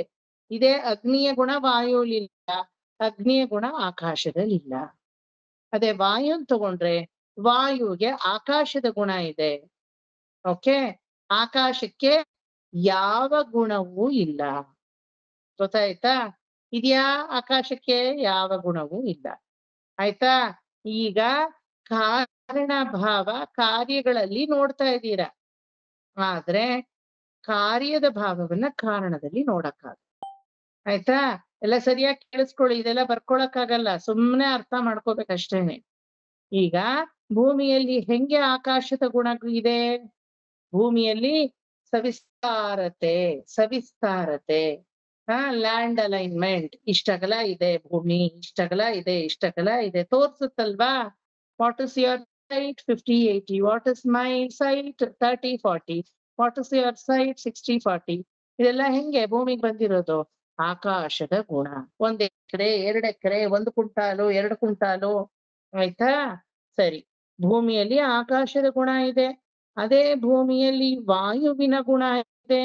ಇದೇ ಅಗ್ನಿಯ ಗುಣ ವಾಯುವಿಲಿಲ್ಲ, ಅಗ್ನಿಯ ಗುಣ ಆಕಾಶದಲ್ಲಿಲ್ಲ. ಅದೇ ವಾಯು ತಗೊಂಡ್ರೆ ವಾಯುವಿಗೆ ಆಕಾಶದ ಗುಣ ಇದೆ. ಓಕೆ, ಆಕಾಶಕ್ಕೆ ಯಾವ ಗುಣವೂ ಇಲ್ಲ. ಗೊತ್ತಾಯ್ತಾ? ಇದೆಯಾ? ಆಕಾಶಕ್ಕೆ ಯಾವ ಗುಣವೂ ಇಲ್ಲ. ಆಯ್ತಾ? ಈಗ ಕಾರಣ ಭಾವ ಕಾರ್ಯಗಳಲ್ಲಿ ನೋಡ್ತಾ ಇದ್ದೀರಾ, ಆದ್ರೆ ಕಾರ್ಯದ ಭಾವವನ್ನ ಕಾರಣದಲ್ಲಿ ನೋಡಕ್ಕಾಗ. ಆಯ್ತಾ? ಎಲ್ಲ ಸರಿಯಾಗಿ ಕೇಳಿಸ್ಕೊಳ್ಳಿ. ಇದೆಲ್ಲ ಬರ್ಕೊಳಕ್ಕಾಗಲ್ಲ, ಸುಮ್ಮನೆ ಅರ್ಥ ಮಾಡ್ಕೋಬೇಕಷ್ಟೇನೆ. ಈಗ ಭೂಮಿಯಲ್ಲಿ ಹೆಂಗೆ ಆಕಾಶದ ಗುಣ ಇದೆ? ಭೂಮಿಯಲ್ಲಿ ಸವಿಸ್ತಾರತೆ, ಲ್ಯಾಂಡ್ ಅಲೈನ್ಮೆಂಟ್, ಇಷ್ಟಗಲ ಇದೆ ಭೂಮಿ, ಇಷ್ಟಗಲ ಇದೆ, ಇಷ್ಟಗಲ ಇದೆ ತೋರ್ಸುತ್ತಲ್ವಾ? What is your site? 50-80. What is my site? 30-40. What is your site? 60-40. ಇದೆಲ್ಲ ಹೆಂಗೆ ಭೂಮಿಗೆ ಬಂದಿರೋದು? ಆಕಾಶದ ಗುಣ. 1 ಎಕರೆ, 2 ಎಕರೆ, 1 ಕ್ವಿಂಟಾಲು, 2 ಕ್ವಿಂಟಾಲು. ಆಯ್ತಾ? ಸರಿ, ಭೂಮಿಯಲ್ಲಿ ಆಕಾಶದ ಗುಣ ಇದೆ. ಅದೇ ಭೂಮಿಯಲ್ಲಿ ವಾಯುವಿನ ಗುಣ ಇದೆ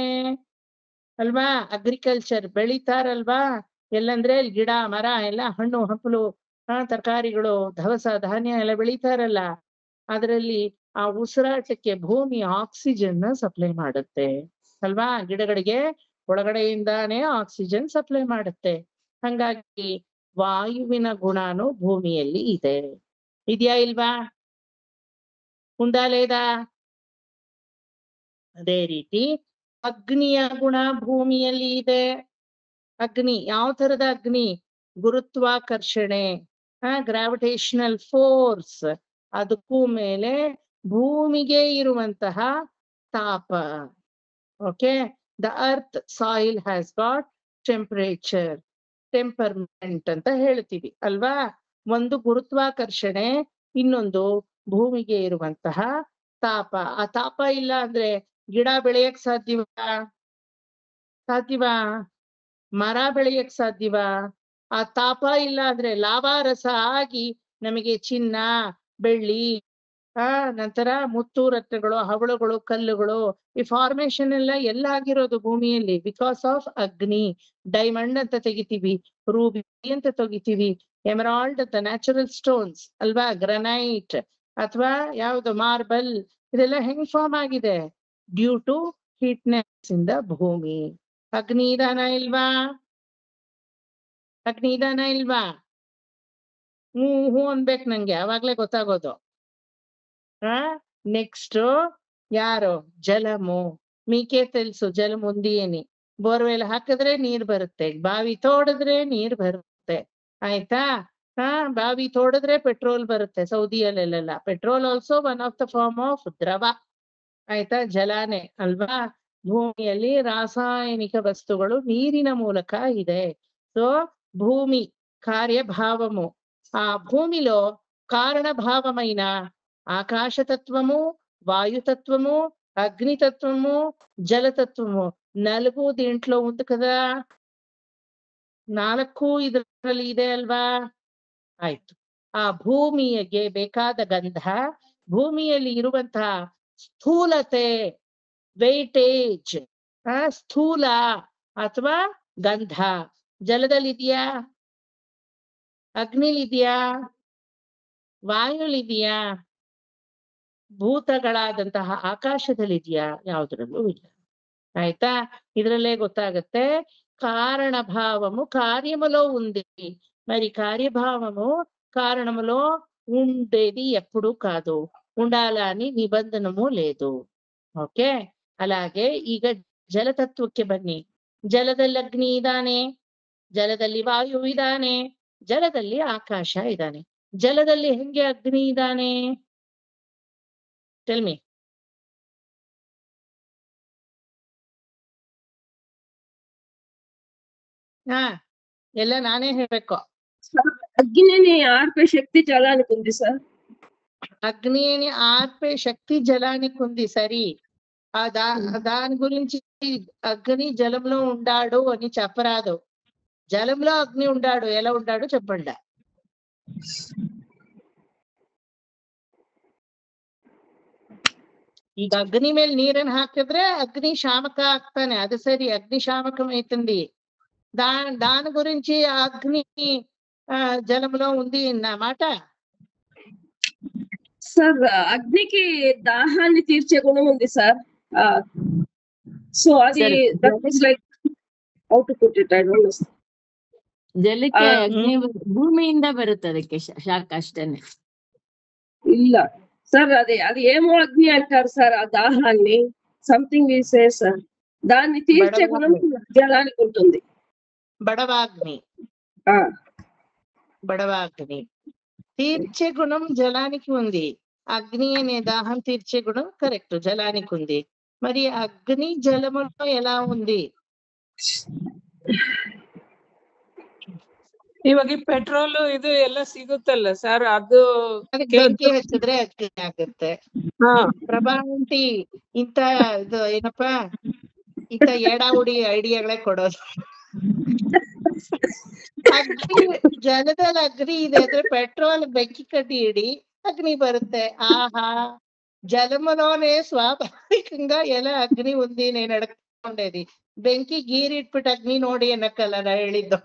ಅಲ್ವಾ? ಅಗ್ರಿಕಲ್ಚರ್ ಬೆಳಿತಾರಲ್ವಾ? ಎಲ್ಲಂದ್ರೆ ಗಿಡ ಮರ ಎಲ್ಲ, ಹಣ್ಣು ಹಂಪಲು, ತರಕಾರಿಗಳು, ದವಸ ಧಾನ್ಯ ಎಲ್ಲ ಬೆಳಿತಾರಲ್ಲ, ಅದರಲ್ಲಿ ಆ ಉಸಿರಾಟಕ್ಕೆ ಭೂಮಿ ಆಕ್ಸಿಜನ್ ಸಪ್ಲೈ ಮಾಡುತ್ತೆ ಅಲ್ವಾ? ಗಿಡಗಳಿಗೆ ಒಳಗಡೆಯಿಂದಾನೇ ಆಕ್ಸಿಜನ್ ಸಪ್ಲೈ ಮಾಡುತ್ತೆ. ಹಂಗಾಗಿ ವಾಯುವಿನ ಗುಣನು ಭೂಮಿಯಲ್ಲಿ ಇದೆ. ಇದೆಯಾ ಇಲ್ವಾ? ಉಂದಾ ಲೇದಾ? ಅದೇ ರೀತಿ ಅಗ್ನಿಯ ಗುಣ ಭೂಮಿಯಲ್ಲಿ ಇದೆ. ಅಗ್ನಿ ಯಾವ ತರದ ಅಗ್ನಿ? ಗುರುತ್ವಾಕರ್ಷಣೆ, ಗ್ರಾವಿಟೇಷನಲ್ ಫೋರ್ಸ್, ಅದಕ್ಕೂ ಮೇಲೆ ಭೂಮಿಗೆ ಇರುವಂತಹ ತಾಪ. Okay, the earth soil has got temperature, temperament ಅಂತ ಹೇಳ್ತೀವಿ ಅಲ್ವಾ. ಒಂದು ಗುರುತ್ವಾಕರ್ಷಣೆ, ಇನ್ನೊಂದು ಭೂಮಿಗೆ ಇರುವಂತಹ ತಾಪ. ಆ ತಾಪ ಇಲ್ಲ ಅಂದ್ರೆ ಗಿಡ ಬೆಳೆಯಕ್ ಸಾಧ್ಯವಾ? ಸಾಧ್ಯವಾ? ಮರ ಬೆಳೆಯಕ್ ಸಾಧ್ಯವಾ? ಆ ತಾಪ ಇಲ್ಲ ಅಂದ್ರೆ ಲಾವಾರಸ ಆಗಿ ನಮಗೆ ಚಿನ್ನ, ಬೆಳ್ಳಿ, ನಂತರ ಮುತ್ತು ರತ್ನಗಳು, ಹವಳುಗಳು, ಕಲ್ಲುಗಳು, ಈ ಫಾರ್ಮೇಶನ್ ಎಲ್ಲ ಆಗಿರೋದು ಭೂಮಿಯಲ್ಲಿ ಬಿಕಾಸ್ ಆಫ್ ಅಗ್ನಿ. ಡೈಮಂಡ್ ಅಂತ ತೆಗಿತೀವಿ, ರೂಬಿ ಅಂತ ತೆಗಿತೀವಿ, ಎಮರಾಲ್ಡ್ ಅಂತ ನ್ಯಾಚುರಲ್ ಸ್ಟೋನ್ಸ್ ಅಲ್ವಾ, ಗ್ರನೈಟ್ ಅಥವಾ ಯಾವ್ದು ಮಾರ್ಬಲ್, ಇದೆಲ್ಲ ಹೆಂಗ್ ಫಾರ್ಮ್ ಆಗಿದೆ? ಡ್ಯೂ ಟು ಹೀಟ್ನೆಸ್ ಇಂದ ಭೂಮಿ. ಅಗ್ನಿ ಇದಾನ ಇಲ್ವಾ? ಅಗ್ನಿ ಇದಾನ ಇಲ್ವಾ? ಹೂ ಅನ್ಬೇಕು ನಂಗೆ, ಅವಾಗ್ಲೇ ಗೊತ್ತಾಗೋದು. ನೆಕ್ಸ್ಟ್ ಯಾರು? ಜಲಮು. ಮೀಕೆ తెలుసు ಜಲಮು ఉంది అని. ಬೋರ್ವೆಲ್ ಹಾಕಿದ್ರೆ ನೀರ್ ಬರುತ್ತೆ, ಬಾವಿ ತೋಡಿದ್ರೆ ನೀರ್ ಬರುತ್ತೆ, ಆಯ್ತಾ? ಬಾವಿ ತೋಡಿದ್ರೆ ಪೆಟ್ರೋಲ್ ಬರುತ್ತೆ. ಸೌದಿಯಲ್ಲೆಲ್ಲ petrol also one of the form of ದ್ರವ, ಆಯ್ತಾ? ಜಲಾನೆ ಅಲ್ವಾ. ಭೂಮಿಯಲ್ಲಿ ರಾಸಾಯನಿಕ ವಸ್ತುಗಳು ನೀರಿನ ಮೂಲಕ ಇದೆ. సో భూమి కార్యభావము. ఆ భూమిలో కారణభావమైన ఆకాశతత్వము, వాయుతత్వము, అగ్నితత్వము, జలతత్వము 4 దీంట్లో ఉంది కదా. 4 ಇದರಲ್ಲಿ ಇದೆ ಅಲ್ವಾ? ಆಯ್ತು. ಆ ಭೂಮಿಗೆ ಬೇಕಾದ ಗಂಧ, ಭೂಮಿಯಲ್ಲಿ ಇರುವಂತಹ ಸ್ಥೂಲತೆ, ವೆಯ್ಟೇಜ್, ಸ್ಥೂಲ ಅಥವಾ ಗಂಧ ಜಲದಲ್ಲಿದೆಯಾ? ಅಗ್ನಿಲಿದೆಯಾ? ವಾಯುಲಿದೆಯಾ? ಭೂತಗಳಾದಂತಹ ಆಕಾಶದಲ್ಲಿದೆಯಾ? ಯಾವುದ್ರಲ್ಲೂ ಇಲ್ಲ, ಆಯ್ತಾ? ఇద్రలే ಗೊತ್ತಾಗುತ್ತೆ. కారణభావము కార్యములో ఉంది. మరి కార్యభావము కారణములో ఉండేది ఎప్పుడు కాదు, ఉండాలని నిబంధనము లేదు. ಓಕೆ, అలాగే ಈಗ ಜಲತತ್ವಕ್ಕೆ ಬನ್ನಿ. ಜಲದಲ್ಲಿ ಅಗ್ನಿ ಇದ್ದಾನೆ, ಜಲದಲ್ಲಿ ವಾಯು ಇದ್ದಾನೆ, ಜಲದಲ್ಲಿ ಆಕಾಶ ಇದ್ದಾನೆ. ಜಲದಲ್ಲಿ ಹೆಂಗೆ ಅಗ್ನಿ ಇದ್ದಾನೆ? Tell me. ಎಲ್ಲ ನಾನೇ ಹೇಳ್ಬೇಕು. అగ్నిని ఆర్పే శక్తి జలానికి ఉంది సార్. అగ్నిని ఆర్పే శక్తి జలానికి ఉంది. సరి, దాని గురించి అగ్ని జలంలో ఉండాడు అని చెప్పరాదు. జలంలో అగ్ని ఉండాడు, ఎలా ఉండాడు చెప్పండి. ಈಗ అగ్ని ಮೇಲೆ ನೀರನ್ನು ಹಾಕಿದ್ರೆ అగ్ని ಶಾಮಕ ಆಗ್ತಾನೆ, ಅದು ಸರಿ, అగ్ని శామకం అవుతుంది. దాని గురించి అగ్ని జలంలో ఉంది అన్నమాట. సార్ అగ్నికి దాహాన్ని తీర్చే గుణం ఉంది సార్. సో అది that is like how to put it, I don't know. ಜಲಕ್ಕೆ ಅಗ್ನಿ ಭೂಮಿಯಿಂದ ಬರುತ್ತೆ, ಅದಕ್ಕೆ ಶಾಖ ಅಷ್ಟೇನೆ. ಇಲ್ಲ సార్, అది ఏమో అగ్ని అంటారు సార్. ఆ దాహాన్ని సంథింగ్ వి సే సార్, దాన్ని తీర్చే గుణం జలానికి ఉంటుంది. బడవాగ్ని, బడవాగ్ని తీర్చే గుణం జలానికి ఉంది. అగ్ని అనే దాహం తీర్చే గుణం కరెక్ట్ జలానికి ఉంది. మరి అగ్ని జలములో ఎలా ఉంది? ಇವಾಗ ಪೆಟ್ರೋಲ್ ಇದು ಎಲ್ಲ ಸಿಗುತ್ತಲ್ಲ ಸರ್, ಅದು ಬೆಂಕಿ ಹಚ್ಚಿದ್ರೆ ಅಗ್ನಿ ಆಗುತ್ತೆ. ಪ್ರಭಾವಂತಿ ಇಂತ ಇದು ಏನಪ್ಪಾ, ಇಂತ ಎಡಾವುಡಿ ಐಡಿಯಾಗಳೇ ಕೊಡೋದು. ಅಗ್ನಿ, ಜಲದಲ್ಲಿ ಅಗ್ನಿ ಇದೆ ಅಂದ್ರೆ ಪೆಟ್ರೋಲ್ ಬೆಂಕಿ ಕಡ್ಡಿ ಇಡಿ అగ్ని బరుతే. ఆహా, జలములోనే స్వాభావికంగా ఎలా అగ్ని ఉంది నేను అడుగుతుండేది. ಬೆಂಕಿ ಗೀರಿಟ್ಬಿಟ್ಟು ಅಗ್ನಿ ನೋಡಿ ಅನ್ನಕ್ಕಲ್ಲ ನಾ ಹೇಳಿದ್ದು.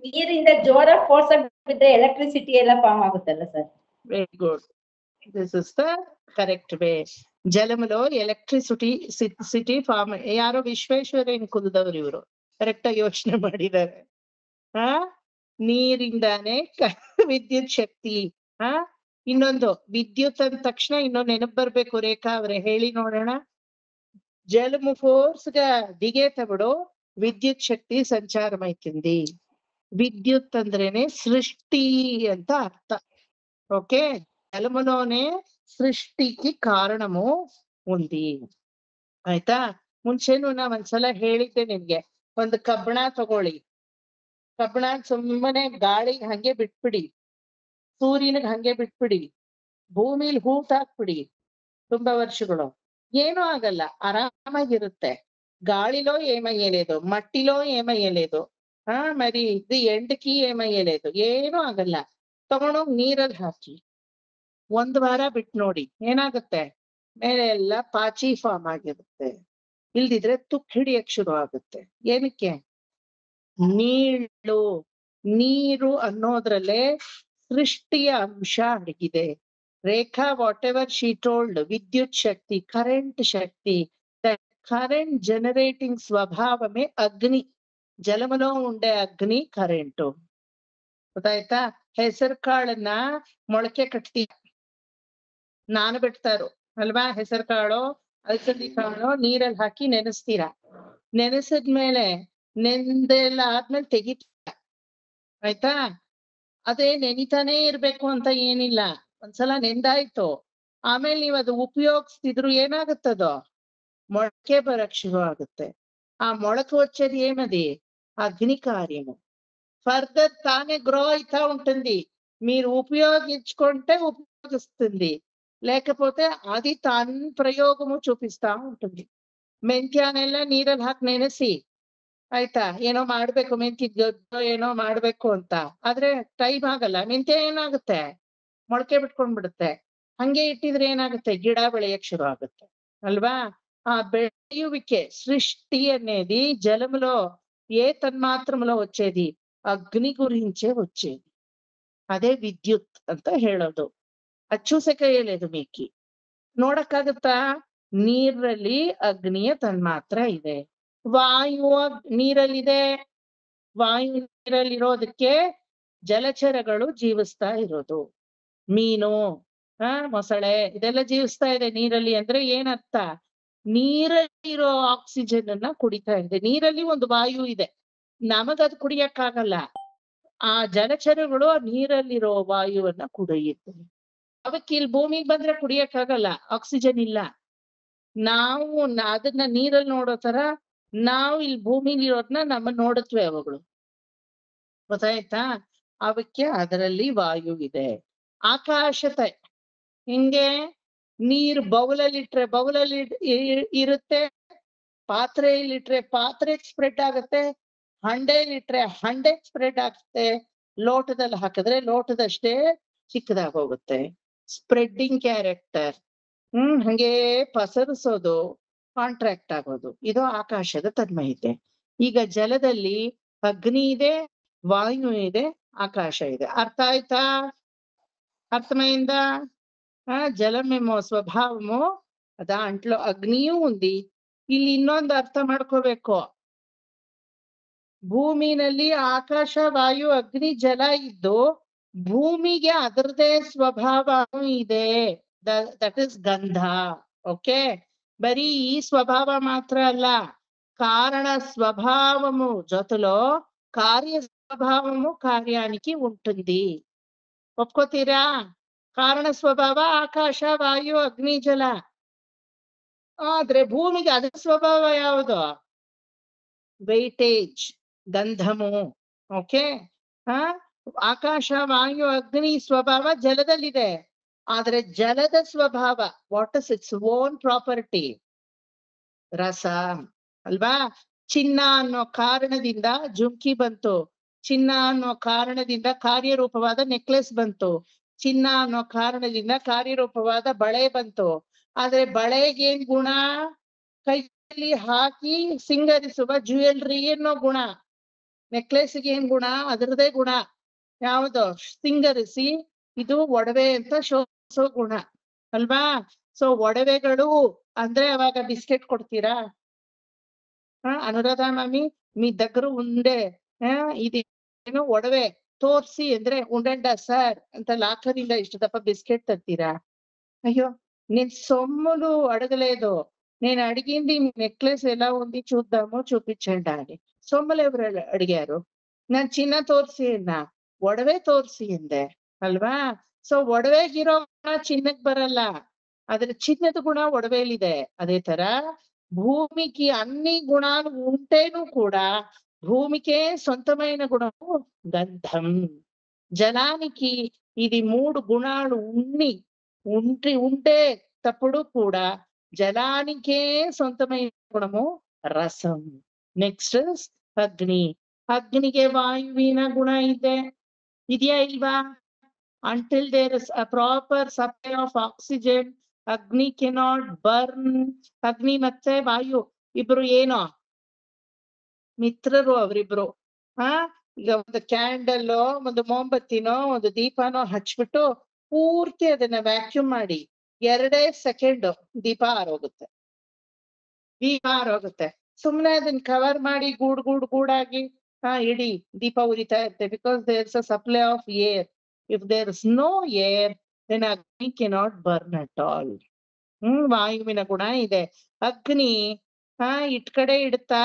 ನೀರಿಂದ ಜೋರ ಫೋರ್ಸ್ ಬಿದ್ರೆ ಎಲೆಕ್ಟ್ರಿಸಿಟಿ ಎಲ್ಲ ಫಾರ್ಮ್ ಆಗುತ್ತಲ್ಲ sir. Very good, this is the correct way. ಜಲములో ಎಲೆಕ್ಟ್ರಿಸಿಟಿ ಫಾರ್ಮ್. ಯಾರೋ ವಿಶ್ವೇಶ್ವರಯ್ಯನ ಕುಲದವ್ರು ಇವರು, ಕರೆಕ್ಟ್ ಆಗಿ ಯೋಚನೆ ಮಾಡಿದ್ದಾರೆ. ನೀರಿಂದಾನೆ ವಿದ್ಯುತ್ ಶಕ್ತಿ. ಇನ್ನೊಂದು ವಿದ್ಯುತ್ ಅಂದ ತಕ್ಷಣ ಇನ್ನೊಂದು ನೆನಪು ಬರ್ಬೇಕು. ರೇಖಾ ಅವ್ರೆ ಹೇಳಿ ನೋಡೋಣ. జలము ఫోర్స్ గా దిగేటప్పుడు విద్యుత్ శక్తి సంచారమైతుంది. విద్యుత్ అంద్రేనే సృష్టి ಅಂತ అర్థ. ఓకే, జలములోనే సృష్టికి ಕಾರಣము ఉంది. ಆಯ್ತಾ? ಮುಂಚೆನೂ ನಾ ಒಂದ್ಸಲ ಹೇಳಿದ್ದೆ ನಿಮ್ಗೆ, ಒಂದು ಕಬ್ಬಣ ತಗೊಳ್ಳಿ, ಕಬ್ಬಣ ಸುಮ್ಮನೆ ಗಾಳಿಗೆ ಹಂಗೆ ಬಿಟ್ಬಿಡಿ, ಸೂರ್ಯನಿಗೆ ಹಂಗೆ ಬಿಟ್ಬಿಡಿ, ಭೂಮಿಲಿ ಹೂತಾಕ್ಬಿಡಿ ತುಂಬಾ ವರ್ಷಗಳು, ಏನೂ ಆಗಲ್ಲ, ఆరామాగిರುತ್ತೆ. గాలిలో ఏమయ్యలేదు, మట్టిలో ఏమయ్యలేదు, మరి ఇది ఎండకి ఏమయ్యలేదు, ಏನೂ ಆಗಲ್ಲ. ತಗೊಂಡೋಗಿ ನೀರಲ್ಲಿ ಹಾಕಿ 1 ವಾರ ಬಿಟ್ಟು ನೋಡಿ ಏನಾಗುತ್ತೆ, ಮೇಲೆ ಎಲ್ಲ ಪಾಚಿ ಫಾರ್ಮ್ ಆಗಿರುತ್ತೆ, ಇಲ್ದಿದ್ರೆ ತುಕ್ಕು ಹಿಡಿಯಕ್ ಶುರು ಆಗುತ್ತೆ. ಏನಕ್ಕೆ? ನೀರು ಅನ್ನೋದ್ರಲ್ಲೇ ಸೃಷ್ಟಿಯ ಅಂಶ ಅಡಗಿದೆ. ರೇಖಾ ವಾಟ್ ಎವರ್ ಶಿ ಟೋಲ್ಡ್, ವಿದ್ಯುತ್ ಶಕ್ತಿ, ಕರೆಂಟ್ ಶಕ್ತಿ, కరెంట్ జనరేటింగ్ స్వభావమే అగ్ని. జలములో ఉండే అగ్ని కరెంటు. ಗೊತ್ತಾಯ್ತಾ? ಹೆಸರು ಕಾಳನ್ನ ಮೊಳಕೆ ಕಟ್ಟಿ ನಾನಬಿಡ್ತಾರು ಅಲ್ವಾ? ಹೆಸರು ಕಾಳು, ಅಲಸಂದಿ ಕಾಳು ನೀರಲ್ಲಿ ಹಾಕಿ ನೆನೆಸ್ತೀರಾ. ನೆನೆಸಿದ್ಮೇಲೆ ನೆಂದೆಲ್ಲ ಆದ್ಮೇಲೆ ತೆಗಿತೀರ. ಆಯ್ತಾ? ಅದೇ ನೆನಿತಾನೇ ಇರ್ಬೇಕು ಅಂತ ಏನಿಲ್ಲ. ಒಂದ್ಸಲ ನೆಂದಾಯ್ತು, ಆಮೇಲೆ ನೀವ್ ಅದು ಉಪಯೋಗಿಸ್ತಿದ್ರು ಏನಾಗುತ್ತದೋ మొలకే బరక్ శురు ఆಗುತ್ತೆ. ఆ మొలక వచ్చేది ఏమది? అగ్ని కార్యము. ఫర్దర్ తానే గ్రో అవుతా ఉంటుంది. మీరు ఉపయోగించుకుంటే ఉపయోగిస్తుంది, లేకపోతే అది తన ప్రయోగము చూపిస్తా ఉంటుంది. ಮೆಂತ್ಯಾನೆಲ್ಲ ನೀರಲ್ಲಿ ಹಾಕಿ ನೆನೆಸಿ, ಆಯ್ತಾ, ಏನೋ ಮಾಡ್ಬೇಕು, ಮೆಂತ್ಯದ ಏನೋ ಮಾಡ್ಬೇಕು ಅಂತ, ಆದ್ರೆ ಟೈಮ್ ಆಗಲ್ಲ. ಮೆಂತ್ಯ ಏನಾಗುತ್ತೆ, ಮೊಳಕೆ ಬಿಟ್ಕೊಂಡ್ಬಿಡುತ್ತೆ. ಹಂಗೆ ಇಟ್ಟಿದ್ರೆ ಏನಾಗುತ್ತೆ, ಗಿಡ ಬೆಳೆಯಕ್ ಶುರು ಆಗುತ್ತೆ ಅಲ್ವಾ? ఆ బెయ్యువికే సృష్టి అనేది జలములో ఏ తన్మాత్రములో వచ్చేది? అగ్ని గురించే వచ్చేది. అదే విద్యుత్ ಅಂತ ಹೇಳೋದು. ಅಚ್ಚೂಸೆ ಕೈಯలేదు ಮೀಕಿ ನೋಡಕ್ಕಾಗತ್ತಾ? ನೀರಲ್ಲಿ ಅಗ್ನಿಯ ತನ್ಮಾತ್ರ ಇದೆ, ವಾಯು ನೀರಲ್ಲಿದೆ. ವಾಯು ನೀರಲ್ಲಿರೋದಕ್ಕೆ ಜಲಚರಗಳು ಜೀವಿಸ್ತಾ ಇರೋದು. ಮೀನು, ಮೊಸಳೆ ಇದೆಲ್ಲ ಜೀವಿಸ್ತಾ ಇದೆ ನೀರಲ್ಲಿ. ಅಂದ್ರೆ ಏನರ್ಥ? ನೀರಲ್ಲಿರೋ ಆಕ್ಸಿಜನ್ ಅನ್ನ ಕುಡಿತಾ ಇದೆ. ನೀರಲ್ಲಿ ಒಂದು ವಾಯು ಇದೆ, ನಮಗದು ಕುಡಿಯಕ್ಕಾಗಲ್ಲ. ಆ ಜಲಚರಗಳು ನೀರಲ್ಲಿರೋ ವಾಯುವನ್ನ ಕುಡಿಯುತ್ತೆ. ಅವಕ್ಕೆ ಇಲ್ಲಿ ಭೂಮಿಗೆ ಬಂದ್ರೆ ಕುಡಿಯಕ್ಕಾಗಲ್ಲ, ಆಕ್ಸಿಜನ್ ಇಲ್ಲ. ನಾವು ಅದನ್ನ ನೀರಲ್ಲಿ ನೋಡೋ ತರ ನಾವು ಇಲ್ಲಿ ಭೂಮಿಲಿ ಇರೋದನ್ನ ನಮ್ಮ ನೋಡುತ್ತವೆ ಅವುಗಳು. ಗೊತ್ತಾಯ್ತಾ? ಅವಕ್ಕೆ ಅದರಲ್ಲಿ ವಾಯು ಇದೆ. ಆಕಾಶತೆ ಹಿಂಗೆ ನೀರು ಬೌಲಲ್ಲಿಟ್ರೆ ಬೌಲಲ್ಲಿ ಇರುತ್ತೆ, ಪಾತ್ರೆಯಲ್ಲಿಟ್ರೆ ಪಾತ್ರೆ ಸ್ಪ್ರೆಡ್ ಆಗುತ್ತೆ, ಹಂಡೆಯಲ್ಲಿಟ್ರೆ ಹಂಡೆ ಸ್ಪ್ರೆಡ್ ಆಗುತ್ತೆ, ಲೋಟದಲ್ಲಿ ಹಾಕಿದ್ರೆ ಲೋಟದಷ್ಟೇ ಚಿಕ್ಕದಾಗಿ ಹೋಗುತ್ತೆ. Spreading character. ಹಂಗೆ ಪಸರಿಸೋದು, ಕಾಂಟ್ರಾಕ್ಟ್ ಆಗೋದು, ಇದು ಆಕಾಶದ ತನ್ಮಯತೆ. ಈಗ ಜಲದಲ್ಲಿ ಅಗ್ನಿ ಇದೆ, ವಾಯು ಇದೆ, ಆಕಾಶ ಇದೆ. ಅರ್ಥ ಆಯ್ತಾ? అర్థమైందా? జలమేమో స్వభావము దాంట్లో అగ్నియూ ఉంది. ಇಲ್ಲಿ ಇನ್ನೊಂದು ಅರ್ಥ ಮಾಡ್ಕೋಬೇಕು. ಭೂಮಿನಲ್ಲಿ ಆಕಾಶ, ವಾಯು, ಅಗ್ನಿ, ಜಲ ಇದ್ದು ಭೂಮಿಗೆ ಅದರದೇ ಸ್ವಭಾವ ಇದೆ. ದಟ್ ಇಸ್ ಗಂಧ. ಓಕೆ, ಬರೀ ಈ ಸ್ವಭಾವ ಮಾತ್ರ ಅಲ್ಲ, కారణ స్వభావము జొతలో కార్య స్వభావము కార్యానికి ఉంటుంది. ಒಪ್ಕೋತೀರಾ? ಕಾರಣ ಸ್ವಭಾವ ಆಕಾಶ, ವಾಯು, ಅಗ್ನಿ, ಜಲ. ಆದ್ರೆ ಭೂಮಿಗೆ ಅದರ ಸ್ವಭಾವ ಯಾವುದು? ವೆಯ್ಟೇಜ್, ಗಂಧಮು. ಓಕೆ, ಆಕಾಶ, ವಾಯು, ಅಗ್ನಿ ಸ್ವಭಾವ ಜಲದಲ್ಲಿದೆ. ಆದ್ರೆ ಜಲದ ಸ್ವಭಾವ what is its own property? ರಸ ಅಲ್ವಾ? ಚಿನ್ನ ಅನ್ನೋ ಕಾರಣದಿಂದ ಜುಮ್ಕಿ ಬಂತು, ಚಿನ್ನ ಅನ್ನೋ ಕಾರಣದಿಂದ ಕಾರ್ಯರೂಪವಾದ ನೆಕ್ಲೆಸ್ ಬಂತು, ಚಿನ್ನ ಅನ್ನೋ ಕಾರಣದಿಂದ ಕಾರ್ಯರೂಪವಾದ ಬಳೆ ಬಂತು. ಆದ್ರೆ ಬಳೆಗೇನ್ ಗುಣ? ಕೈಯಲ್ಲಿ ಹಾಕಿ ಸಿಂಗರಿಸುವ ಜ್ಯುವೆಲ್ರಿ ಅನ್ನೋ ಗುಣ. ನೆಕ್ಲೆಸ್ಗೆ ಏನ್ ಗುಣ? ಅದರದೇ ಗುಣ. ಯಾವುದು? ಸಿಂಗರಿಸಿ ಇದು ಒಡವೆ ಅಂತ ಶೋಧಿಸೋ ಗುಣ ಅಲ್ವಾ? ಸೊ ಒಡವೆಗಳು ಅಂದ್ರೆ ಅವಾಗ ಬಿಸ್ಕೆಟ್ ಕೊಡ್ತೀರಾ? ಅನುರಾಧ ಮಾಮಿ మీ దగ్గర ఉండే ಇದೇನೋ ಒಡವೆ ತೋರ್ಸಿ ಅಂದ್ರೆ ಉಂಡಂಡ ಸರ್ ಅಂತ ಲಾಕರಿಂದ ಇಷ್ಟು ದಪ್ಪ ಬಿಸ್ಕೆಟ್ ತರ್ತೀರಾ? ಅಯ್ಯೋ, ನಿನ್ ಸೊಮ್ಮಲು ಅಡಗలేదు, నేను అడిగింది నెక్లెస్ ఎలా ఉంది చూద్దాము చూపించండి అని. సోమలు ఎవరు అడిగారు? ನಾನ್ ಚಿನ್ನ ತೋರ್ಸಿ ಅನ್ನ, ಒಡವೆ ತೋರ್ಸಿ ಎಂದೆ ಅಲ್ವಾ? ಸೊ ಒಡವೆಗಿರೋ ಗುಣ ಚಿನ್ನಕ್ ಬರಲ್ಲ, ಆದ್ರೆ ಚಿನ್ನದ ಗುಣ ಒಡವೆಲಿದೆ. అదే ತರ భూమికి అన్ని గుణాలు ఉంటేను కూడా భూమికే సొంతమైన గుణము గంధం. జలానికి ఇది 3 గుణాలు ఉంటే తప్పుడు కూడా జలానికే సొంతమైన గుణము రసం. నెక్స్ట్ అగ్ని. ಅಗ್ನಿಗೆ ವಾಯುವಿನ ಗುಣ ಇದೆಯಾ ಇಲ್ವಾ? Until there is a proper supply of oxygen, Agni cannot burn. ಅಗ್ನಿ ಮತ್ತೆ ವಾಯು ಇಬ್ರು ಏನೋ ಮಿತ್ರರು ಅವರಿಬ್ರು. ಈಗ ಒಂದು ಕ್ಯಾಂಡಲ್, ಒಂದು ಮೊಂಬತ್ತಿನೋ ಒಂದು ದೀಪನೋ ಹಚ್ಬಿಟ್ಟು ಪೂರ್ತಿ ಅದನ್ನ ವ್ಯಾಕ್ಯೂಮ್ ಮಾಡಿ 2 ಸೆಕೆಂಡ್ ದೀಪ ಆರೋಗುತ್ತೆ. ಸುಮ್ನೆ ಅದನ್ನ ಕವರ್ ಮಾಡಿ ಗೂಡಾಗಿ ಇಡೀ ದೀಪ ಉರಿತಾ ಇರುತ್ತೆ. Because there is a supply of air. If there is no air then ಅಗ್ನಿ ಕೆನಾಟ್ ಬರ್ನ್ ಅಟ್ ಆಲ್. ವಾಯುವಿನ ಗುಣ ಇದೆ. ಅಗ್ನಿ ಇಟ್ ಕಡೆ ಇಡುತ್ತಾ?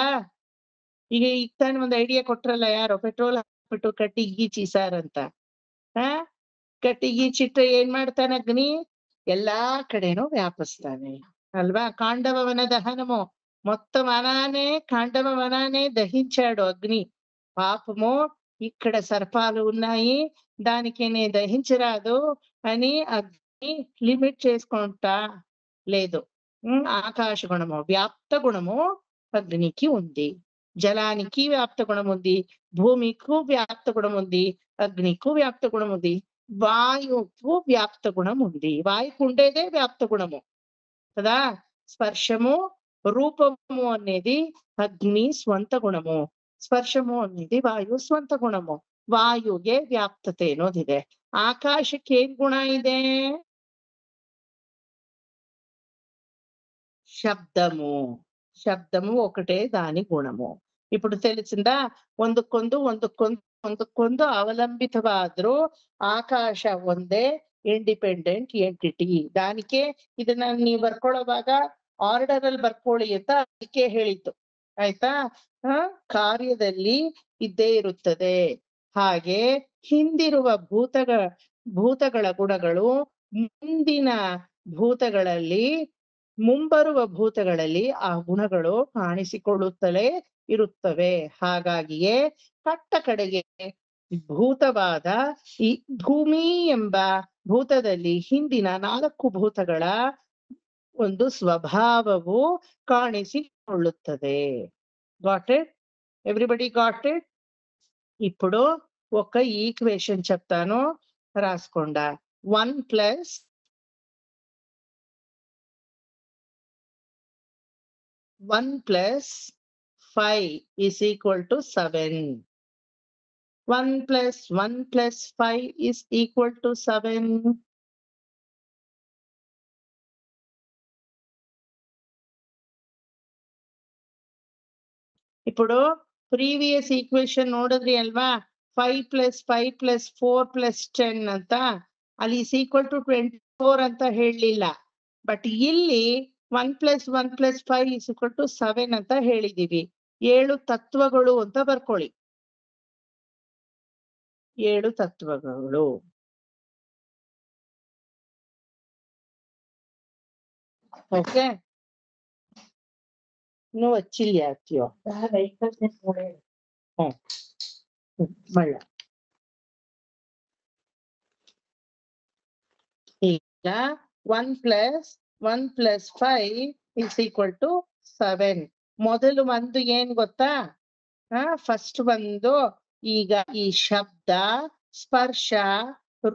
ಈಗ ತಾನು ಒಂದು ಐಡಿಯಾ ಕೊಟ್ರಲ್ಲ ಯಾರೋ, ಪೆಟ್ರೋಲ್ ಹಾಕ್ಬಿಟ್ಟು ಕಟ್ಟಿಗೀಚಿ ಸಾರ್ ಅಂತ. ಕಟ್ಟಿಗೀಚಿಟ್ರೆ ಏನ್ ಮಾಡ್ತಾನೆ ಅಗ್ನಿ? ಎಲ್ಲಾ ಕಡೆನೂ ವ್ಯಾಪಿಸ್ತಾನೆ అల్వా? కాండవ దహనము మొత్తం కాండవ వనానే దహించాడు అగ్ని. పాపము ఇక్కడ సర్పాలు ఉన్నాయి, దానికి దహించరాదు అని అగ్ని లిమిట్ చేసుకుంటా లేదు. ఆకాశ గుణము, వ్యాప్త గుణము అగ్నికి ఉంది. జలానికి వ్యాప్త గుణం ఉంది, భూమికు వ్యాప్త గుణం ఉంది, అగ్నికు వ్యాప్త గుణం ఉంది, వాయువుకు వ్యాప్త గుణం ఉంది. వాయుకు ఉండేదే వ్యాప్త గుణము కదా. స్పర్శము రూపము అనేది అగ్ని స్వంత గుణము, ಸ್ಪರ್ಶಮು ಅನ್ನೋದು ವಾಯು ಸ್ವಂತ ಗುಣಮು. ವಾಯುಗೆ ವ್ಯಾಪ್ತತೆ ಅನ್ನೋದಿದೆ. ಆಕಾಶಕ್ಕೆ ಏನ್ ಗುಣ ಇದೆ? శబ్దము ఒకటే దాని గుణము. ఇప్పుడు తెలిసిందా? ಒಂದಕ್ಕೊಂದು ಅವಲಂಬಿತವಾದ್ರೂ ಆಕಾಶ ಒಂದೇ ಇಂಡಿಪೆಂಡೆಂಟ್ ಎಂಟಿಟಿ. దానికే ಇದನ್ನ ನೀವು ಬರ್ಕೊಳ್ಳೋವಾಗ ಆರ್ಡರ್ ಅಲ್ಲಿ ಬರ್ಕೊಳ್ಳಿ ಅಂತ ಅದಕ್ಕೆ ಹೇಳಿತ್ತು. ಆಯ್ತಾ? ಕಾರ್ಯದಲ್ಲಿ ಇದ್ದೇ ಇರುತ್ತದೆ. ಹಾಗೆ ಹಿಂದಿರುವ ಭೂತಗಳ ಗುಣಗಳು ಮುಂದಿನ ಭೂತಗಳಲ್ಲಿ, ಮುಂಬರುವ ಭೂತಗಳಲ್ಲಿ ಆ ಗುಣಗಳು ಕಾಣಿಸಿಕೊಳ್ಳುತ್ತಲೇ ಇರುತ್ತವೆ. ಹಾಗಾಗಿಯೇ ಕಟ್ಟ ಕಡೆಗೆ ಭೂತವಾದ ಈ ಭೂಮಿ ಎಂಬ ಭೂತದಲ್ಲಿ ಹಿಂದಿನ 4 ಭೂತಗಳ ಒಂದು ಸ್ವಭಾವವು ಕಾಣಿಸಿಕೊಳ್ಳುತ್ತದೆ. Got it? Everybody got it? ఇప్పుడు ఒక ఈక్వేషన్ చెప్తాను, రాసుకోండా. 1 + 5 is equal to 7. 1 + 1 + 5 is equal to 7. ఇప్పుడు ప్రీవియస్ ఈక్వేషన్ ನೋಡಿದ್ರಿ ಅಲ್ವಾ? 5 + 5 + 4 + 10 ಅಂತ, ಅಲ್ಲಿ is equal to 24 ಅಂತ ಹೇಳಲಿಲ್ಲ. ಬಟ್ ಇಲ್ಲಿ 1 + 1 + 5 is equal to 7 ಅಂತ ಹೇಳಿದೀವಿ. 7 ತತ್ವಗಳು ಅಂತ ಬರ್ಕೊಳ್ಳಿ. 7 ತತ್ವಗಳು. ಓಕೆ, ಇನ್ನೂ ಹಚ್ಚಿಲ್ಲ ಆಗ್ತೀಯೋ ಮಳ್ಳ. ಈಗ 1 + 1 + 5 is equal to 7. ಮೊದಲು ಒಂದು ಏನ್ ಗೊತ್ತಾ? ಫಸ್ಟ್ ಒಂದು, ಈಗ ಈ ಶಬ್ದ, ಸ್ಪರ್ಶ,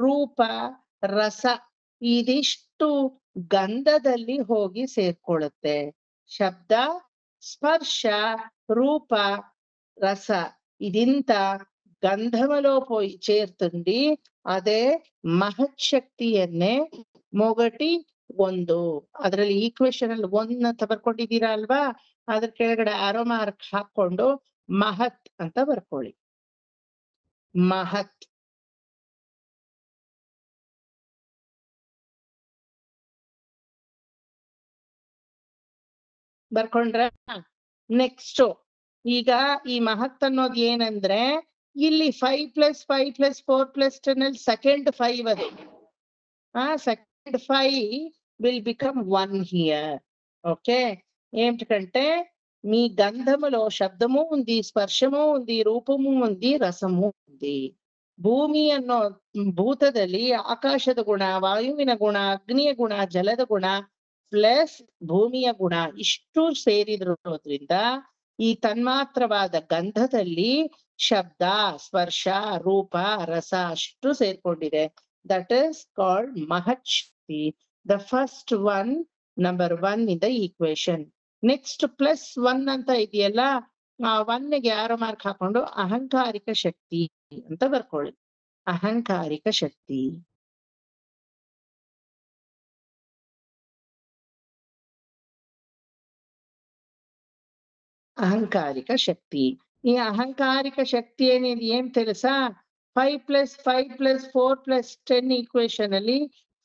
ರೂಪ, ರಸ ಇದಿಷ್ಟು ಗಂಧದಲ್ಲಿ ಹೋಗಿ ಸೇರ್ಕೊಳ್ಳುತ್ತೆ. ಶಬ್ದ, స్పర్శ, రూప, రస ఇదింత గంధములో పోయి చేరుతుంది. అదే మహత్ ಶಕ್ತಿಯನ್ನೇ ಮೊಗಟಿ 1. ಅದರಲ್ಲಿ ಈಕ್ವೇಶನ್ ಅಲ್ಲಿ 1 ಅಂತ ಬರ್ಕೊಂಡಿದ್ದೀರಾ ಅಲ್ವಾ? ಅದ್ರ ಕೆಳಗಡೆ ಆರೋ ಮಾರ್ಕ್ ಹಾಕೊಂಡು ಮಹತ್ ಅಂತ ಬರ್ಕೊಳ್ಳಿ. ಮಹತ್. ಬರ್ಕೊಂಡ್ರ? ನೆಕ್ಸ್ಟ್ ಈಗ ಈ ಮಹತ್ ಅನ್ನೋದು ಏನಂದ್ರೆ ಇಲ್ಲಿ 5+5+4+10 ಸೆಕೆಂಡ್ 5 ಅದು. Second 5 will become 1 here. Okay, ఏమిటంటే మీ గంధములో శబ్దము ఉంది, స్పర్శము ఉంది, రూపము ఉంది, రసము ఉంది. ಭೂಮಿ ಅನ್ನೋ ಭೂತದಲ್ಲಿ ಆಕಾಶದ ಗುಣ, ವಾಯುವಿನ ಗುಣ, ಅಗ್ನಿಯ ಗುಣ, ಜಲದ ಗುಣ ಪ್ಲಸ್ ಭೂಮಿಯ ಗುಣ ಇಷ್ಟು ಸೇರಿದ್ರೋದ್ರಿಂದ ಈ ತನ್ಮಾತ್ರವಾದ ಗಂಧದಲ್ಲಿ ಶಬ್ದ, ಸ್ಪರ್ಶ, ರೂಪ, ರಸ ಅಷ್ಟು ಸೇರ್ಕೊಂಡಿದೆ. That is called Mahat Shakti, the first one, number 1 in the equation. Next +1 ಅಂತ ಇದೆಯಲ್ಲ, ಆ 1 ಗೆ ಯಾರೋ ಮಾರ್ಕ್ ಹಾಕೊಂಡು ಅಹಂಕಾರಿಕ ಶಕ್ತಿ ಅಂತ ಬರ್ಕೊಳ್ಳಿ. ಅಹಂಕಾರಿಕ ಶಕ್ತಿ. ಅಹಂಕಾರಿಕ ಶಕ್ತಿ. ಈ ಅಹಂಕಾರಿಕ ಶಕ್ತಿ ಏನಿದೆ ಏನ್ తెలుసా? 5+5+4+10 ಈಕ್ವೇಶನ್ ಅಲ್ಲಿ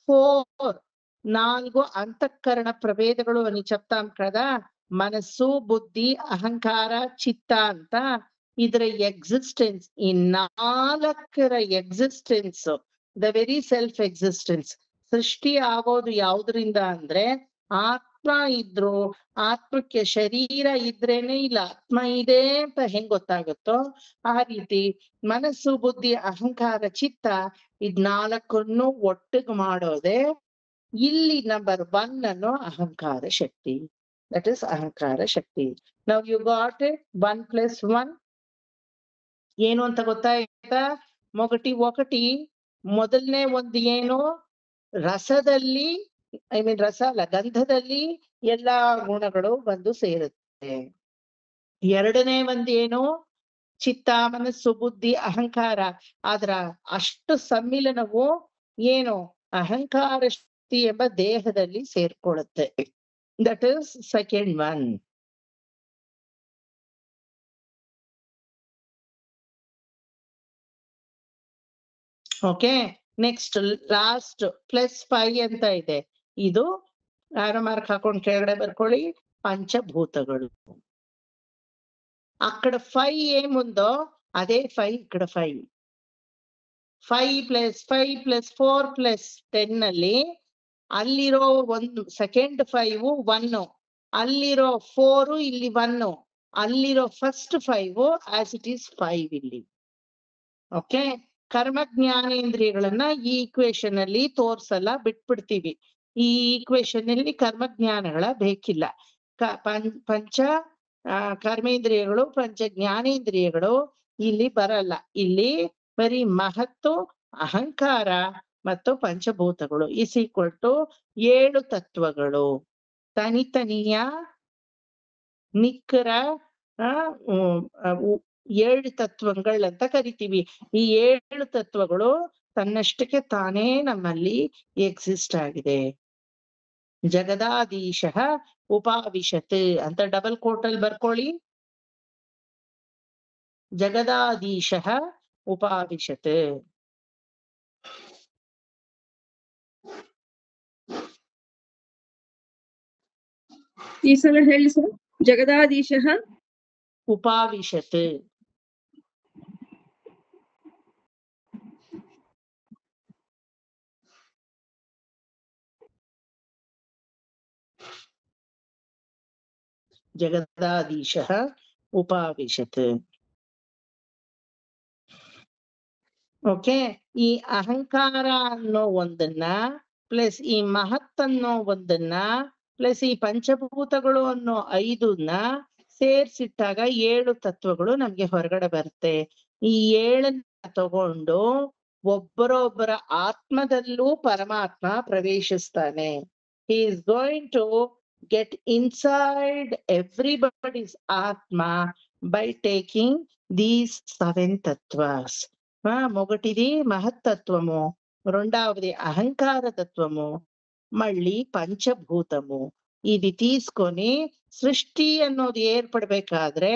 4 ಅಂತಃಕರಣ ಪ್ರಭೇದಗಳು అని చెప్తాం కదా. ಮನಸ್ಸು, ಬುದ್ಧಿ, ಅಹಂಕಾರ, ಚಿತ್ತ ಅಂತ ಇದರ ಎಕ್ಸಿಸ್ಟೆನ್ಸ್, ಈ 4ರ existence, the very self existence. ಸೃಷ್ಟಿ ಆಗೋದು ಯಾವ್ದ್ರಿಂದ ಅಂದ್ರೆ ಆತ್ಮ ಇದ್ರು, ಆತ್ಮಕ್ಕೆ ಶರೀರ ಇದ್ರೇನೆ ಇಲ್ಲ ಆತ್ಮ ಇದೆ ಅಂತ ಹೆಂಗ್ ಗೊತ್ತಾಗುತ್ತೋ ಆ ರೀತಿ ಮನಸ್ಸು, ಬುದ್ಧಿ, ಅಹಂಕಾರ, ಚಿತ್ತ ಇದ್ 4ನ್ನು ಒಟ್ಟಿಗೆ ಮಾಡೋದೆ ಇಲ್ಲಿ ನಂಬರ್ 1 ಅನ್ನೋ ಅಹಂಕಾರ ಶಕ್ತಿ. ದಟ್ ಇಸ್ ಅಹಂಕಾರ ಶಕ್ತಿ. Now you got it. 1+1 ಏನು ಅಂತ ಗೊತ್ತಾಯ್ತಾ? ಮೊಗಟಿ ಮೊದಲನೇ ಒಂದು ಏನು, ರಸದಲ್ಲಿ ರಸ ಅಲ್ಲ, ಗಂಧದಲ್ಲಿ ಎಲ್ಲಾ ಗುಣಗಳು ಬಂದು ಸೇರುತ್ತೆ. ಎರಡನೇ ಒಂದು ಏನು, ಚಿತ್ತ, ಮನಸ್ಸು, ಬುದ್ಧಿ, ಅಹಂಕಾರ, ಅದರ ಅಷ್ಟು ಸಮ್ಮಿಲನವು ಏನು ಅಹಂಕಾರ ಶಕ್ತಿ ಎಂಬ ದೇಹದಲ್ಲಿ ಸೇರ್ಕೊಳ್ಳುತ್ತೆ. That is second 1. Okay, next last +5 ಅಂತ ಇದೆ. ಇದು ಯಾರೋ ಮಾರ್ಕ್ ಹಾಕೊಂಡು ಕೆಳಗಡೆ ಬರ್ಕೊಳ್ಳಿ, ಪಂಚಭೂತಗಳು. అక్కడ 5 ఏముందో అదే 5 ఇక్కడ 5. 5+5+4+10 ನಲ್ಲಿ ಅಲ್ಲಿರೋ ಒಂದು ಸೆಕೆಂಡ್ 5 1, ಅಲ್ಲಿರೋ 4 ಇಲ್ಲಿ 1, ಅಲ್ಲಿರೋ ಫಸ್ಟ್ 5 ಆಸ್ ಇಟ್ ಈಸ್ 5 ಇಲ್ಲಿ. ಓಕೆ, ಕರ್ಮ ಜ್ಞಾನೇಂದ್ರಿಯಗಳನ್ನ ಈ ಈಕ್ವೇಶನ್ ಅಲ್ಲಿ ತೋರ್ಸಲ್ಲ, ಬಿಟ್ಬಿಡ್ತೀವಿ. ಈ ಈಕ್ವೇಶನ್ ಅಲ್ಲಿ ಕರ್ಮ ಜ್ಞಾನಗಳ ಬೇಕಿಲ್ಲ. ಪಂಚ ಕರ್ಮೇಂದ್ರಿಯಗಳು, ಪಂಚ ಜ್ಞಾನೇಂದ್ರಿಯಗಳು ಇಲ್ಲಿ ಬರಲ್ಲ. ಇಲ್ಲಿ ಬರೀ ಮಹತ್ತು, ಅಹಂಕಾರ ಮತ್ತು ಪಂಚಭೂತಗಳು ಇಸ್ ಈಕ್ವಲ್ ಟು 7 ತತ್ವಗಳು. ತನಿತನಿಯ ನಿಖರ 7 ತತ್ವಗಳು ಅಂತ ಕರಿತೀವಿ. ಈ 7 ತತ್ವಗಳು ತನ್ನಷ್ಟಕ್ಕೆ ತಾನೇ ನಮ್ಮಲ್ಲಿ ಎಕ್ಸಿಸ್ಟ್ ಆಗಿದೆ. ಜಗದಾಧೀಶಃ ಉಪಾವಿಶತ್ ಅಂತ ಡಬಲ್ ಕೋಟಲ್ ಬರ್ಕೊಳ್ಳಿ. ಜಗದಾಧೀಶಃ ಉಪಾವಿಶತ್. ಈ ಸಲ ಹೇಳಿ ಸರ್. ಜಗದಾಧೀಶಃ ಉಪಾವಿಶತ್. ಜಗದಾಧೀಶಃ ಉಪಾವಿಶತ್. ಓಕೆ, ಈ ಅಹಂಕಾರ ಅನ್ನೋ ಒಂದನ್ನ ಪ್ಲಸ್ ಈ ಮಹತ್ ಅನ್ನೋ ಒಂದನ್ನ ಪ್ಲಸ್ ಈ ಪಂಚಭೂತಗಳು ಅನ್ನೋ 5ನ್ನ ಸೇರ್ಸಿಟ್ಟಾಗ 7 ತತ್ವಗಳು ನಮ್ಗೆ ಹೊರಗಡೆ ಬರುತ್ತೆ. ಈ 7ನ್ನ ತಗೊಂಡು ಒಬ್ಬರೊಬ್ಬರ ಆತ್ಮದಲ್ಲೂ ಪರಮಾತ್ಮ ಪ್ರವೇಶಿಸ್ತಾನೆ. He is going to get inside everybody's atma by taking these 7 tattvas. మొదటిది మహత్తత్వము, రెండవది అహంకార తత్వము, మళ్ళీ పంచభూతము. ఇది తీసుకొని ಸೃಷ್ಟಿ ಅನ್ನೋದು ಏರ್ಪಡ್ಬೇಕಾದ್ರೆ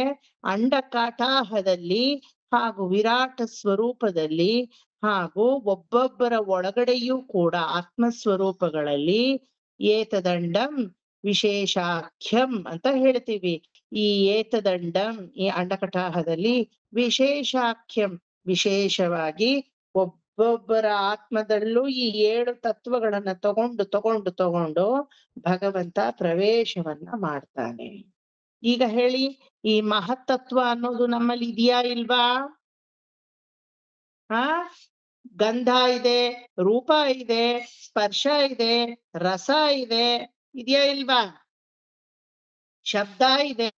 ಅಂಡಕಾಟಾಹದಲ್ಲಿ ಹಾಗೂ ವಿರಾಟ ಸ್ವರೂಪದಲ್ಲಿ ಹಾಗೂ ಒಬ್ಬೊಬ್ಬರ ಒಳಗಡೆಯೂ ಕೂಡ ಆತ್ಮಸ್ವರೂಪಗಳಲ್ಲಿ ಏತದಂಡಂ ವಿಶೇಷಾಖ್ಯಂ ಅಂತ ಹೇಳ್ತೀವಿ. ಈ ಏತದಂಡಂ ಈ ಅಂಡಕಟಾಹದಲ್ಲಿ ವಿಶೇಷಾಖ್ಯಂ ವಿಶೇಷವಾಗಿ ಒಬ್ಬೊಬ್ಬರ ಆತ್ಮದಲ್ಲೂ ಈ 7 ತತ್ವಗಳನ್ನ ತಗೊಂಡು ಭಗವಂತ ಪ್ರವೇಶವನ್ನ ಮಾಡ್ತಾನೆ. ಈಗ ಹೇಳಿ, ಈ ಮಹತ್ತತ್ವ ಅನ್ನೋದು ನಮ್ಮಲ್ಲಿ ಇದೆಯಾ ಇಲ್ವಾ? ಗಂಧ ಇದೆ, ರೂಪ ಇದೆ, ಸ್ಪರ್ಶ ಇದೆ, ರಸ ಇದೆ, ಇದೆಯಾ ಇಲ್ವಾ? ಶಬ್ದ ಇದೆ.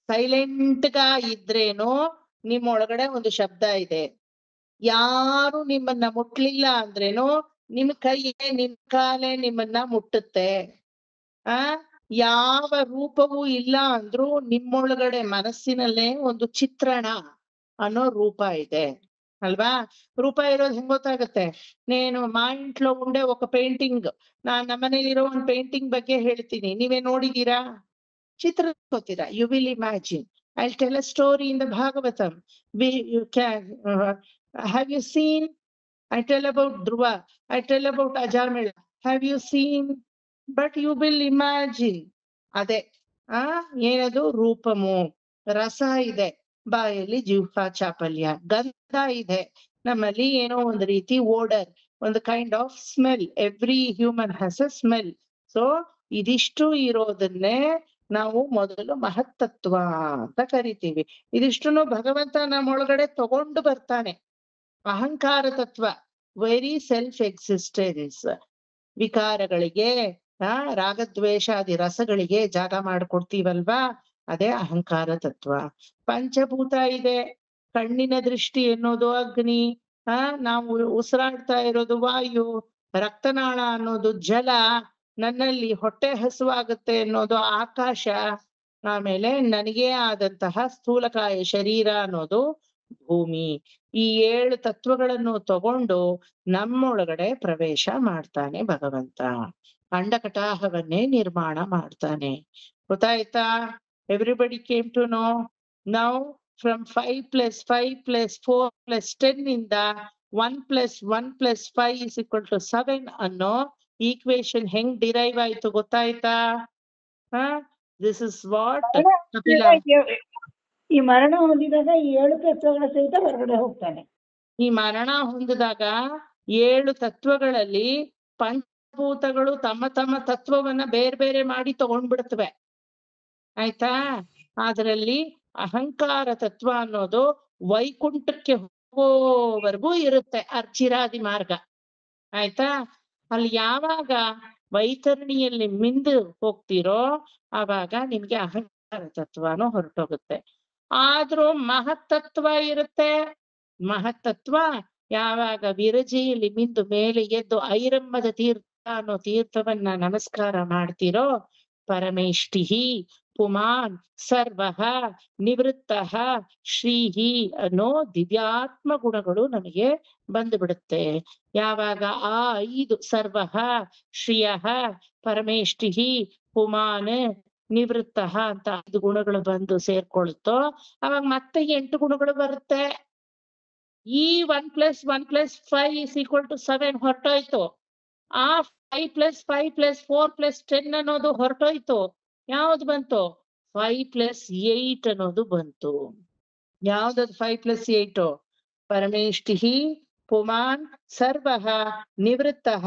ಸೈಲೆಂಟ್ ಗ ಇದ್ರೇನು ನಿಮ್ಮೊಳಗಡೆ ಒಂದು ಶಬ್ದ ಇದೆ. ಯಾರು ನಿಮ್ಮನ್ನ ಮುಟ್ಲಿಲ್ಲ ಅಂದ್ರೇನು ನಿಮ್ ಕೈಯೇ ನಿಮ್ ಕಾಲೇ ನಿಮ್ಮನ್ನ ಮುಟ್ಟುತ್ತೆ. ಯಾವ ರೂಪವೂ ಇಲ್ಲ ಅಂದ್ರೂ ನಿಮ್ಮೊಳಗಡೆ ಮನಸ್ಸಿನಲ್ಲೇ ಒಂದು ಚಿತ್ರಣ ಅನ್ನೋ ರೂಪ ಇದೆ ಅಲ್ವಾ? ರೂಪ ಇರೋದು ಹೆಂಗ್ ಗೊತ್ತಾಗುತ್ತೆ? నేను మా ఇంట్లో ఉండే ఒక పెయింటింగ్, ನಮ್ಮನೇಲಿರೋ ಒಂದು ಪೇಂಟಿಂಗ್ ಬಗ್ಗೆ ಹೇಳ್ತೀನಿ, ನೀವೇ ನೋಡಿದೀರಾ? ಚಿತ್ರ ಗೊತ್ತೀರಾ? You will imagine. I'll tell a story in the Bhagavatam. You can have you seen? I tell about Dhruva, I tell about Ajamila. Have you seen? But you will imagine. ಅದೇ ಏನದು? ರೂಪಮು. ರಸ ಇದೆ, ಬಾಯಲ್ಲಿ ಜಿಹ್ವಾ ಚಾಪಲ್ಯ. ಗಂಧ ಇದೆ, ನಮ್ಮಲ್ಲಿ ಏನೋ ಒಂದು ರೀತಿ ಓಡರ್, ಒಂದು kind of smell. Every human has a smell. So ಇದಿಷ್ಟು ಇರೋದನ್ನೇ ನಾವು ಮೊದಲು ಮಹತ್ತತ್ವ ಅಂತ ಕರಿತೀವಿ. ಇದಿಷ್ಟನ್ನು ಭಗವಂತ ನಮ್ಮೊಳಗಡೆ ತಗೊಂಡು ಬರ್ತಾನೆ. ಅಹಂಕಾರ ತತ್ವ, ವೆರಿ ಸೆಲ್ಫ್ ಎಕ್ಸಿಸ್ಟೆನ್ಸ್. ವಿಕಾರಗಳಿಗೆ ರಾಗದ್ವೇಷಾದಿ ರಸಗಳಿಗೆ ಜಾಗ ಮಾಡ್ಕೊಡ್ತೀವಲ್ವಾ, ಅದೇ ಅಹಂಕಾರ ತತ್ವ. ಪಂಚಭೂತ ಇದೆ, ಕಣ್ಣಿನ ದೃಷ್ಟಿ ಎನ್ನೋದು ಅಗ್ನಿ, ನಾವು ಉಸಿರಾಡ್ತಾ ಇರೋದು ವಾಯು, ರಕ್ತನಾಳ ಅನ್ನೋದು ಜಲ, ನನ್ನಲ್ಲಿ ಹೊಟ್ಟೆ ಹಸುವಾಗುತ್ತೆ ಅನ್ನೋದು ಆಕಾಶ, ಆಮೇಲೆ ನನಗೇ ಆದಂತಹ ಸ್ಥೂಲಕಾಯ ಶರೀರ ಅನ್ನೋದು ಭೂಮಿ. ಈ 7 ತತ್ವಗಳನ್ನು ತಗೊಂಡು ನಮ್ಮೊಳಗಡೆ ಪ್ರವೇಶ ಮಾಡ್ತಾನೆ ಭಗವಂತ. ಅಂಡಕಟಾಹವನ್ನೇ ನಿರ್ಮಾಣ ಮಾಡ್ತಾನೆ. ಗೊತ್ತಾಯ್ತಾ? Everybody came to know now from 5 + 5 + 4 + 10 ಇಂದ 1 + 1 + 5 = 7 ಅನ್ನೋ ಈಕ್ವೇಶನ್ ಹೆಂಗ್ ಡಿರೈವ್ ಆಯ್ತು ಗೊತ್ತಾಯ್ತಾ? This is what Kapila. ಈ ಮರಣ ಹೊಂದಿದಾಗ ಈ 7 ತತ್ವಗಳ ಸಹಿತ ಹೊರಗಡೆ ಹೋಗ್ತಾನೆ. ಈ ಮರಣ ಹೊಂದಿದಾಗ 7 ತತ್ವಗಳಲ್ಲಿ ಪಂಚಭೂತಗಳು ತಮ್ಮ ತಮ್ಮ ತತ್ವವನ್ನ ಬೇರೆ ಬೇರೆ ಮಾಡಿ ತಗೊಂಡ್ಬಿಡ್ತವೆ. ಆಯ್ತಾ? ಅದರಲ್ಲಿ ಅಹಂಕಾರ ತತ್ವ ಅನ್ನೋದು ವೈಕುಂಠಕ್ಕೆ ಹೋಗೋವರೆಗೂ ಇರುತ್ತೆ, ಅರ್ಚಿರಾದಿ ಮಾರ್ಗ. ಆಯ್ತಾ? ಅಲ್ಲಿ ಯಾವಾಗ ವೈತರಣಿಯಲ್ಲಿ ಮಿಂದು ಹೋಗ್ತಿರೋ ಆವಾಗ ನಿಮ್ಗೆ ಅಹಂಕಾರ ತತ್ವನೂ ಹೊರಟೋಗುತ್ತೆ. ಆದ್ರೂ ಮಹತ್ತತ್ವ ಇರುತ್ತೆ. ಮಹತ್ತತ್ವ ಯಾವಾಗ ವಿರಜಿಯಲ್ಲಿ ಮಿಂದು ಮೇಲೆ ಎದ್ದು ಐರಮ್ಮದ ತೀರ್ಥ ಅನ್ನೋ ತೀರ್ಥವನ್ನ ನಮಸ್ಕಾರ ಮಾಡ್ತಿರೋ, ಪರಮೇಷ್ಠಿ ಪುಮಾನ್ ಸರ್ವಃ ನಿವೃತ್ತಃ ಶ್ರೀಹಿ ಅನ್ನೋ ದಿವ್ಯಾತ್ಮ ಗುಣಗಳು ನಮಗೆ ಬಂದು ಬಿಡುತ್ತೆ. ಯಾವಾಗ ಆ 5 ಸರ್ವಃ ಶ್ರಿಯಃ ಪರಮೇಷ್ಠಿ ಪುಮಾನ್ ನಿವೃತ್ತ ಅಂತ 5 ಗುಣಗಳು ಬಂದು ಸೇರ್ಕೊಳ್ತೋ ಅವಾಗ ಮತ್ತೆ 8 ಗುಣಗಳು ಬರುತ್ತೆ. ಈ 1 + 1 + 5 = 7 ಹೊರಟೋಯ್ತು. ಆ 5 + 5 + 4 + 10 ಅನ್ನೋದು ಹೊರಟೋಯ್ತು. ಯಾವ್ದು ಬಂತು? 5 + 8 ಅನ್ನೋದು ಬಂತು. ಯಾವ್ದದು 5 + 8? ಪರಮೇಷ್ಠಿ ಪುಮಾನ್ ಸರ್ವಃ ನಿವೃತ್ತಃ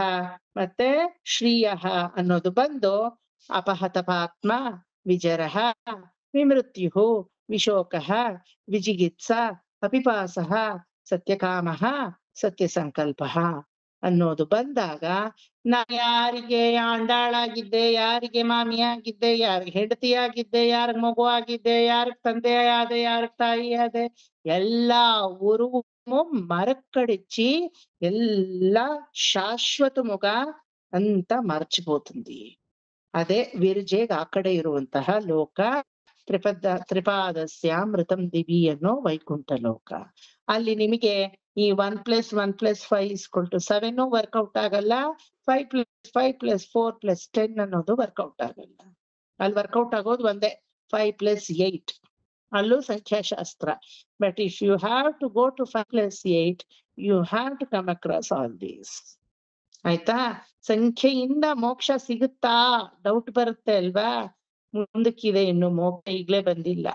ಮತ್ತೆ ಶ್ರೀಯಃ ಅನ್ನೋದು ಬಂದು ಅಪಹತಪಾತ್ಮ ವಿಜರಃ ವಿಮೃತ್ಯು ವಿಶೋಕಃ ವಿಜಿಗಿತ್ಸ ಅಪಿಪಾಸಃ ಸತ್ಯಕಾಮಃ ಸತ್ಯಸಂಕಲ್ಪಃ ಅನ್ನೋದು ಬಂದಾಗ ನಾ ಯಾರಿಗೆ ಆಂಡಾಳಾಗಿದ್ದೆ, ಯಾರಿಗೆ ಮಾಮಿಯಾಗಿದ್ದೆ, ಯಾರಿಗೆ ಹೆಂಡತಿಯಾಗಿದ್ದೆ, ಯಾರಿಗ್ ಮಗು ಆಗಿದ್ದೆ, ಯಾರಿಗ್ ತಂದೆ ಆದೆ, ಯಾರಿಗ್ ತಾಯಿ ಆದೆ, ಎಲ್ಲಾ ಊರು మరక్కడిచ్చి ಎಲ್ಲ శాశ్వతముగ అంతా మర్చిపోతుంది. అదే విరజేగ్ ఆ కಡೆ ఇರುವಂತಹ ಲೋಕ ತ್ರಿಪಾದಸ್ಯಾಮೃತಂ ದಿವಿ ಅನ್ನೋ ವೈಕುಂಠ ಲೋಕ. ಅಲ್ಲಿ ನಿಮಗೆ ಈ 1 + 1 + 5 = 7 ವರ್ಕೌಟ್ ಆಗಲ್ಲ. 5 + 5 + 4 + 10 ಅನ್ನೋದು ವರ್ಕೌಟ್ ಆಗಲ್ಲ. ಅಲ್ಲಿ ವರ್ಕೌಟ್ ಆಗೋದು ಒಂದೇ 5 + 8. ಅಲ್ಲೂ ಸಂಖ್ಯಾಶಾಸ್ತ್ರ. But if you have to go to 5 + 8, you have to come across all these. ಆಯ್ತಾ? ಸಂಖ್ಯೆಯಿಂದ ಮೋಕ್ಷ ಸಿಗುತ್ತಾ ಡೌಟ್ ಬರುತ್ತೆ ಅಲ್ವಾ? ಮುಂದಕ್ಕಿದೆ ಇನ್ನು ಮೋಕ್ಷ ಈಗ್ಲೇ ಬಂದಿಲ್ಲ.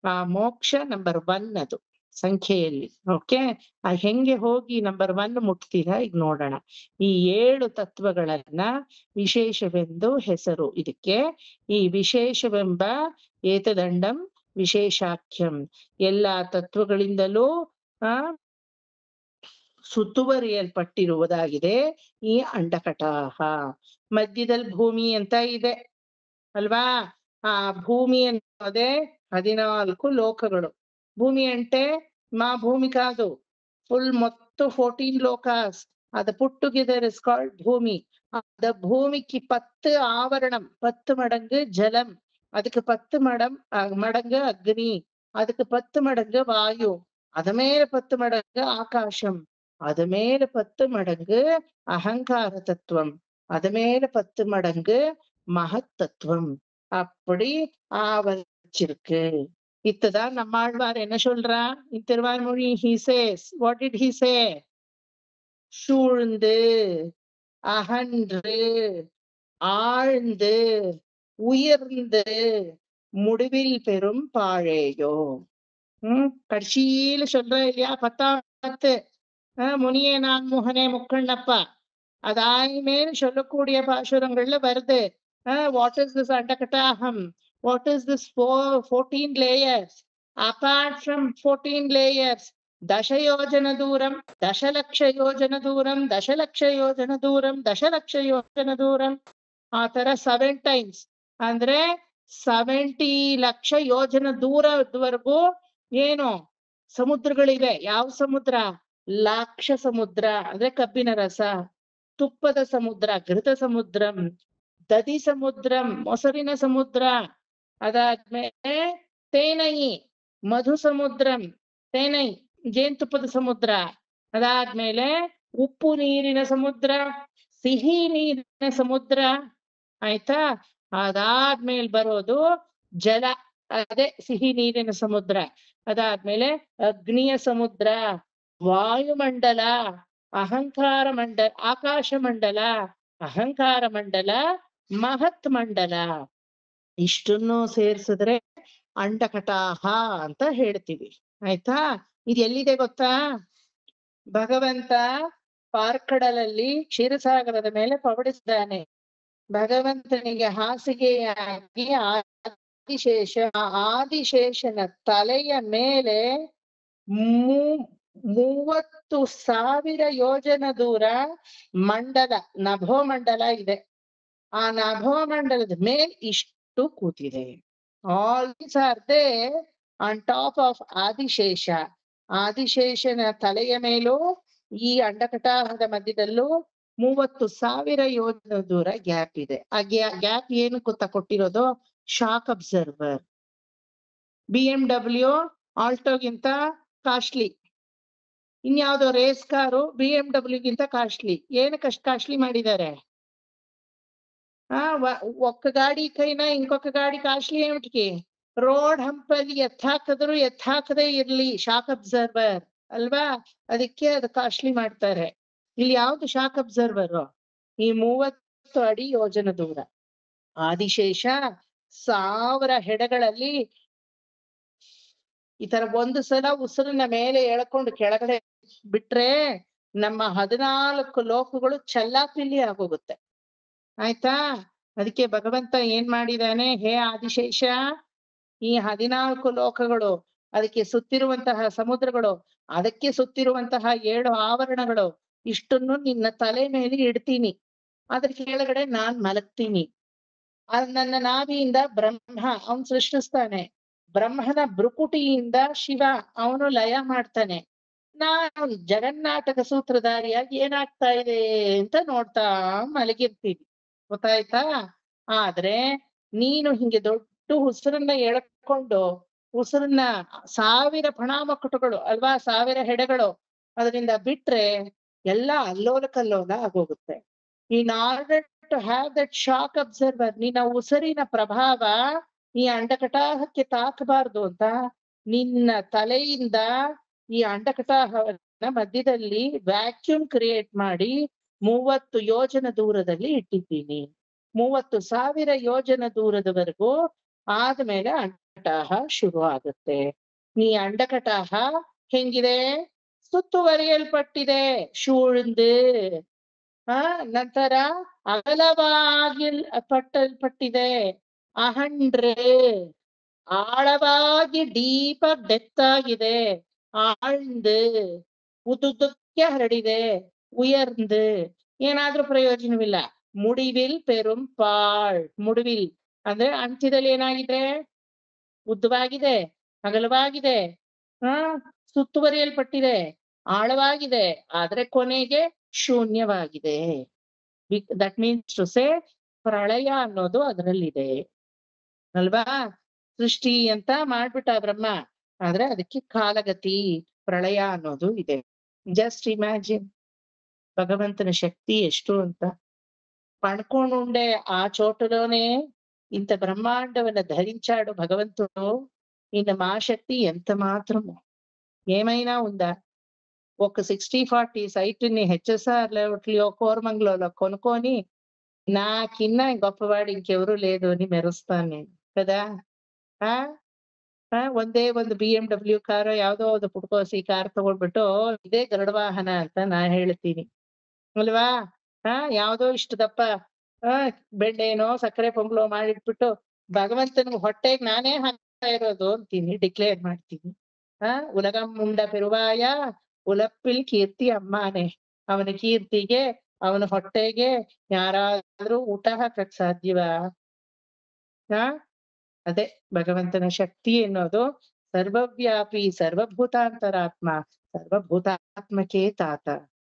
ಆ ಮೋಕ್ಷ ನಂಬರ್ 1 ಅದು ಸಂಖ್ಯೆಯಲ್ಲಿ. ಓಕೆ, ಆ ಹೆಂಗೆ ಹೋಗಿ ನಂಬರ್ 1 ಮುಟ್ತೀರಾ ಈಗ ನೋಡೋಣ. ಈ 7 ತತ್ವಗಳನ್ನ ವಿಶೇಷವೆಂದು ಹೆಸರು. ಇದಕ್ಕೆ ಈ ವಿಶೇಷವೆಂಬ ಏತದಂಡಂ ವಿಶೇಷಾಖ್ಯಂ. ಎಲ್ಲಾ ತತ್ವಗಳಿಂದಲೂ ಸುತ್ತುವರಿಯಲ್ಪಟ್ಟಿರುವುದಾಗಿದೆ ಈ ಅಂಡಕಟಾಹ. ಮಧ್ಯದಲ್ಲಿ ಭೂಮಿ ಅಂತ ಇದೆ ಅಲ್ವಾ? ಆ ಭೂಮಿ ಅನ್ನೋದೇ 14 ಲೋಕಗಳು. భూమి అంటే మా భూమి కాదు, ఫుల్ మొత్తం 14 లోకాస్. అది పుట్ టుగెదర్ ఇస్ కాల్డ్ భూమి. அந்த பூமிக்கு 10 ஆவரணம், 10 மடங்கு ஜலம், அதுக்கு 10 மடங்கு அக்னி, அதுக்கு 10 மடங்கு வாயு, அது மேல 10 மடங்கு ஆகாசம், அது மேல 10 மடங்கு அகங்கார தத்துவம், அது மேல 10 மடங்கு மகத் தத்துவம். அப்படி ஆவரிச்சிருக்கு. இத்ததான் நம்மாழ்வார் என்ன சொல்றா in Thiruvaimozhi? he says, what did he say? சூழ்ந்து, அகன்று, ஆழ்ந்து, உயர்ந்து, முடிவில் பெரும் பாழேயோ. கடைசியில சொல்ற இல்லையா 10 முனியே நான் முகனே முக்கண்ணப்பா. அதாய்மேல் சொல்லக்கூடிய பாசுரங்கள்ல வருது. வாட் இஸ் திஸ் அண்டகட்டாகம்? What is this 14 layers? Apart from 14 layers, Dashayojana Duram, Dashalaksha Yojana Duram, Dashalaksha Yojana Duram, Dashalaksha Yojana Duram. Atara 7 times. Andre 70 laksha yojana ದೂರದವರೆಗೂ ಏನು ಸಮುದ್ರಗಳಿವೆ. ಯಾವ ಸಮುದ್ರ? ಲಾಕ್ಷ ಸಮುದ್ರ ಅಂದ್ರೆ ಕಬ್ಬಿನ ರಸ, ತುಪ್ಪದ ಸಮುದ್ರ ಘೃತ ಸಮುದ್ರಂ, ದಧಿ ಸಮುದ್ರಂ ಮೊಸರಿನ ಸಮುದ್ರ, ಅದಾದ್ಮೇಲೆ ತೇನೈ ಮಧು ಸಮುದ್ರಂ, ತೇನೈ ಜೇನುತುಪ್ಪದ ಸಮುದ್ರ, ಅದಾದ್ಮೇಲೆ ಉಪ್ಪು ನೀರಿನ ಸಮುದ್ರ, ಸಿಹಿ ನೀರಿನ ಸಮುದ್ರ. ಆಯ್ತಾ? ಅದಾದ್ಮೇಲೆ ಬರೋದು ಜಲ, ಅದೇ ಸಿಹಿ ನೀರಿನ ಸಮುದ್ರ. ಅದಾದ್ಮೇಲೆ ಅಗ್ನಿಯ ಸಮುದ್ರ, ವಾಯುಮಂಡಲ, ಅಹಂಕಾರ ಮಂಡಲ, ಆಕಾಶ ಮಂಡಲ, ಅಹಂಕಾರ ಮಂಡಲ, ಮಹತ್ ಮಂಡಲ. ಇಷ್ಟನ್ನು ಸೇರಿಸಿದ್ರೆ ಅಂಡಕಟಾಹ ಅಂತ ಹೇಳ್ತೀವಿ. ಆಯ್ತಾ? ಇದು ಎಲ್ಲಿದೆ ಗೊತ್ತಾ? ಭಗವಂತ ಪಾರ್ಕಡಲಲ್ಲಿ ಕ್ಷೀರಸಾಗರದ ಮೇಲೆ ಪವಡಿಸಿದ್ದಾನೆ. ಭಗವಂತನಿಗೆ ಹಾಸಿಗೆಯಾಗಿ ಆದಿಶೇಷ, ಆದಿಶೇಷನ ತಲೆಯ ಮೇಲೆ 30,000 ಯೋಜನ ದೂರ ಮಂಡಲ, ನಭೋಮಂಡಲ ಇದೆ. ಆ ನಭೋಮಂಡಲದ ಮೇಲೆ ಇಷ್ಟು ಕೂತಿದೆ. All these are there on top of Adishesha. ಆದಿಶೇಷನ ತಲೆಯ ಮೇಲೂ ಈ ಅಂಡಕಟಾಹದ ಮಧ್ಯದಲ್ಲೂ 30,000 ಯೋಜನ ದೂರ ಗ್ಯಾಪ್ ಇದೆ. ಆ ಗ್ಯಾಪ್ ಏನು ಕೊಟ್ಟಿರೋದು? Shock absorber. BMW ಆಲ್ಟೋಗಿಂತ ಕಾಸ್ಟ್ಲಿ. ಇನ್ಯಾವುದೋ ರೇಸ್ ಕಾರು BMW ಗಿಂತ ಕಾಸ್ಟ್ಲಿ. ಏನಕ್ಕೆ ಅಷ್ಟು ಕಾಸ್ಟ್ಲಿ ಮಾಡಿದ್ದಾರೆ? ఒక్క ಗಾಡಿ ಕೈನ ఇంకొక ಗಾಡಿ ಕಾಸ್ಟ್ಲಿ ಏಮಿಟಿಗೆ? ರೋಡ್ ಹಂಪಲ್ಲಿ ಎತ್ತಾಕಿದ್ರು ಎತ್ತಾಕದೇ ಇರ್ಲಿ ಶಾಕ್ ಅಬ್ಸರ್ವರ್ ಅಲ್ವಾ? ಅದಕ್ಕೆ ಅದು ಕಾಸ್ಟ್ಲಿ ಮಾಡ್ತಾರೆ. ಇಲ್ಲಿ ಯಾವ್ದು ಶಾಕ್ ಅಬ್ಸರ್ವರ್? ಈ 30 ಅಡಿ ಯೋಜನ ದೂರ. ಆದಿಶೇಷ 1000 ಹೆಡೆಗಳಲ್ಲಿ ಈ ತರ ಒಂದು ಸಲ ಉಸಿರನ್ನ ಮೇಲೆ ಎಳ್ಕೊಂಡು ಕೆಳಗಡೆ ಬಿಟ್ರೆ ನಮ್ಮ 14 ಲೋಕಗಳು ಚಲ್ಲಾಪಿಲ್ಲಿ ಆಗೋಗುತ್ತೆ. ಆಯ್ತಾ? ಅದಕ್ಕೆ ಭಗವಂತ ಏನ್ ಮಾಡಿದಾನೆ? ಹೇ ಆದಿಶೇಷ, ಈ 14 ಲೋಕಗಳು, ಅದಕ್ಕೆ ಸುತ್ತಿರುವಂತಹ ಸಮುದ್ರಗಳು, ಅದಕ್ಕೆ ಸುತ್ತಿರುವಂತಹ 7 ಆವರಣಗಳು, ಇಷ್ಟನ್ನು ನಿನ್ನ ತಲೆ ಮೇಲೆ ಇಡ್ತೀನಿ. ಅದ್ರ ಕೆಳಗಡೆ ನಾನ್ ಮಲಗ್ತೀನಿ. ನನ್ನ ನಾಭಿಯಿಂದ ಬ್ರಹ್ಮ ಅವನ್ ಸೃಷ್ಟಿಸ್ತಾನೆ. ಬ್ರಹ್ಮನ ಭ್ರುಕುಟಿಯಿಂದ ಶಿವ ಅವನು ಲಯ ಮಾಡ್ತಾನೆ. ನಾನು ಜಗನ್ನಾಟಕ ಸೂತ್ರಧಾರಿಯಾಗಿ ಏನಾಗ್ತಾ ಇದೆ ಅಂತ ನೋಡ್ತಾ ಮಲಗಿರ್ತೀನಿ. ಗೊತ್ತಾಯ್ತಾ? ಆದ್ರೆ ನೀನು ಹಿಂಗೆ ದೊಡ್ಡ ಉಸಿರನ್ನ ಎಳ್ಕೊಂಡು ಉಸಿರನ್ನ 1000 ಫಣಾಮಕಟುಗಳು ಅಲ್ವಾ, 1000 ಹೆಡೆಗಳು ಅದರಿಂದ ಬಿಟ್ರೆ ಎಲ್ಲ ಅಲ್ಲೋಲ ಕಲ್ಲೋಲ ಆಗೋಗುತ್ತೆ. In order to have that shock observer, ನಿನ್ನ ಉಸಿರಿನ ಪ್ರಭಾವ ಈ ಅಂಡಕಟಾಹಕ್ಕೆ ತಾಕಬಾರ್ದು ಅಂತ ನಿನ್ನ ತಲೆಯಿಂದ ಈ ಅಂಡಕಟಾಹವನ್ನ ಮಧ್ಯದಲ್ಲಿ ವ್ಯಾಕ್ಯೂಮ್ ಕ್ರಿಯೇಟ್ ಮಾಡಿ 30 ಯೋಜನ ದೂರದಲ್ಲಿ ಇಟ್ಟಿದ್ದೀನಿ. 30,000 ಯೋಜನ ದೂರದವರೆಗೂ ಆದ್ಮೇಲೆ ಅಂಡಕಟಾಹ ಶುರು ಆಗುತ್ತೆ. ಈ ಅಂಡಕಟಾಹ ಹೆಂಗಿದೆ? ಸುತ್ತುವರಿಯಲ್ಪಟ್ಟಿದೆ, ಶೂಳ್ದು. ನಂತರ ಅಗಲವಾಗಿ ಪಟ್ಟಲ್ಪಟ್ಟಿದೆ, ಅಹಂಡ್ರೆ. ಆಳವಾಗಿ ಡೀಪಾಗಿ ಡೆಪ್ತ್ ಆಗಿದೆ, ಆಳ್ದು. ಉದ್ದುದ್ದಕ್ಕೆ ಹರಡಿದೆ, ಉಯರ್ದು. ಏನಾದ್ರೂ ಪ್ರಯೋಜನವಿಲ್ಲ. ಮುಡಿವಿಲ್ ಪೆರುಂಪಾಳ್. ಮುಡಿವಿಲ್ ಅಂದ್ರೆ ಅಂತ್ಯದಲ್ಲಿ ಏನಾಗಿದೆ? ಉದ್ದವಾಗಿದೆ, ಅಗಲವಾಗಿದೆ, ಸುತ್ತುವರಿಯಲ್ಪಟ್ಟಿದೆ, ಆಳವಾಗಿದೆ, ಆದ್ರೆ ಕೊನೆಗೆ ಶೂನ್ಯವಾಗಿದೆ. ದಟ್ ಮೀನ್ಸ್ ಟು ಸೇ ಪ್ರಳಯ ಅನ್ನೋದು ಅದರಲ್ಲಿದೆ ಅಲ್ವಾ? ಸೃಷ್ಟಿ ಅಂತ ಮಾಡ್ಬಿಟ್ಟ ಬ್ರಹ್ಮ, ಆದ್ರೆ ಅದಕ್ಕೆ ಕಾಲಗತಿ, ಪ್ರಳಯ ಅನ್ನೋದು ಇದೆ. ಜಸ್ಟ್ ಇಮ್ಯಾಜಿನ್ ಭಗವಂತನ ಶಕ್ತಿ ಎಷ್ಟು ಅಂತ. పడుకోనుండే ఆ చోటులోనే ఇంత బ్రహ్మాండమైన ధరించాడు భగవంతుడు. ఈయన మా శక్తి ఎంత మాత్రము ఏమైనా ఉందా? ఒక 60-40 సైట్ని హెచ్ఎస్ఆర్ లేఅవుట్లో కోరమంగళంలో కొనుక్కొని నాకిన్న గొప్పవాడు ఇంకెవరూ లేదు అని మెరుస్తాను నేను కదా. ಒಂದೇ ಒಂದು BMW ಕಾರೋ ಯಾವ್ದೋ ಒಂದು ಪುಡ್ಕೋಸಿ ಕಾರ್ ತಗೊಂಡ್ಬಿಟ್ಟು ಇದೇ ಗರುಡ ವಾಹನ ಅಂತ ನಾ ಹೇಳ್ತೀನಿ ಅಲ್ವಾ. ಯಾವ್ದೋ ಇಷ್ಟದಪ್ಪ ಬೆಣ್ಣೆನೋ ಸಕ್ಕರೆ ಪೊಂಗಲೋ ಮಾಡಿಟ್ಬಿಟ್ಟು ಭಗವಂತನಿಗೆ ಹೊಟ್ಟೆಗೆ ನಾನೇ ಹಾಕ್ತಾ ಇರೋದು ಅಂತೀನಿ, ಡಿಕ್ಲೇರ್ ಮಾಡ್ತೀನಿ. ಉಲಗಂ ಮುಂಡ ಪೆರುವಾಯ ಉಲಪ್ಪಿಲ್ ಕೀರ್ತಿ ಅಮ್ಮಾನೆ. ಅವನ ಕೀರ್ತಿಗೆ, ಅವನ ಹೊಟ್ಟೆಗೆ ಯಾರಾದ್ರೂ ಊಟ ಹಾಕಕ್ ಸಾಧ್ಯವಾ? ಅದೇ ಭಗವಂತನ ಶಕ್ತಿ ಎನ್ನೋದು. ಸರ್ವವ್ಯಾಪಿ, ಸರ್ವಭೂತಾಂತರಾತ್ಮ, ಸರ್ವಭೂತಾತ್ಮಕೆ ತಾತ.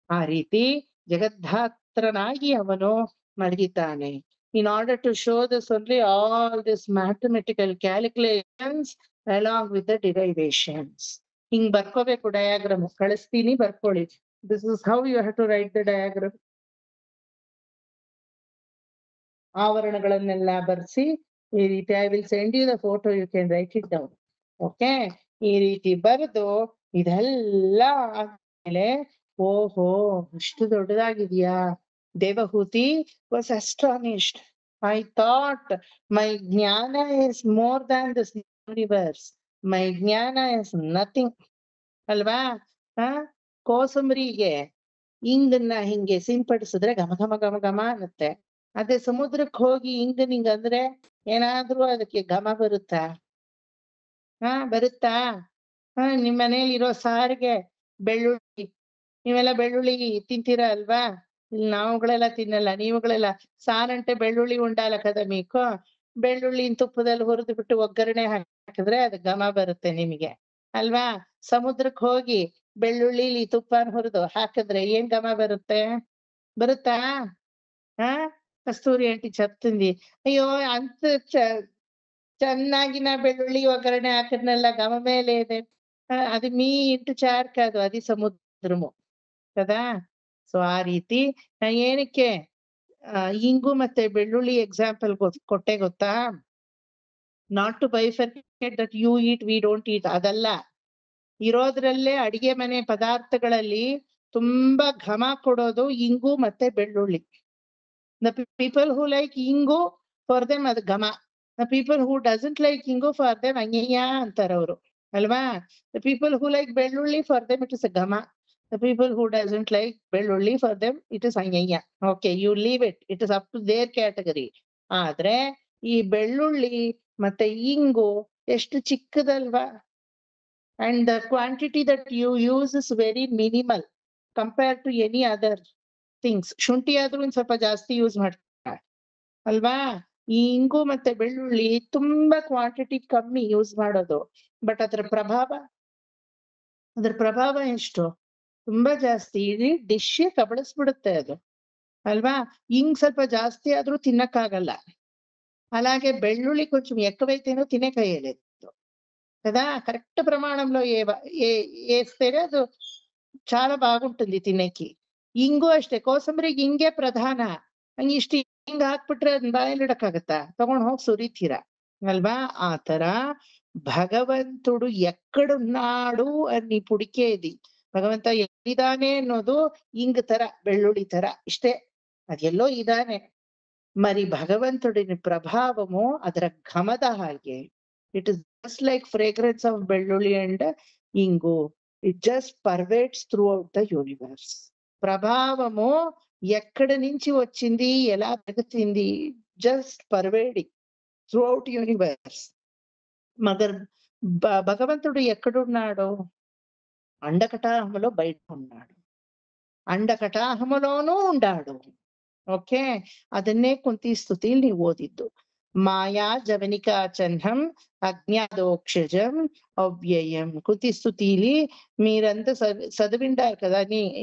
ಆ ರೀತಿ ಜಗದ್ಧಾತ್ರನಾಗಿ ಅವನು ಮಲಗಿದ್ದಾನೆ. In order to show this only, all this mathematical calculations along with the derivations. ಹಿಂಗ್ ಬರ್ಕೋಬೇಕು ಡಯಾಗ್ರಾಮ್. ಕಳಿಸ್ತೀನಿ, ಬರ್ಕೊಳ್ಳಿ. This is how you have to write the diagram. ಆವರಣಗಳನ್ನೆಲ್ಲ ಬರ್ಸಿ ಈ ರೀತಿ I will send you the photo, you can write it down. Okay, ಈ ರೀತಿ ಬರೆದು ಇದೆಲ್ಲ ಆದ್ಮೇಲೆ ಓಹೋ ಅಷ್ಟು ದೊಡ್ಡದಾಗಿದ್ಯಾ. Devahuti was astonished. I thought my jnana is more than this universe. My jnana is nothing ಅಲ್ವಾ. ಕೋಸಂಬರಿಗೆ ಇಂಗನ್ನ ಹಿಂಗೆ ಸಿಂಪಡಿಸಿದ್ರೆ ಘಮ ಘಮ ಘಮ ಘಮ ಅನ್ನತ್ತೆ. ಅದೇ ಸಮುದ್ರಕ್ಕೆ ಹೋಗಿ ಹಿಂಗ ಅಂದ್ರೆ ಏನಾದ್ರೂ ಅದಕ್ಕೆ ಘಮ ಬರುತ್ತಾ? ಬರುತ್ತಾ? ನಿಮ್ ಮನೇಲಿ ಇರೋ ಸಾರಿಗೆ ಬೆಳ್ಳುಳ್ಳಿ, ನೀವೆಲ್ಲ ಬೆಳ್ಳುಳ್ಳಿ ತಿಂತೀರಾ ಅಲ್ವಾ? ಇಲ್ಲಿ ನಾವುಗಳೆಲ್ಲ ತಿನ್ನಲ್ಲ, ನೀವುಗಳೆಲ್ಲ ಸಾರಂಟೆ ಬೆಳ್ಳುಳ್ಳಿ ಉಂಡಾಲ ಕದ ಮೀಕೋ. ಬೆಳ್ಳುಳ್ಳಿನ ತುಪ್ಪದಲ್ಲಿ ಹುರಿದು ಬಿಟ್ಟು ಒಗ್ಗರಣೆ ಹಾಕಿದ್ರೆ ಅದು ಘಮ ಬರುತ್ತೆ ನಿಮಗೆ ಅಲ್ವಾ. ಸಮುದ್ರಕ್ಕೆ ಹೋಗಿ ಬೆಳ್ಳುಳ್ಳಿ ತುಪ್ಪನ ಹುರಿದು ಹಾಕಿದ್ರೆ ಏನ್ ಘಮ ಬರುತ್ತೆ? ಬರುತ್ತಾ? ಕಸ್ತೂರಿ ಅಂಟಿ ಚಪ್ತಿಂದಿ ಅಯ್ಯೋ ಅಂತ ಚೆನ್ನಾಗಿನ ಬೆಳ್ಳುಳ್ಳಿ ಒಗ್ಗರಣೆ ಹಾಕಿದ್ನೆಲ್ಲ ಘಮ ಮೇಲೆ ಇದೆ. ಅದು ಮೀ ಇಂಟು ಚಾರ್ ಕಾದು ಅದು ಸಮುದ್ರಮು కదా. ಸೊ ಆ ರೀತಿ ಏನಕ್ಕೆ ಇಂಗು ಮತ್ತೆ ಬೆಳ್ಳುಳ್ಳಿ ಎಕ್ಸಾಂಪಲ್ ಕೊಟ್ಟೆ ಗೊತ್ತಾ? Not to bifurcate that you eat we don't eat, ಅದಲ್ಲ. ಇರೋದ್ರಲ್ಲೇ ಅಡಿಗೆ ಮನೆ ಪದಾರ್ಥಗಳಲ್ಲಿ ತುಂಬಾ ಘಮ ಕೊಡೋದು ಇಂಗು ಮತ್ತೆ ಬೆಳ್ಳುಳ್ಳಿ. The people who like ಇಂಗು for them ಅದು ಘಮ. The people who doesn't like ಇಂಗು for them ಅಂಗಯ್ಯ ಅಂತಾರ ಅವರು ಅಲ್ವಾ. The people who like ಬೆಳ್ಳುಳ್ಳಿ for them it is a ಘಮ. The people who doesn't like ಬೆಳ್ಳುಳ್ಳಿ for them it is ಅಂಗಯ್ಯ. Okay, you leave it, it is up to their category. ಆದ್ರೆ ಈ ಬೆಳ್ಳುಳ್ಳಿ ಮತ್ತೆ ಇಂಗು ಎಷ್ಟು ಚಿಕ್ಕದಲ್ವಾ. And the quantity that you use is very minimal compared to any other things. ಶುಂಠಿ ಆದ್ರೂ ಒಂದ್ ಸ್ವಲ್ಪ ಜಾಸ್ತಿ ಯೂಸ್ ಮಾಡ್ತಾರೆ ಅಲ್ವಾ. ಈ ಇಂಗು ಮತ್ತೆ ಬೆಳ್ಳುಳ್ಳಿ ತುಂಬಾ ಕ್ವಾಂಟಿಟಿ ಕಮ್ಮಿ ಯೂಸ್ ಮಾಡೋದು, ಬಟ್ ಅದ್ರ ಪ್ರಭಾವ ಎಷ್ಟು? ತುಂಬಾ ಜಾಸ್ತಿ. ಇಡೀ ಡಿಶ್ ಕಬಳಿಸ್ಬಿಡುತ್ತೆ ಅದು ಅಲ್ವಾ. ಇಂಗ್ ಸ್ವಲ್ಪ ಜಾಸ್ತಿ ಆದ್ರೂ ತಿನ್ನಕ್ಕಾಗಲ್ಲ. అలాగే ಬೆಳ್ಳುಳ್ಳಿ కొంచెం ఎక్కువైతేనో తినేకయ్యలేదు కదా. కరెక్ట్ ప్రమాణంలో వేస్తేనే అది చాలా బాగుంటుంది తినేకి. ಇಂಗು ಅಷ್ಟೇ, ಕೋಸಂಬರಿಗೆ ಹಿಂಗೆ ಪ್ರಧಾನ. ಹಂಗ ಇಷ್ಟು ಹಿಂಗ ಹಾಕ್ಬಿಟ್ರೆ ಅದನ್ನ ಬಾಯಲ್ಲಿಡಕ್ಕಾಗತ್ತಾ? ತಗೊಂಡ್ ಹೋಗಿ ಸುರಿತೀರ ಅಲ್ವಾ. ಆತರ భగవంతుడు ఎక్కడున్నాడు అని పుడికేది, ಭಗವಂತ ಎಲ್ಲಿದ್ದಾನೆ ಅನ್ನೋದು ಇಂಗ್ ತರ, ಬೆಳ್ಳುಳ್ಳಿ ತರ ಇಷ್ಟೇ, ಅದೆಲ್ಲೋ ಇದ್ದಾನೆ. మరి భగవంతుడిని ప్రభావము ಅದರ ಘಮದ ಹಾಗೆ. It is just like fragrance of bellulli and ingu. It just pervades throughout the universe. ప్రభావము ఎక్కడి నుంచి వచ్చింది, ఎలా పెరుగుతుంది, just pervading throughout universe. మగర్ భగవంతుడు ఎక్కడున్నాడు? అండకటాహములో బయట ఉన్నాడు, అండకటాహములోనూ ఉండాడు. ఓకే, ಅದನ್ನೇ ಕುಂತಿ ಸ್ತುತಿಯಲ್ಲಿ ನೀವು ಓದಿದ್ದು. మాయా జవనికా చహ్నం అజ్ఞాదోక్షజం అవ్యయం. కుతి స్తుతిಲಿ మీరంతా చదివిండారు కదా,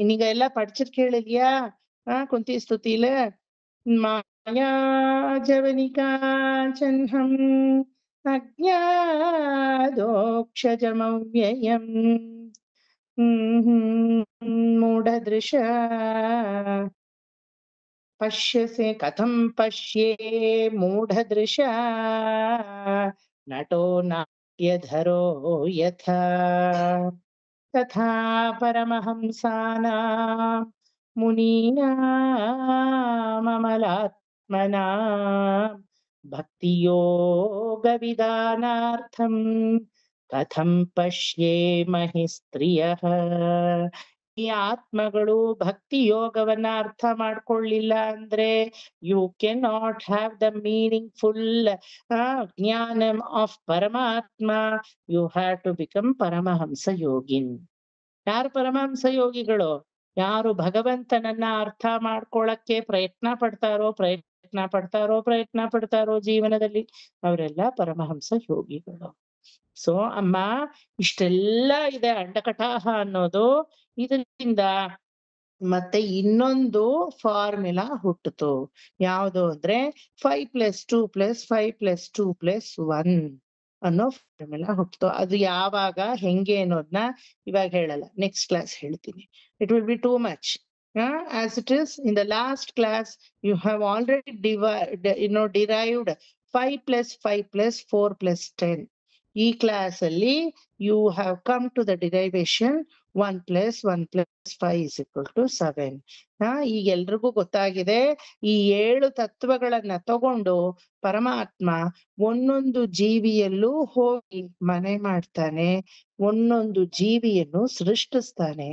நீங்க எல்லாம் படிச்சிருக்கீங்க இல்லையா? குந்தி స్తుతిல మాయా జవనికా చహ్నం అజ్ఞాదోక్షజం అవ్యయం మూఢదృశ పశ్యసే కథం పశ్యే మూఢదృశా నటో నాట్యధరో యథా తథా పరమహంసానాం మునీనామలాత్మనాం భక్తియోగ విధానార్థం కథం ಪಶ್ಯೇಮಹಿ ಸ್ತ್ರೀಯಃ. ಈ ಆತ್ಮಗಳು ಭಕ್ತಿ ಯೋಗವನ್ನ ಅರ್ಥ ಮಾಡ್ಕೊಳ್ಳಿಲ್ಲ ಅಂದ್ರೆ you can not have the meaningful jnana of Paramatma. You have to become Paramahamsa yogin. ಯಾರು ಪರಮಹಂಸ ಯೋಗಿಗಳು? ಯಾರು ಭಗವಂತನನ್ನ ಅರ್ಥ ಮಾಡ್ಕೊಳಕ್ಕೆ ಪ್ರಯತ್ನ ಪಡ್ತಾರೋ ಜೀವನದಲ್ಲಿ, ಅವರೆಲ್ಲ ಪರಮಹಂಸ ಯೋಗಿಗಳು. ಸೊ ಅಮ್ಮ, ಇಷ್ಟೆಲ್ಲ ಇದೆ ಅಂಡಕಟಾಹ ಅನ್ನೋದು. ಇದರಿಂದ ಮತ್ತೆ ಇನ್ನೊಂದು ಫಾರ್ಮುಲಾ ಹುಟ್ಟಿತು. ಯಾವುದು ಅಂದ್ರೆ 5+2+5+2+1 ಅನ್ನೋ ಫಾರ್ಮುಲಾ ಹುಟ್ಟಿತು. ಅದು ಯಾವಾಗ, ಹೆಂಗೆ ಅನ್ನೋದನ್ನ ಇವಾಗ ಹೇಳಲ್ಲ, ನೆಕ್ಸ್ಟ್ ಕ್ಲಾಸ್ ಹೇಳ್ತೀನಿ. It will be too much. As it is in the last class, you have already derived 5+5+4+10. ಈ ಕ್ಲಾಸ್ ಅಲ್ಲಿ you have come to the derivation 1+1+5=7. ಈಗ ಎಲ್ರಿಗೂ ಗೊತ್ತಾಗಿದೆ. ಈ 7 ತತ್ವಗಳನ್ನ ತಗೊಂಡು ಪರಮಾತ್ಮ ಒಂದೊಂದು ಜೀವಿಯಲ್ಲೂ ಹೋಗಿ ಮನೆ ಮಾಡ್ತಾನೆ, ಒಂದೊಂದು ಜೀವಿಯನ್ನು ಸೃಷ್ಟಿಸ್ತಾನೆ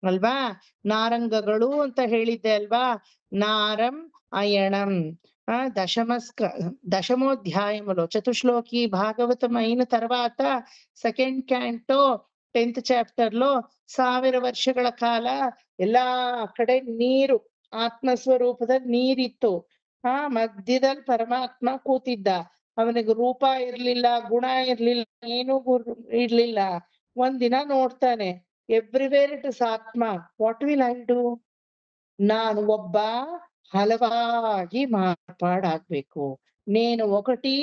ಅಲ್ವಾ? ನಾರಂಗಗಳು ಅಂತ ಹೇಳಿದ್ದೆ ಅಲ್ವಾ? నారం అయణం. దశమోధ్యాయములో చతుశ్లోకి భాగవతం అయిన తర్వాత సెకండ్ క్యాంటో 10th చాప్టర్ లో 1000 ವರ್ಷಗಳ ಕಾಲ ಎಲ್ಲಾ ಕಡೆ ನೀರು, ಆತ್ಮಸ್ವರೂಪದ ನೀರಿತ್ತು. ಮಧ್ಯದಲ್ಲಿ ಪರಮಾತ್ಮ ಕೂತಿದ್ದ. ಅವನಿಗೆ ರೂಪ ಇರ್ಲಿಲ್ಲ, ಗುಣ ಇರ್ಲಿಲ್ಲ, ಏನೂ ಇರ್ಲಿಲ್ಲ. ಒಂದಿನ ನೋಡ್ತಾನೆ, ಎವ್ರಿವೇರ್ ಇಟ್ ಇಸ್ ಆತ್ಮ. What will I do? ನಾನು ಒಬ್ಬ ಹಲವಾಗಿ ಮಾರ್ಪಾಡಾಗ್ಬೇಕು. నేను ఒకటి,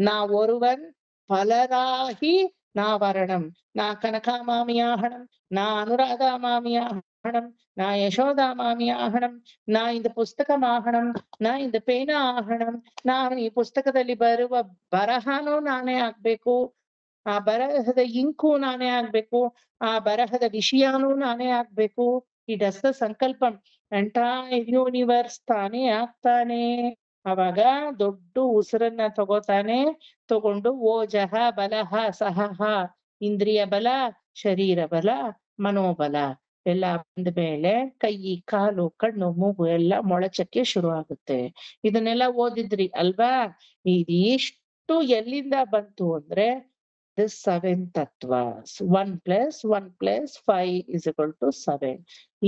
నా ఒరువన్ పలరాహి నా వరణం. నా కనకామామియాహణం, నా అనురాధామామియాహణం, నా ಯಶೋಧಾಮಾಮಿಯಾಹಣಂ, ನಾ ಇಂದ ಪುಸ್ತಕಮಾಹಣಂ, ನಾ ಇಂದ ಪೇನ ಆಹಣಂ. ನಾನು ಈ ಪುಸ್ತಕದಲ್ಲಿ ಬರುವ ಬರಹನೂ ನಾನೇ ಆಗ್ಬೇಕು, ಆ ಬರಹದ ಇಂಕು ನಾನೇ ಆಗ್ಬೇಕು, ಆ ಬರಹದ ವಿಷಯನೂ ನಾನೇ ಆಗ್ಬೇಕು. He does the ಸಂಕಲ್ಪಂ. Entire universe ತಾನೇ ಆಗ್ತಾನೆ. ಅವಾಗ ದೊಡ್ಡ ಉಸಿರನ್ನ ತಗೊಂಡು ಓಜಹ ಬಲಹ ಸಹಹ, ಇಂದ್ರಿಯ ಬಲ, ಶರೀರ ಬಲ, ಮನೋಬಲ ಎಲ್ಲ ಬಂದ ಮೇಲೆ ಕೈ, ಕಾಲು, ಕಣ್ಣು, ಮೂಗು ಎಲ್ಲ ಮೊಳಚಕ್ಕೆ ಶುರು ಆಗುತ್ತೆ. ಇದನ್ನೆಲ್ಲ ಓದಿದ್ರಿ ಅಲ್ವಾ? ಇದಿಷ್ಟು ಎಲ್ಲಿಂದ ಬಂತು ಅಂದ್ರೆ this 7 ತತ್ವಸ್. 1+1+5=7.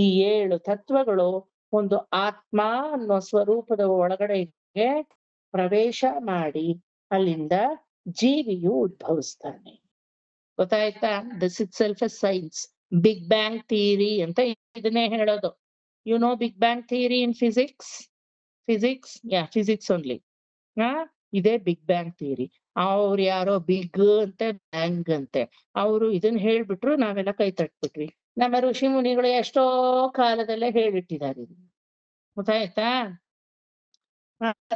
ಈ 7 ತತ್ವಗಳು ಒಂದು ಆತ್ಮ ಅನ್ನೋ ಸ್ವರೂಪದ ಒಳಗಡೆಗೆ ಪ್ರವೇಶ ಮಾಡಿ ಅಲ್ಲಿಂದ ಜೀವಿಯು ಉದ್ಭವಿಸ್ತಾನೆ. ಗೊತ್ತಾಯ್ತಾ? This itself a science. Big bang theory ಅಂತ ಇದನ್ನೇ ಹೇಳೋದು. You know big bang theory in physics? Physics only. ಇದೇ ಬಿಗ್ ಬ್ಯಾಂಗ್ ಥಿಯರಿ. ಅವ್ರು ಯಾರೋ ಬಿಗ್ ಅಂತೆ, ಬ್ಯಾಂಗ್ ಅಂತೆ, ಅವರು ಇದನ್ನ ಹೇಳ್ಬಿಟ್ರು, ನಾವೆಲ್ಲ ಕೈ ತಟ್ಬಿಟ್ವಿ. ನಮ್ಮ ಋಷಿ ಮುನಿಗಳು ಎಷ್ಟೋ ಕಾಲದಲ್ಲೇ ಹೇಳಿಟ್ಟಿದ್ದಾರೆ. ಗೊತ್ತಾಯ್ತಾ?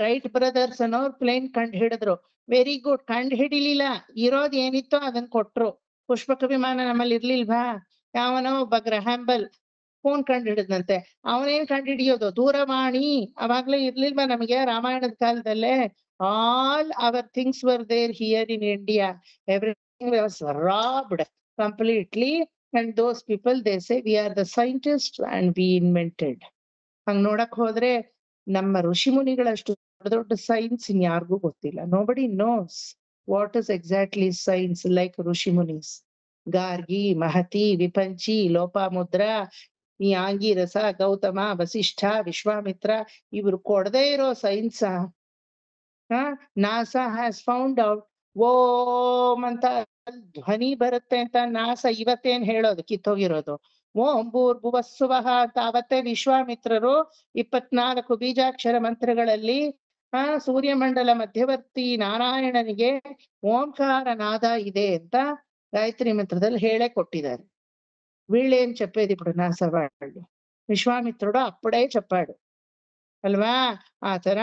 ರೈಟ್ ಬ್ರದರ್ಸ್ ಅನ್ನೋರು ಪ್ಲೇನ್ ಕಂಡು ಹಿಡಿದ್ರು. Very good. ಕಂಡು ಹಿಡಿಲಿಲ್ಲ, ಇರೋದ್ ಏನಿತ್ತೋ ಅದನ್ನ ಕೊಟ್ರು. ಪುಷ್ಪಕ ವಿಮಾನ ನಮ್ಮಲ್ಲಿ ಇರ್ಲಿಲ್ವಾ? ಯಾವನೋ ಒಬ್ಬ ಗ್ರಹಾಂಬಲ್ ಫೋನ್ ಕಂಡಿಡಿದಂತೆ. ಅವನೇನ್ ಕಂಡಿಡಿಯೋದು? ದೂರವಾಣಿ. ಅವಾಗ್ಲೇ ಇರ್ಲಿಲ್ವಾ ನಮಗೆ ರಾಮಾಯಣದ ಕಾಲದಲ್ಲೇ? All our things were there here in India. Everything was robbed completely. And those people they say we are the scientist and we invented. ಹಂಗ್ ನೋಡಕ್ ಹೋದ್ರೆ ನಮ್ಮ ಋಷಿ ಮುನಿಗಳಷ್ಟು ದೊಡ್ಡ ದೊಡ್ಡ ಸೈನ್ಸ್ ಇನ್ಯಾರಿಗೂ ಗೊತ್ತಿಲ್ಲ. Nobody knows what is exactly science like rishi munis. Gargi, Mahati, Vipanchi, Lopamudra, ಈ ಆಂಗಿರಸ, ಗೌತಮ, ವಸಿಷ್ಠ, ವಿಶ್ವಾಮಿತ್ರ ಇವ್ರು ಕೊಡದೇ ಇರೋ science. NASA has found out Om ಅಂತ ಧ್ವನಿ ಬರುತ್ತೆ ಅಂತ ನಾಸಾ ಇವತ್ತೇನ್ ಹೇಳೋದು? ಕಿತ್ತೋಗಿರೋದು. ಓಂ ಭೂರ್ಭುವಸ್ಸುವಃ ಅಂತ ಅವತ್ತೇ ವಿಶ್ವಾಮಿತ್ರರು 24 ಬೀಜಾಕ್ಷರ ಮಂತ್ರಗಳಲ್ಲಿ ಸೂರ್ಯಮಂಡಲ ಮಧ್ಯವರ್ತಿ ನಾರಾಯಣನಿಗೆ ಓಂಕಾರ ನಾದ ಇದೆ ಅಂತ ಗಾಯತ್ರಿ ಮಂತ್ರದಲ್ಲಿ ಹೇಳೇ ಕೊಟ್ಟಿದ್ದಾರೆ. వీళ్ళేం చెప్పేది ఇప్పుడు నాసా వాళ్ళు? ವಿಶ್ವಾಮಿತ್ರುಡು ಅಪ್ಪಡೇ ಚಪ್ಪಾಡು ಅಲ್ವಾ? ಆ ತರ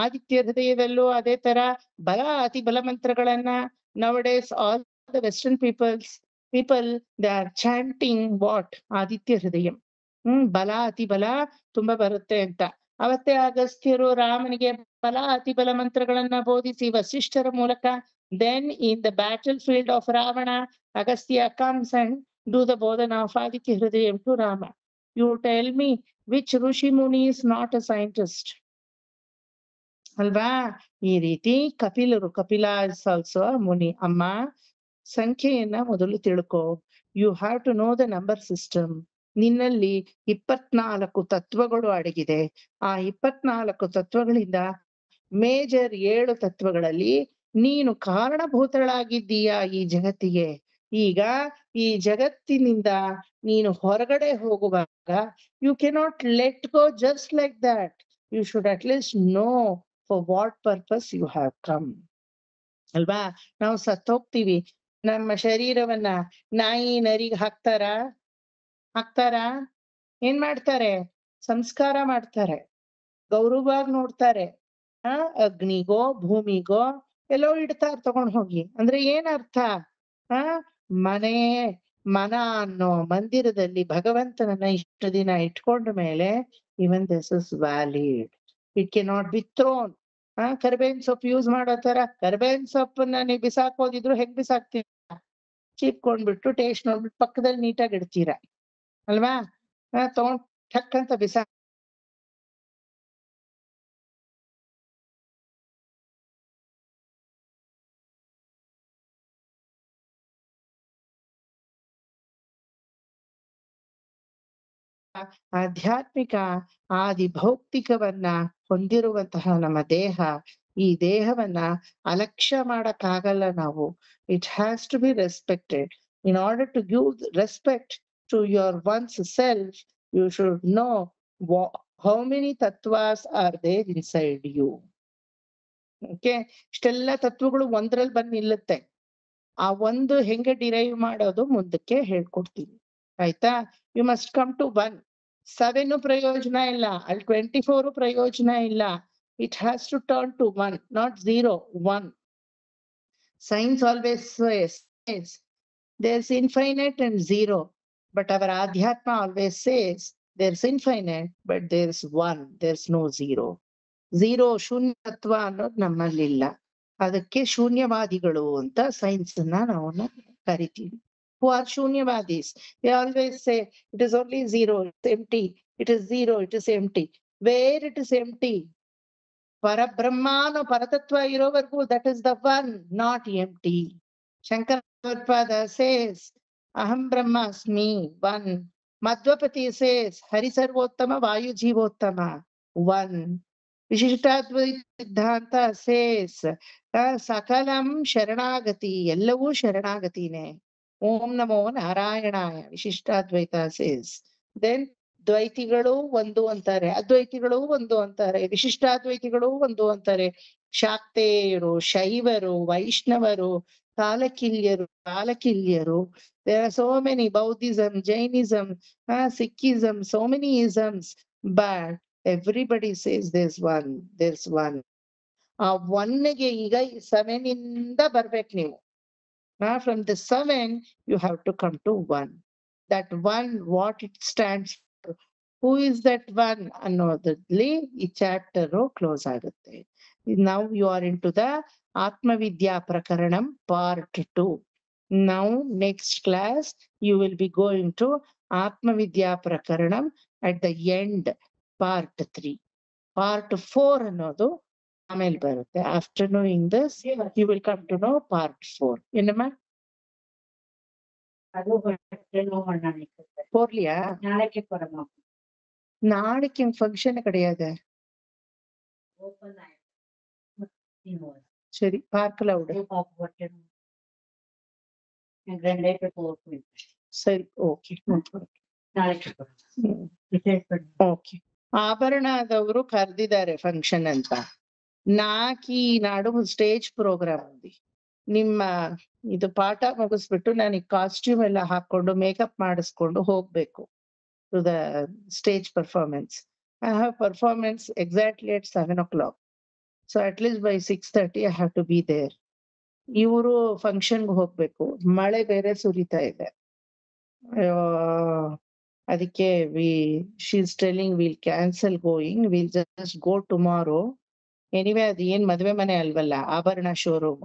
ಆದಿತ್ಯ ಹೃದಯದಲ್ಲೂ ಅದೇ ತರ ಬಲ ಅತಿ ಬಲ ಮಂತ್ರಗಳನ್ನ nowadays all the western people they are chanting what? Aditya ಹೃದಯಂ. ಬಲ ಅತಿ ಬಲ ತುಂಬಾ ಬರುತ್ತೆ ಅಂತ. ಅವತ್ತೇ ಅಗಸ್ತ್ಯರು ರಾಮನಿಗೆ ಬಲ ಅತಿ ಬಲ ಮಂತ್ರಗಳನ್ನ ಬೋಧಿಸಿ ವಸಿಷ್ಠರ ಮೂಲಕ then in the battlefield of Ravana Agastya comes and do the bodhana of Aditya Hridayam to Rama. You tell me which Rishi Muni is not a scientist? ಅಲ್ವಾ? ಈ ರೀತಿ ಕಪಿಲ is also a ಮುನಿ. ಅಮ್ಮ ಸಂಖ್ಯೆಯನ್ನ ಮೊದಲು ತಿಳ್ಕೊ. You have to know the number system. ನಿನ್ನಲ್ಲಿ 24 ತತ್ವಗಳು ಅಡಗಿದೆ. ಆ 24 ತತ್ವಗಳಿಂದ ಮೇಜರ್ 7 ತತ್ವಗಳಲ್ಲಿ ನೀನು ಕಾರಣಭೂತಳಾಗಿದ್ದೀಯಾ ಈ ಜಗತ್ತಿಗೆ. ಈಗ ಈ ಜಗತ್ತಿನಿಂದ ನೀನು ಹೊರಗಡೆ ಹೋಗುವಾಗ you cannot let go just like that. You should at least know for what purpose you have come. ಅಲ್ವಾ? ನಾವು ಸತ್ತೋಗ್ತೀವಿ. ನಮ್ಮ ಶರೀರವನ್ನ ನಾಯಿ ನರಿಗೆ ಹಾಕ್ತಾರಾ? ಏನ್ ಮಾಡ್ತಾರೆ? ಸಂಸ್ಕಾರ ಮಾಡ್ತಾರೆ, ಗೌರವವಾಗಿ ನೋಡ್ತಾರೆ. ಅಗ್ನಿಗೋ ಭೂಮಿಗೋ ಎಲ್ಲೋ ಇಡ್ತಾರ ತಗೊಂಡ್ ಹೋಗಿ. ಅಂದ್ರೆ ಏನ್ ಅರ್ಥ? ಮನ ಅನ್ನೋ ಮಂದಿರದಲ್ಲಿ ಭಗವಂತನನ್ನ ಇಷ್ಟು ದಿನ ಇಟ್ಕೊಂಡ ಮೇಲೆ even this is valid. It can not be throne. ಕರ್ಬೇವಿನ ಸೊಪ್ಪು ಯೂಸ್ ಮಾಡೋ ತರ ಕರ್ಬೇವಿನ ಸೊಪ್ಪನ್ನ ನೀವು ಬಿಸಾಕೋದಿದ್ರು ಹೆಂಗ್ ಬಿಸಾಕ್ತೀರ? ಚೀಪ್ಕೊಂಡ್ಬಿಟ್ಟು ಟೇಸ್ಟ್ ನೋಡ್ಬಿಟ್ಟು ಪಕ್ಕದಲ್ಲಿ ನೀಟಾಗಿ ಇಡ್ತೀರ ಅಲ್ವಾ? ತಗೊಂಡ್ ಠಕ್ ಅಂತ ಆಧ್ಯಾತ್ಮಿಕ ಆದಿ ಭೌತಿಕವನ್ನ ಹೊಂದಿರುವಂತಹ ನಮ್ಮ ದೇಹ, ಈ ದೇಹವನ್ನ ಅಲಕ್ಷ್ಯ ಮಾಡಕ್ಕಾಗಲ್ಲ ನಾವು. It has to be respected. In order to give respect to your one's self, you should know how many tattvas are there inside you. Okay, ಇಷ್ಟೆಲ್ಲ ತತ್ವಗಳು ಒಂದ್ರಲ್ಲಿ ಬಂದು ನಿಲ್ಲುತ್ತೆ. ಆ ಒಂದು ಹೆಂಗೆ ಡಿರೈವ್ ಮಾಡೋದು ಮುಂದಕ್ಕೆ ಹೇಳ್ಕೊಡ್ತೀವಿ, ಆಯ್ತಾ? You must come to 1. 7 ಪ್ರಯೋಜನ ಇಲ್ಲ, ಅಲ್ಲಿ 24 ಪ್ರಯೋಜನ ಇಲ್ಲ. It has to turn to 1, not 0, 1. Science always says there's infinite and 0, but our Adhyatma always says there's infinite but there's 1, there's no 0. 0 ಶೂನ್ಯತ್ವ ಅನ್ನೋದು ನಮ್ಮಲ್ಲಿಲ್ಲ. ಅದಕ್ಕೆ ಶೂನ್ಯವಾದಿಗಳು ಅಂತ ಸೈನ್ಸ್ ನಾವು ಕರಿತೀವಿ. Who are Shunyavadis? They always say it is only 0, it's empty. It is 0, it is empty. Where it is empty? Parabrahmano Paratatva irovargu, that is the one, not empty. Shankarpada says Aham Brahmasmi, 1. Madhvapati says Hari Sarvottama Vayu Jeevottama, 1. Vishishtadvaita Siddhanta says Sakalam Sharanagati, ಎಲ್ಲವೂ ಶರಣಾಗತಿನೇ. ಓಂ ನಮೋ ನಾರಾಯಣಾಯ Vishishtadvaita says. Then ದ್ವೈತಿಗಳು ಒಂದು ಅಂತಾರೆ, ಅದ್ವೈತಿಗಳು ಒಂದು ಅಂತಾರೆ, ವಿಶಿಷ್ಟಾದ್ವೈತಿಗಳು ಒಂದು ಅಂತಾರೆ, ಶಾಕ್ತೇಯರು, ಶೈವರು, ವೈಷ್ಣವರು, ಕಾಲಕಿಲ್ಯರು. There are so many. Buddhism, Jainism, Sikhism, so many isms, but everybody says there's one. ಆ ಒನ್ಗೆ ಈಗ 7 ಇಂದ ಬರ್ಬೇಕು ನೀವು. From the 7, you have to come to 1. that one, what it stands for, who is that one ಅನ್ನೋದ್ರಲ್ಲಿ ಈ chapter close ಆಗುತ್ತೆ. Now you are into the Atmavidya Prakaranam part 2. Now next class you will be going to Atmavidya Prakaranam at the end, part 3. Part 4 ಅನ್ನೋದು ಆಮೇಲೆ ಬರುತ್ತೆ. After knowing this, you will come to know part 4. ಏನಮ್ಮ? ಅದು ಹೊಟ್ಟೆ ನೋವು ನಾளைக்கு போர்லியா? நாளைக்கு போறோம். நாளைக்கு என் ஃபங்க்ஷன் கிடையாது. ஓபன் ஆயிடும். சரி பார்க்கல விடு. ಹೊಟ್ಟೆ ನೋವು. ரெண்டே போகும். ಸರಿ, ಓಕೆ. ನಾளைக்கு போறோம். ಡಿಸೈಡ್ ಮಾಡಿ. ಓಕೆ. ಆಭರಣದವರು ಕರೆದಿದ್ದಾರೆ ಫಂಕ್ಷನ್ ಅಂತ. ನಾಕಿ ನಾಡು ಸ್ಟೇಜ್ ಪ್ರೋಗ್ರಾಮ್ ఉంది. ನಿಮ್ಮ ಇದು ಪಾಠ ಮುಗಿಸ್ಬಿಟ್ಟು ನನಗೆ ಕಾಸ್ಟ್ಯೂಮ್ ಎಲ್ಲ ಹಾಕೊಂಡು ಮೇಕಪ್ ಮಾಡಿಸ್ಕೊಂಡು ಹೋಗ್ಬೇಕು to the stage performance. I have performance exactly at 7 o'clock. So at least by 6:30 I have to be there. ಇವರು ಫಂಕ್ಷನ್ಗೆ ಹೋಗ್ಬೇಕು. ಮಳೆ ಬೇರೆ ಸುರಿತಾ ಇದೆ. ಅದಕ್ಕೆ she's telling we'll cancel going, we'll just go tomorrow. Anyway ಅದು ಏನ್ ಮದ್ವೆ ಮನೆ ಅಲ್ವಲ್ಲ, ಆಭರಣ showroom.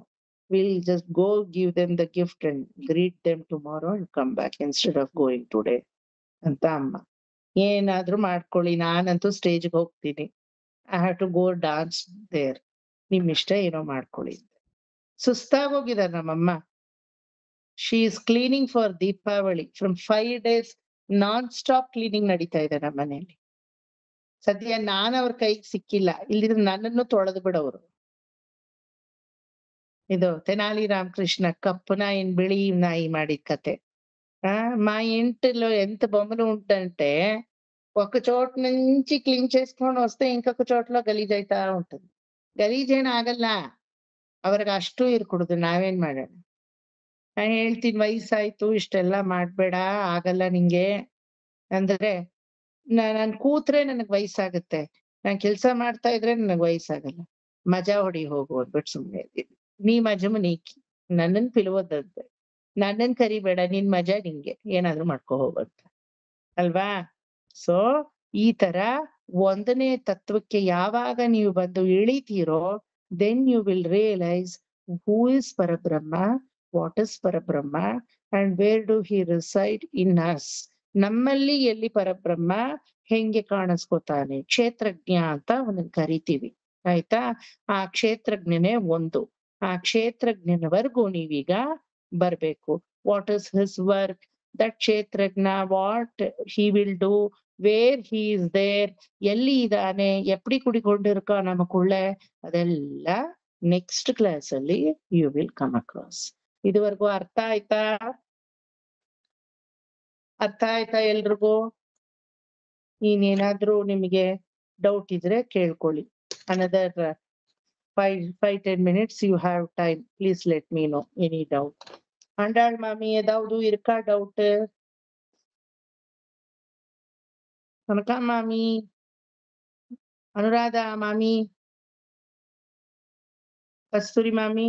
We'll just go give them the gift and greet them tomorrow and come back instead of going today. ಅಂತ ಅಮ್ಮ. ಏನಾದ್ರೂ ಮಾಡ್ಕೊಳ್ಳಿ, ನಾನಂತೂ ಸ್ಟೇಜ್ಗೆ ಹೋಗ್ತೀನಿ. I have to go dance there. ನಿಮ್ ಇಷ್ಟ ಏನೋ ಮಾಡ್ಕೊಳ್ಳಿ. ಸುಸ್ತಾಗೋಗಿದಾರೆ ನಮ್ಮಮ್ಮ. She is cleaning for Deepavali. From 5 days non stop cleaning ನಡೀತಾ ಇದೆ ನಮ್ಮ ಮನೆಯಲ್ಲಿ. ಸದ್ಯ ನಾನು ಅವ್ರ ಕೈಗೆ ಸಿಕ್ಕಿಲ್ಲ, ಇಲ್ಲಿದ್ರೆ ನನ್ನನ್ನು ತೊಳೆದು ಬಿಡೋರು. ಇದು తెనాలి రామకృష్ణ కప్పు నాయిని బిಳಿ నాయి ಮಾಡಿದ కథೆ. మా ఇంటిలో ఎంత బొమ్మలు ఉంటంటే ఒక చోట నుంచి క్లీన్ చేసుకొని వస్తే ఇంకొక చోట్ల ಗಲೀಜ್ ಆಯ್ತಾ ఉంటుంది. ಗಲೀಜ್ ಏನ್ ಆಗಲ್ಲ, ಅವ್ರಿಗೆ ಅಷ್ಟು ಇರ್ಕೊಡುದು. ನಾವೇನ್ ಮಾಡೋಣ? ನಾನ್ ಹೇಳ್ತೀನಿ, ವಯಸ್ಸಾಯ್ತು, ಇಷ್ಟೆಲ್ಲಾ ಮಾಡ್ಬೇಡ, ಆಗಲ್ಲ ನಿಂಗೆ ಅಂದ್ರೆ. ನಾನ್ ಕೂತ್ರೆ ನನಗ್ ವಯಸ್ಸಾಗುತ್ತೆ, ನಾನ್ ಕೆಲ್ಸ ಮಾಡ್ತಾ ಇದ್ರೆ ನನಗ್ ವಯಸ್ಸಾಗಲ್ಲ. ಮಜಾ ಹೊಡಿ ಹೋಗು ಅಂದ್ಬಿಟ್ಟು ಸುಮ್ನೆ ಇದ್ದೀನಿ. ನೀ ಮಜಮು ನೀಕಿ, ನನ್ನನ್ ಪಿಲುವುದಂತೆ, ನನ್ನನ್ ಕರಿಬೇಡ, ನಿನ್ ಮಜಾ ನಿಂಗೆ, ಏನಾದ್ರು ಮಾಡ್ಕೊ ಹೋಗಂತ ಅಲ್ವಾ? ಸೊ ಈ ತರ ಒಂದನೇ ತತ್ವಕ್ಕೆ ಯಾವಾಗ ನೀವು ಬಂದು ಇಳಿತೀರೋ, then you will realise who is Parabrahma, what is Parabrahma and where do he reside in us. ನಮ್ಮಲ್ಲಿ ಎಲ್ಲಿ ಪರಬ್ರಹ್ಮ ಹೆಂಗೆ ಕಾಣಿಸ್ಕೊತಾನೆ, ಕ್ಷೇತ್ರಜ್ಞ ಅಂತ ಅವನನ್ನ ಕರಿತೀವಿ. ಆಯ್ತಾ? ಆ ಕ್ಷೇತ್ರಜ್ಞನೇ ಒಂದು. ಆ ಕ್ಷೇತ್ರಜ್ಞನವರೆಗೂ ನೀವೀಗ ಬರ್ಬೇಕು. What is his work, that Kshetrajna, what he will do, where he is there, ಎಲ್ಲಿ ಇದಾನೆ, ಎಪ್ಪಡಿ ಕುಡಿಕೊಂಡಿರ್ಕೋ ನಮಕುಳ್ಳೆ, ಅದೆಲ್ಲ ನೆಕ್ಸ್ಟ್ ಕ್ಲಾಸ್ ಅಲ್ಲಿ ಯು ವಿಲ್ ಕಮ್ ಅಕ್ರಾಸ್. ಇದುವರೆಗೂ ಅರ್ಥ ಆಯ್ತಾ? ಅರ್ಥ ಆಯ್ತಾ ಎಲ್ರಿಗೂ? ಇನ್ನೇನಾದ್ರೂ ನಿಮಗೆ ಡೌಟ್ ಇದ್ರೆ ಕೇಳ್ಕೊಳ್ಳಿ. Another 5-10 minutes you have time. Please let me know any doubt. Andal mami edavdu irka doubt? Kanaka mami, Anuradha mami, Kasturi mami,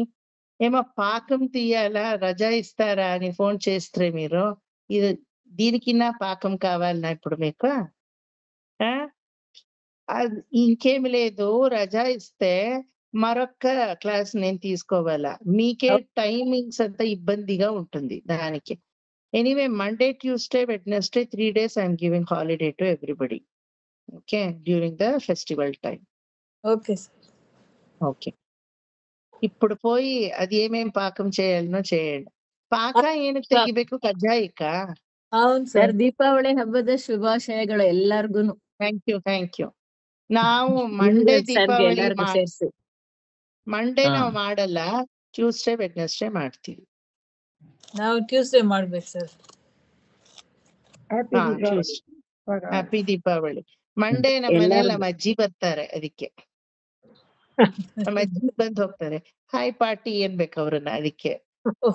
ఏమో పాకం తీయాలా, రజా ఇస్తారా అని ఫోన్ చేస్తే మీరు, ఇది దీనికిన్నా పాకం కావాలన్నా ఇప్పుడు మీకు? ఇంకేమి లేదు, రజా ఇస్తే మరొక్క క్లాస్ నేను తీసుకోవాలా, మీకే టైమింగ్స్ అంతా ఇబ్బందిగా ఉంటుంది దానికి. Anyway Monday, Tuesday, Wednesday 3 days I'm giving holiday to everybody. Okay, during the festival time. Okay sir. Okay, ఇప్పుడు పోయి అది ಏನೇನ್ ಪಾಕಂ చేయాలనೋ చేయండి. ಪಾಕ ಏನಕ್ಕೆ ತೆಗಿಬೇಕು? ಕಜ್ಜಾಯಕ್ಕ? అవును ಸರ್, ಸರ್. ದೀಪಾವಳಿ ಹಬ್ಬದ ಶುಭಾಶಯಗಳು ಎಲ್ಲಾರ್ಗುನು. Thank you. ನಾವು ಮಂಡೇ ದೀಪಾವಳಿ ಎಲ್ಲಾರ್ಗು ಸೇರ್ಸಿ. ಮಂಡೇ ನಾವು ಮಾಡಲ್ಲ, ಟ್ಯೂಸ್ಡೇ ವೆಡ್ನೆಸ್ಡೇ ಮಾಡ್ತೀವಿ. ನಾವು ಟ್ಯೂಸ್ಡೇ ಮಾಡ್ಬೇಕು ಸರ್. ಹ್ಯಾಪಿ ದೀಪಾವಳಿ. ಮಂಡೇ ನಮ್ಮ ಮನೇಲಿ ನಮ್ಮ ಅಜ್ಜಿ ಬರ್ತಾರೆ, ಅದಕ್ಕೆ ನಮ್ಮ ಅಜ್ಜಿ ಬಂದ್ ಹೋಗ್ತಾರೆ. ಹಾಯ್ ಪಾರ್ಟಿ ಏನ್ಬೇಕು ಅವ್ರನ್ನ, ಅದಕ್ಕೆ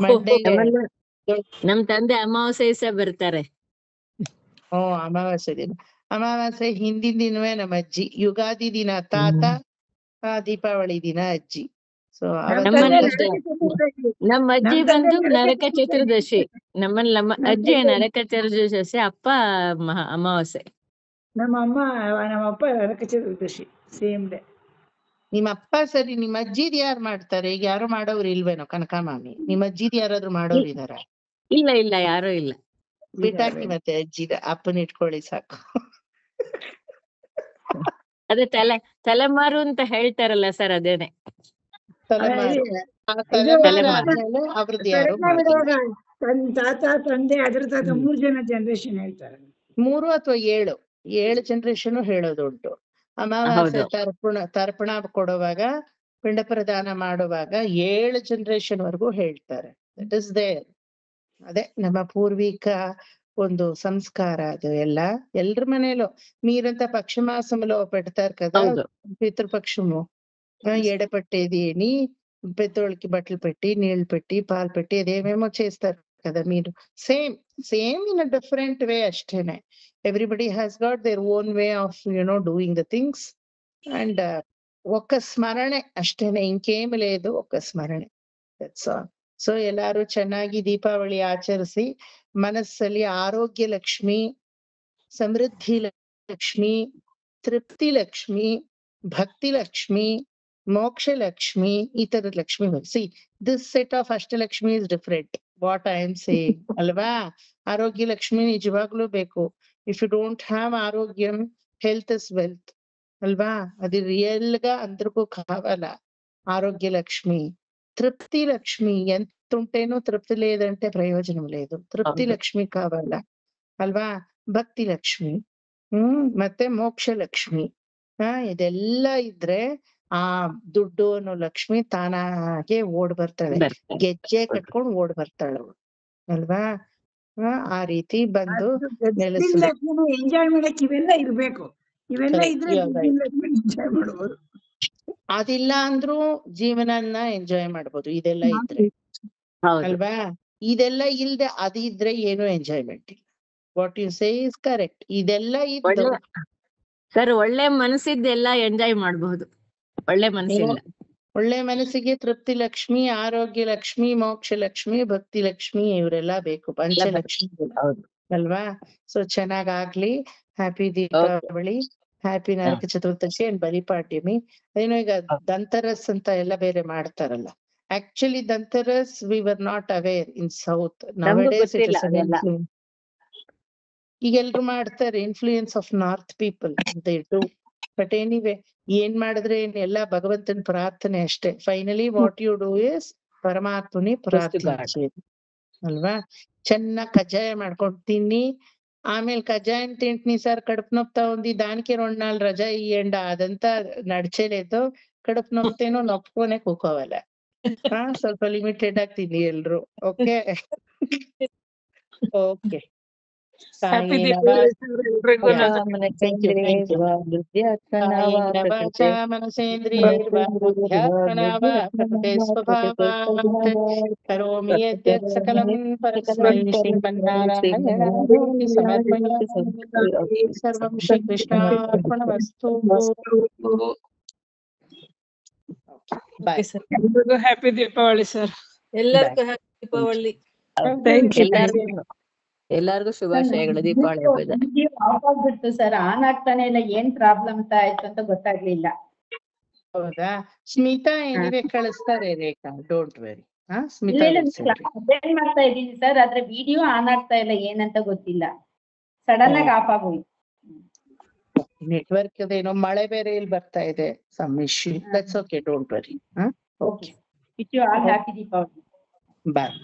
ಮಂಡೇ. ನಮ್ ತಂದೆ ಅಮಾವಾಸ್ಯೆ ದಿವಸ ಬರ್ತಾರೆ. ಅಮಾವಾಸ್ಯೆ ದಿನ. ಅಮಾವಾಸ್ಯೆ ಹಿಂದಿನ ದಿನವೇ ನಮ್ಮ ಅಜ್ಜಿ. ಯುಗಾದಿ ದಿನ ತಾತ, ದೀಪಾವಳಿ ದಿನ ಅಜ್ಜಿ. ಸೊ ನಮ್ ನಮ್ಮಲ್ಲಿ ತಂದೆ ಅಷ್ಟೇ. ನರಕ ಚತುರ್ದಶಿ. ನಮ್ಮ ಅಜ್ಜಿ ನಮ್ ತಂದೆ ಬಂದು ನರಕ ಚತುರ್ದಶಿ. ನಮ್ಮ ನಮ್ ಅಜ್ಜಿ ತಂದೆ ನರಕ ಚತುರ್ದಶಿ, ಅಪ್ಪ ಅಮಾವಾಸ್ಯೆ. ನಮ್ಮ ಅಮ್ಮ ನಮ್ಮ ಅಪ್ಪ ನರಕ ಚತುರ್ದಶಿ ಸೇಮ್ ಡೇ. ನಿಮ್ಮ ಅಪ್ಪ ಸರಿ, ನಿಮ್ಮ ಅಜ್ಜಿದ್ ಯಾರು ಮಾಡ್ತಾರೆ? ಈಗ ಯಾರು ಮಾಡೋರು ಇಲ್ವೇನೋ ಕನಕಮಾಮಿ? ನಿಮ್ಮ ಅಜ್ಜಿದ್ ಯಾರಾದ್ರೂ ಮಾಡೋರು ಇದಾರ? ಇಲ್ಲ ಇಲ್ಲ, ಯಾರೂ ಇಲ್ಲ. ಬಿಟ್ಟಾಕಿ ಮತ್ತೆ ಅಜ್ಜಿದ, ಅಪ್ಪನ ಇಟ್ಕೊಳ್ಳಿ ಸಾಕು. ಅದೇ ತಲೆಮಾರು ಅಂತ ಹೇಳ್ತಾರಲ್ಲ ಸರ್, ಅದೇನೆ. ತಲೆಮಾರು. ಆ ಇದು ತಲೆಮಾರು ಆದ್ಮೇಲೆ ಅವ್ರದ್ದು ಯಾರು ಕಾರ್ಯಕ್ರಮ ಮಾಡೋದಿಲ್ಲ. ಇಡುವಾಗ ತಾತ ತಂದೆ ಅದ್ರ ತಾತ 3 ಜನ ಜನರೇಷನ್ ಹೇಳ್ತಾರೆ. 3 ಅಥವಾ 7 ಜನರೇಷನ್ ಹೇಳೋದುಂಟು. ಅಮಾವಾಸ್ಯೆ ಹೌದು. ತರ್ಪಣ ಕೊಡುವಾಗ, ಪಿಂಡ ಪ್ರದಾನ ಮಾಡುವಾಗ 7 ಜನರೇಷನ್ ವರ್ಗೂ ಹೇಳ್ತಾರೆ. That is there. ಅದೇ ನಮ್ಮ పూర్వీక ಒಂದು సంస్కార. ಅದು ఎల్లరి మనేలో మీరంతా పక్షమాసంలో పెడతారు కదా ಹೌದು. పితృపక్షము. ఎడపట్టేది అని పెద్దోళ్ళకి బట్టలు పెట్టి, నీళ్లు పెట్టి, పాలు పెట్టి అదేమేమో చేస్తారు కదా మీరు. Same in a different way అష్టేనే. Everybody has got their own way of doing the things. And ఒక్క స్మరణೆ అష్టేనే, ఇంకేమి లేదు, ఒక్క స్మರಣೆ. That's all. ಸೊ ಎಲ್ಲಾರು ಚೆನ್ನಾಗಿ ದೀಪಾವಳಿ ಆಚರಿಸಿ, ಮನಸ್ಸಲ್ಲಿ ಆರೋಗ್ಯ ಲಕ್ಷ್ಮಿ, ಸಮೃದ್ಧಿ ಲಕ್ಷ್ಮಿ, ತೃಪ್ತಿ ಲಕ್ಷ್ಮಿ, ಭಕ್ತಿ ಲಕ್ಷ್ಮಿ, ಮೋಕ್ಷ ಲಕ್ಷ್ಮಿ, ಈ ತರದ Lakshmi see this set of Ashtalakshmi is different what I am saying ಅಲ್ವಾ. ಆರೋಗ್ಯ ಲಕ್ಷ್ಮಿ ನಿಜವಾಗ್ಲೂ ಬೇಕು. ಇಫ್ ಯು ಡೋಂಟ್ ಹ್ಯಾವ್ ಆರೋಗ್ಯಂ, ಹೆಲ್ತ್ ಇಸ್ ವೆಲ್ತ್ ಅಲ್ವಾ. అది రియల్ గా అందరికీ కావాల ఆరోగ్య లక్ష్మి. తృప్తి లక్ష్మి ఎంత ఉంటేనో తృప్తి లేదంటే ప్రయోజనం లేదు. తృప్తి లక్ష్మి కావాల ಅಲ್ವಾ. ಭಕ್ತಿ ಲಕ್ಷ್ಮಿ, ಮತ್ತೆ ಮೋಕ್ಷ ಲಕ್ಷ್ಮಿ. ಇದೆಲ್ಲ ಇದ್ರೆ ಆ ದುಡ್ಡು ಅನ್ನೋ ಲಕ್ಷ್ಮಿ ತಾನಾಗೆ ಓಡ್ ಬರ್ತಾಳೆ, ಗೆಜ್ಜೆ ಕಟ್ಕೊಂಡು ಓಡ್ ಬರ್ತಾಳೆ ಅವಳು ಅಲ್ವಾ. ಆ ರೀತಿ ಬಂದು ಎಂಜಾಯ್ ಮಾಡಕ್ ಇವೆಲ್ಲ ಇರ್ಬೇಕು. ಇವೆಲ್ಲ ಇದ್ರೆ ಎಂಜಾಯ್ ಮಾಡ್ಬೋದು. ಅದಿಲ್ಲ ಅಂದ್ರೂ ಜೀವನನ್ನ ಎಂಜಾಯ್ ಮಾಡ್ಬೋದು, ಇದೆಲ್ಲ ಇದ್ರೆ ಅಲ್ವಾ. ಇದೆಲ್ಲ ಇಲ್ದೆ ಅದಿದ್ರೆ ಏನು ಎಂಜಾಯ್ಮೆಂಟ್ ಇಲ್ಲ. What you say is correct. ಇದೆಲ್ಲ ಇದ್ದು ಸರ್, ಒಳ್ಳೆ ಮನಸ್ಸಿದ್ದೆಲ್ಲ ಎಂಜಾಯ್ ಮಾಡಬಹುದು. ಒಳ್ಳೆ ಮನಸ್ಸಿಲ್ಲ, ಒಳ್ಳೆ ಮನಸ್ಸಿಗೆ ತೃಪ್ತಿ ಲಕ್ಷ್ಮಿ, ಆರೋಗ್ಯ ಲಕ್ಷ್ಮಿ, ಮೋಕ್ಷ ಲಕ್ಷ್ಮಿ, ಭಕ್ತಿ ಲಕ್ಷ್ಮಿ ಇವರೆಲ್ಲ ಬೇಕು, ಪಂಚಲಕ್ಷ್ಮಿ ಅಲ್ವಾ. ಸೊ ಚೆನ್ನಾಗಾಗ್ಲಿ. Happy Deepavali, happy Naraka Chaturdashi and Balipadyami. ಅದೇನೋ ಈಗ ದಂತರಸ್ ಅಂತ ಎಲ್ಲ ಬೇರೆ ಮಾಡ್ತಾರಲ್ಲ. Actually Dhanteras we were not aware in south. Nowadays it is ಈಗ ಎಲ್ರು ಮಾಡ್ತಾರೆ, influence of north people they do. But anyway ಏನ್ ಮಾಡಿದ್ರೆ ಎಲ್ಲ ಭಗವಂತನ ಪ್ರಾರ್ಥನೆ ಅಷ್ಟೇ. Finally what you do is ಪರಮಾತ್ಮನಿ ಪ್ರಾರ್ಥಿಸೋದು ಅಲ್ವಾ. ಚೆನ್ನಾಗ್ కజ్జాయ ಮಾಡ್ಕೊಂಡು తిని, ఆమెల్ కజ్జాయం తింటుని సార్ కడుపు నొప్తా ఉంది, దానికి 2 నాలుగు రజా ఇయ్యండి, అదంతా నడిచేలేదు. కడుపు నొప్తేనో నొప్పుకోనే కూకోవాలి. ಸ್ವಲ್ಪ ಲಿಮಿಟೆಡ್ ಆಗಿ ತಿನ್ನಿ ಎಲ್ರು. Okay okay. Happy Deepavali sir ಎಲ್ರಿಗೂ. ಮನಸೇಂದ್ರಿಯರ್ವಾಧ್ಯಾತ್ಮನಾವಾ ಸ್ವಭಾವಾತ್ ಕರೋಮಿ ಯದ್ಯತ್ ಸಕಲಂ ಪರಸ್ಮೈ ಶ್ರೀಮನ್ನಾರಾಯಣಾಯ ಸಮರ್ಪಯಾಮಿ. ಸರ್ವಂ ಶ್ರೀಕೃಷ್ಣಾರ್ಪಣಮಸ್ತು. ಓಕೆ ಸರ್, ಎಲ್ರಿಗೂ ಹ್ಯಾಪಿ ದೀಪಾವಳಿ ಸರ್. ಎಲ್ಲರಿಗೂ ಹ್ಯಾಪಿ ದೀಪಾವಳಿ. Thank you. ಎಲ್ಲಾರ್ಗು ಶುಭಾಶಯಗಳು ದೀಪಾವಳಿ ಹಬ್ಬದ. ಆಫ್ ಆಗ್ಬಿಡ್ತು ಸರ್, ಆನ್ ಆಗ್ತಾನೆ ಇಲ್ಲ. ಏನ್ ಪ್ರಾಬ್ಲಮ್ ಅಂತ ಆಯ್ತು ಅಂತ ಗೊತ್ತಾಗ್ಲಿಲ್ಲ. ಹೌದಾ? ಸ್ಮಿತಾ ಏನಿದೆ ಕಳಿಸ್ತಾರೆ ರೇಖಾ, ಡೋಂಟ್ ವೆರಿ. ಸ್ಮಿತಾ ಅಟೆಂಡ್ ಮಾಡ್ತಾ ಇದೀನಿ ಸರ್, ಆದ್ರೆ ವಿಡಿಯೋ ಆನ್ ಆಗ್ತಾ ಇಲ್ಲ, ಏನಂತ ಗೊತ್ತಿಲ್ಲ. ಸಡನ್ ಆಗಿ ಆಫ್ ಆಗೋಯ್ತು. ನೆಟ್ವರ್ಕ್ ಅದೇನೋ ಮಳೆ ಬೇರೆ ಇಲ್ಲಿ ಬರ್ತಾ ಇದೆ, some issue. That's okay, don't worry. Okay, wish you all happy Deepavali. Bye.